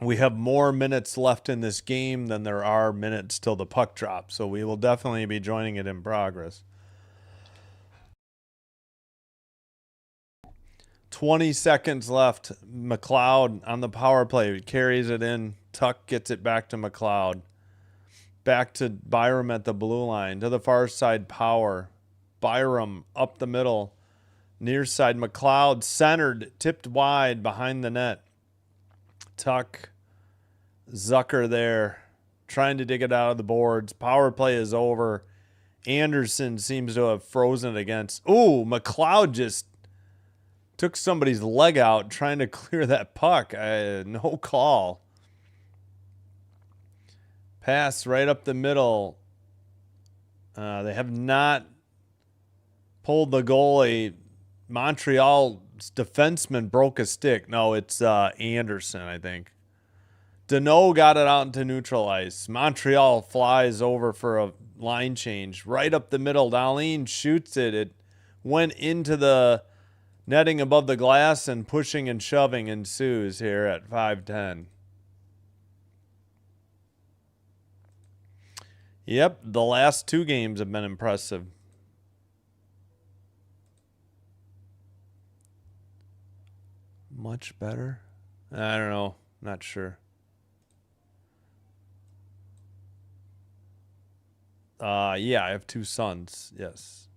we have more minutes left in this game than there are minutes till the puck drops. So we will definitely be joining it in progress. 20 seconds left. McLeod on the power play carries it in. Tuck gets it back to McLeod. Back to Byram at the blue line. To the far side, Power. Byram up the middle. Near side, McLeod centered, tipped wide behind the net. Tuck. Zucker there. Trying to dig it out of the boards. Power play is over. Anderson seems to have frozen it against. Ooh, McLeod just took somebody's leg out trying to clear that puck. No call. Pass right up the middle. They have not pulled the goalie. Montreal's defenseman broke a stick. No, it's Anderson, I think. Deneau got it out into neutral ice. Montreal flies over for a line change. Right up the middle. Darlene shoots it. It went into the netting above the glass, and pushing and shoving ensues here at 5:10. Yep, the last two games have been impressive. Much better? I don't know. Not sure. Yeah, I have two sons. Yes.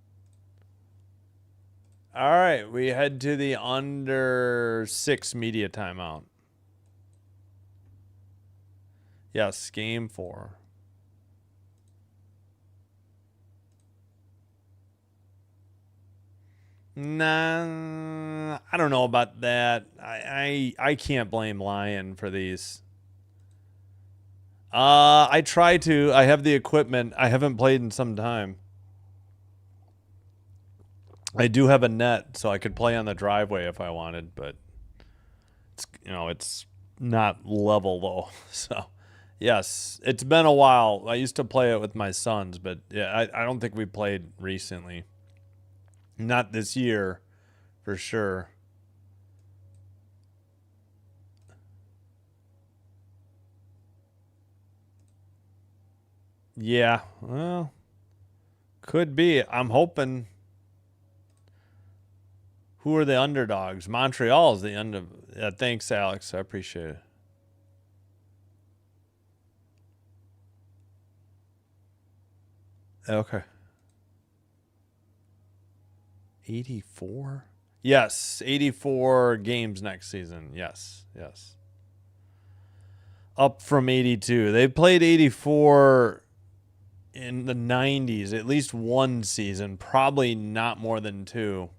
All right, we head to the under 6 media timeout. Yes, game 4. Nah, I don't know about that. I can't blame Lion for these. I try to. I have the equipment. I haven't played in some time. I do have a net, so I could play on the driveway if I wanted, but it's not level though. So, yes, it's been a while. I used to play it with my sons, but yeah, I don't think we played recently. Not this year, for sure. Yeah, well, could be. I'm hoping. Who are the underdogs? Montreal is the under. Yeah, thanks, Alex. I appreciate it. Okay. 84? Yes, 84 games next season. Yes, yes. Up from 82. They played 84 in the 90s, at least one season, probably not more than 2.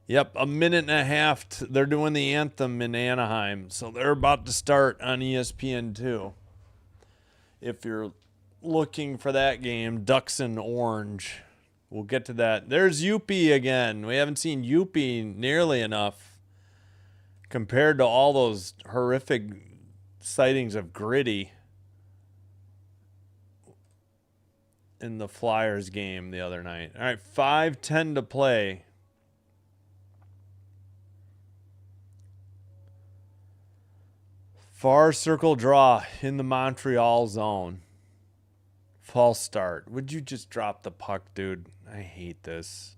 Yep, a minute and a half. They're doing the anthem in Anaheim, so they're about to start on ESPN2. If you're looking for that game, Ducks and Orange. We'll get to that. There's Youppi again. We haven't seen Youppi nearly enough compared to all those horrific sightings of Gritty in the Flyers game the other night. All right, 5:10 to play. Far circle draw in the Montreal zone. False start. Would you just drop the puck, dude? I hate this.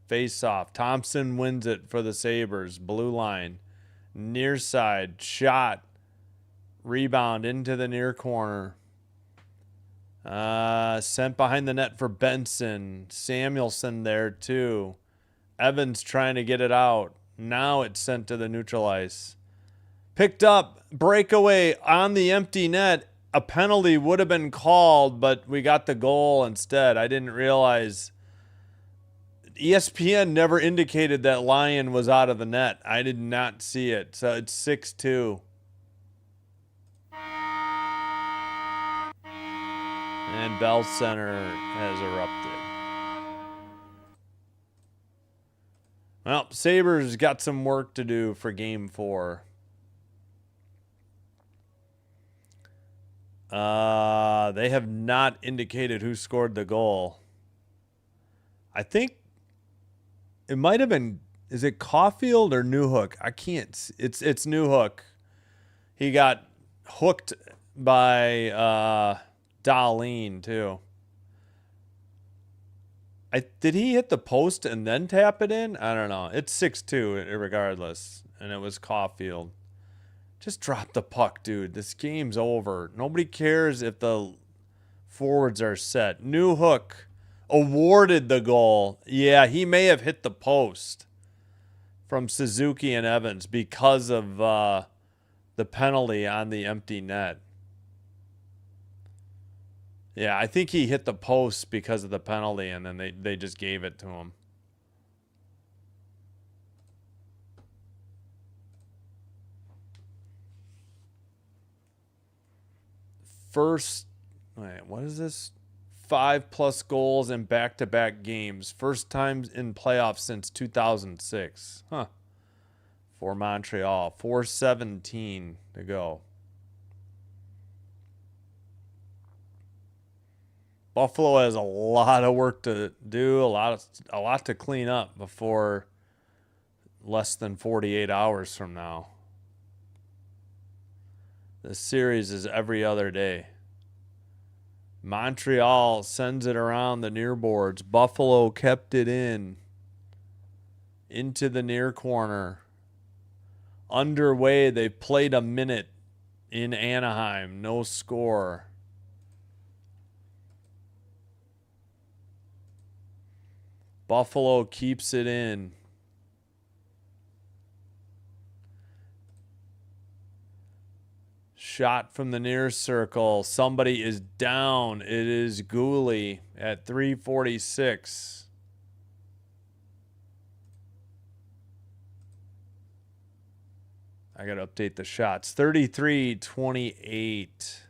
Face off. Thompson wins it for the Sabres. Blue line. Near side. Shot. Rebound into the near corner. Sent behind the net for Benson. Samuelson there too. Evans trying to get it out. Now it's sent to the neutral ice. Picked up. Breakaway on the empty net. A penalty would have been called, but we got the goal instead. I didn't realize. ESPN never indicated that Lion was out of the net. I did not see it. So it's 6-2. And Bell Center has erupted. Well, Sabres got some work to do for Game 4. They have not indicated who scored the goal. I think it might have been, is it Caulfield or Newhook? I can't. It's Newhook. He got hooked by Darlene too. Did he hit the post and then tap it in? I don't know. It's 6-2 regardless, and it was Caulfield. Just drop the puck, dude. This game's over. Nobody cares if the forwards are set. Newhook awarded the goal. Yeah, he may have hit the post from Suzuki and Evans because of the penalty on the empty net. Yeah, I think he hit the post because of the penalty, and then they just gave it to him. First, wait, what is this? 5+ goals in back-to-back games. First time in playoffs since 2006. Huh. For Montreal. 4:17 to go. Buffalo has a lot of work to do, a lot to clean up before less than 48 hours from now. This series is every other day. Montreal sends it around the near boards. Buffalo kept it into the near corner. Underway, they played a minute in Anaheim. No score. Buffalo keeps it in. Shot from the near circle. Somebody is down. It is Gooley at 3:46. I got to update the shots. 33-28.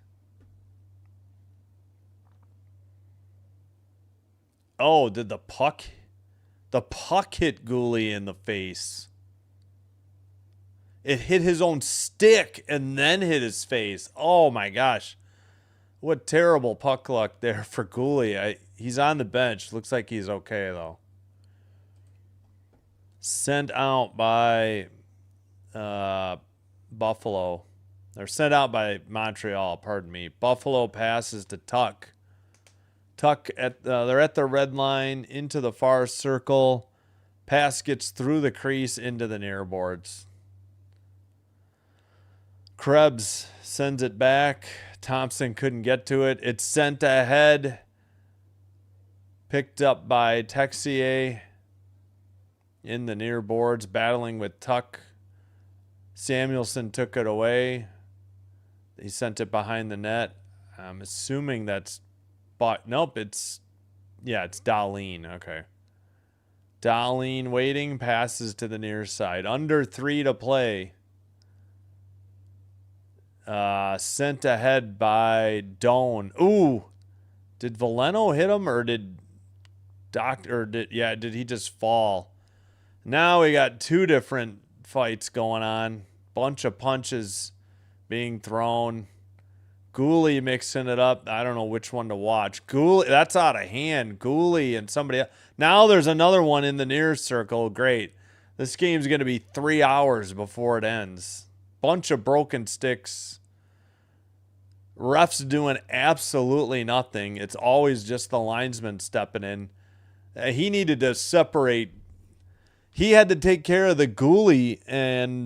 Oh, did the puck hit Gooley in the face? It hit his own stick and then hit his face. Oh my gosh. What terrible puck luck there for Gooley. He's on the bench. Looks like he's okay though. Sent out by Buffalo. They're sent out by Montreal, pardon me. Buffalo passes to Tuck. Tuck they're at the red line into the far circle. Pass gets through the crease into the near boards. Krebs sends it back. Thompson couldn't get to it. It's sent ahead. Picked up by Texier in the near boards, battling with Tuck. Samuelson took it away. He sent it behind the net. I'm assuming that's... But nope, it's Darlene. Okay. Darlene waiting, passes to the near side. Under 3 to play. Sent ahead by Doan. Ooh. Did Veleno hit him or did did he just fall? Now we got two different fights going on. Bunch of punches being thrown. Gooley mixing it up. I don't know which one to watch. Gooley, that's out of hand. Gooley and somebody else. Now there's another one in the near circle. Great. This game's going to be 3 hours before it ends. Bunch of broken sticks. Refs doing absolutely nothing. It's always just the linesman stepping in. He needed to separate. He had to take care of the Gooley and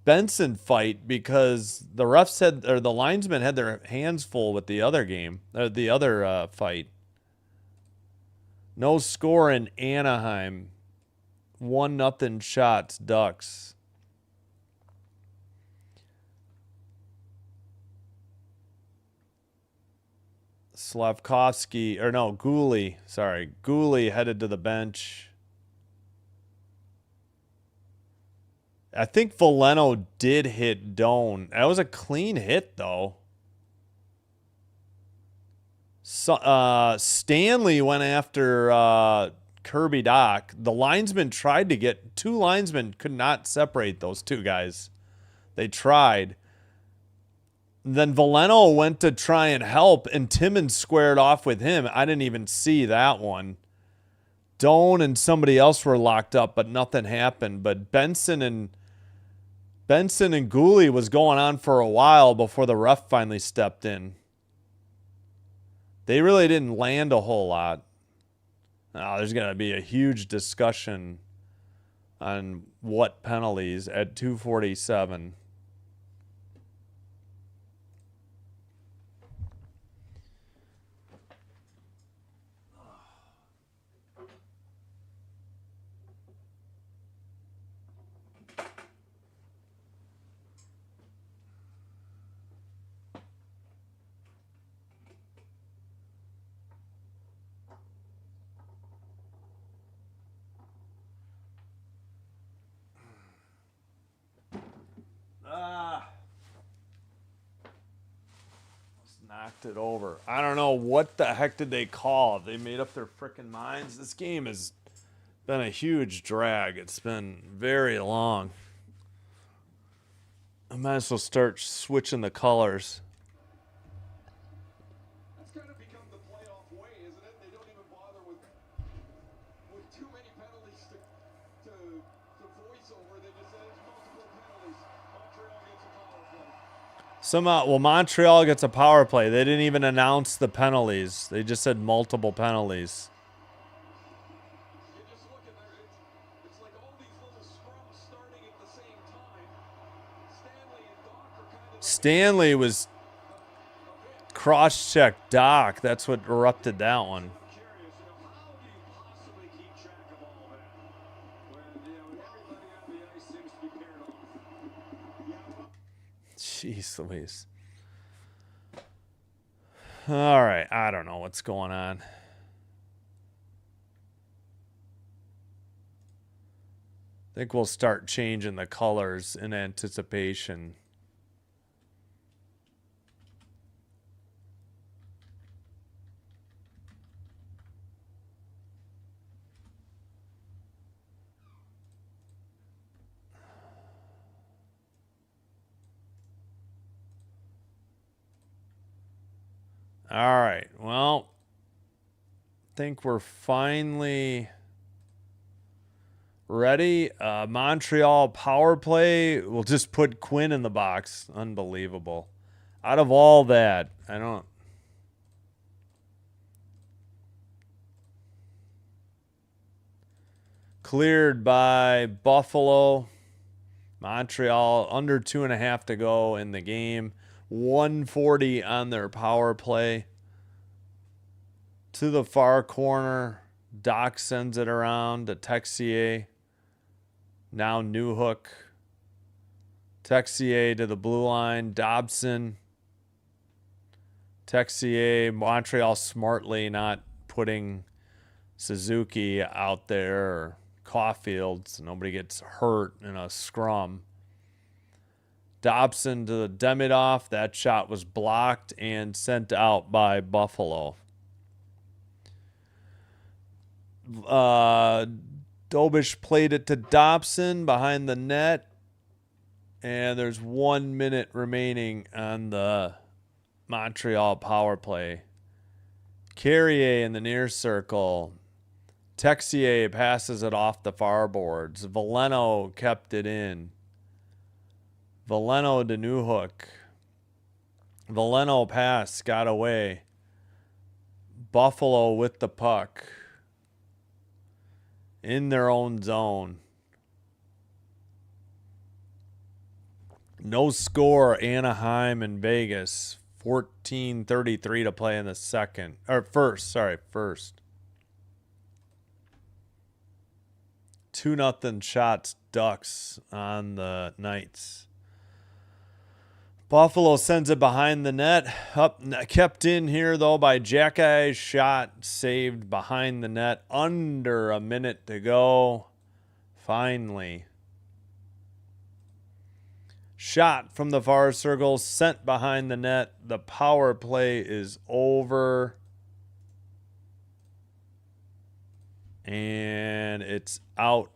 Benson fight because the refs the linesmen had their hands full with the other game, or the other fight. No score in Anaheim. 1-0 shots, Ducks. Gooley headed to the bench. I think Veleno did hit Doan. That was a clean hit, though. Stanley went after Kirby Dach. The linesman tried to get, two linesmen could not separate those two guys. They tried. Then Veleno went to try and help, and Timmons squared off with him. I didn't even see that one. Doan and somebody else were locked up, but nothing happened. But Benson and Gooley was going on for a while before the ref finally stepped in. They really didn't land a whole lot. Now, there's going to be a huge discussion on what penalties at 2:47. Knocked it over. I don't know what the heck did they call. They made up their freaking minds. This game has been a huge drag. It's been very long. I might as well start switching the colors.
That's kind of become the playoff way, isn't it? They don't even bother with too many penalties to voice over. They just say there's multiple penalties. Montreal gets a power play.
Montreal gets a power play. They didn't even announce the penalties. They just said multiple penalties.
You just look at there, it's like all these little scrums starting at the same time. Stanley and Doc are kind of like
Stanley was cross-checked Doc. That's what erupted that one.
curious, how do you possibly keep track of all that? When, everybody on the ice seems to be paired off.
Jeez Louise. All right. I don't know what's going on. I think we'll start changing the colors in anticipation. All right. Well, I think we're finally ready. Montreal power play. We'll just put Quinn in the box. Unbelievable. Out of all that, I don't. Cleared by Buffalo. Montreal under 2.5 to go in the game. 140 on their power play. To the far corner. Doc sends it around to Texier. Now Newhook. Texier to the blue line. Dobson. Texier. Montreal smartly not putting Suzuki out there or Caulfield so nobody gets hurt in a scrum. Dobson to the Demidov. That shot was blocked and sent out by Buffalo. Dobish played it to Dobson behind the net. And there's 1 minute remaining on the Montreal power play. Carrier in the near circle. Texier passes it off the far boards. Veleno kept it in. Veleno to Newhook. Veleno pass, got away. Buffalo with the puck. In their own zone. No score, Anaheim and Vegas. 14:33 to play in the second. Or first. 2-0 shots, Ducks on the Knights. Buffalo sends it behind the net. Up, kept in here, though, by Jackie's shot. Saved behind the net. Under a minute to go. Finally. Shot from the far circle. Sent behind the net. The power play is over. And it's out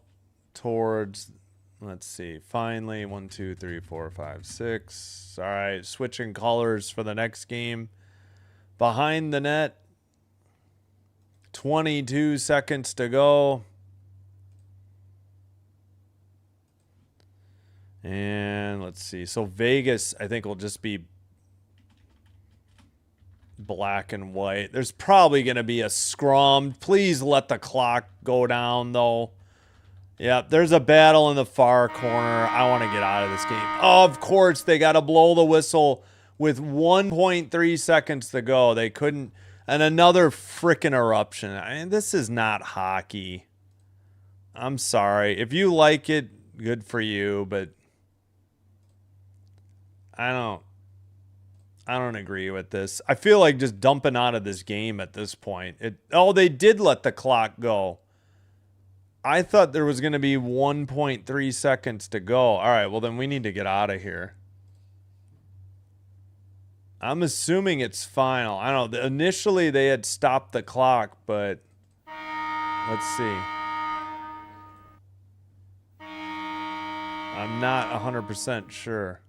towards, let's see, finally, 1, 2, 3, 4, 5, 6. All right, switching colors for the next game. Behind the net, 22 seconds to go. And let's see. So Vegas, I think, will just be black and white. There's probably going to be a scrum. Please let the clock go down, though. Yeah, there's a battle in the far corner. I want to get out of this game. Of course, they got to blow the whistle with 1.3 seconds to go. They couldn't. And another freaking eruption. I mean, this is not hockey. I'm sorry. If you like it, good for you, but I don't agree with this. I feel like just dumping out of this game at this point. They did let the clock go. I thought there was going to be 1.3 seconds to go. All right, well then we need to get out of here. I'm assuming it's final. I don't know. Initially they had stopped the clock, but let's see. I'm not 100% sure.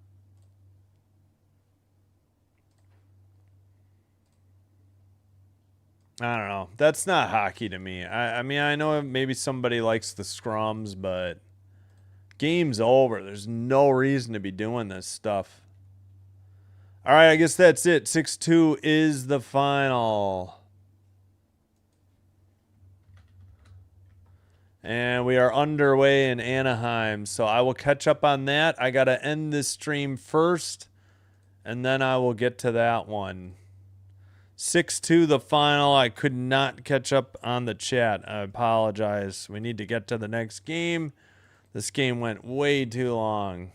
I don't know. That's not hockey to me. I mean, I know maybe somebody likes the scrums, but game's over. There's no reason to be doing this stuff. All right, I guess that's it. 6-2 is the final. And we are underway in Anaheim, so I will catch up on that. I got to end this stream first, and then I will get to that one. 6-2 the final. I could not catch up on the chat. I apologize. We need to get to the next game. This game went way too long.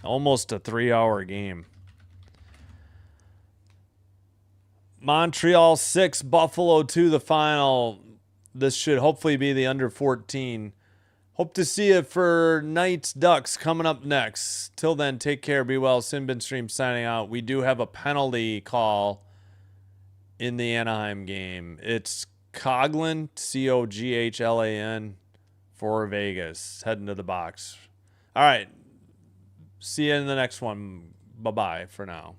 Almost a 3-hour game. Montreal 6, Buffalo 2 the final. This should hopefully be the under 14. Hope to see you for Knights Ducks coming up next. Till then, take care, be well. Sinbin Stream signing out. We do have a penalty call in the Anaheim game. It's Coghlan, Coghlan, for Vegas. Heading to the box. All right. See you in the next one. Bye-bye for now.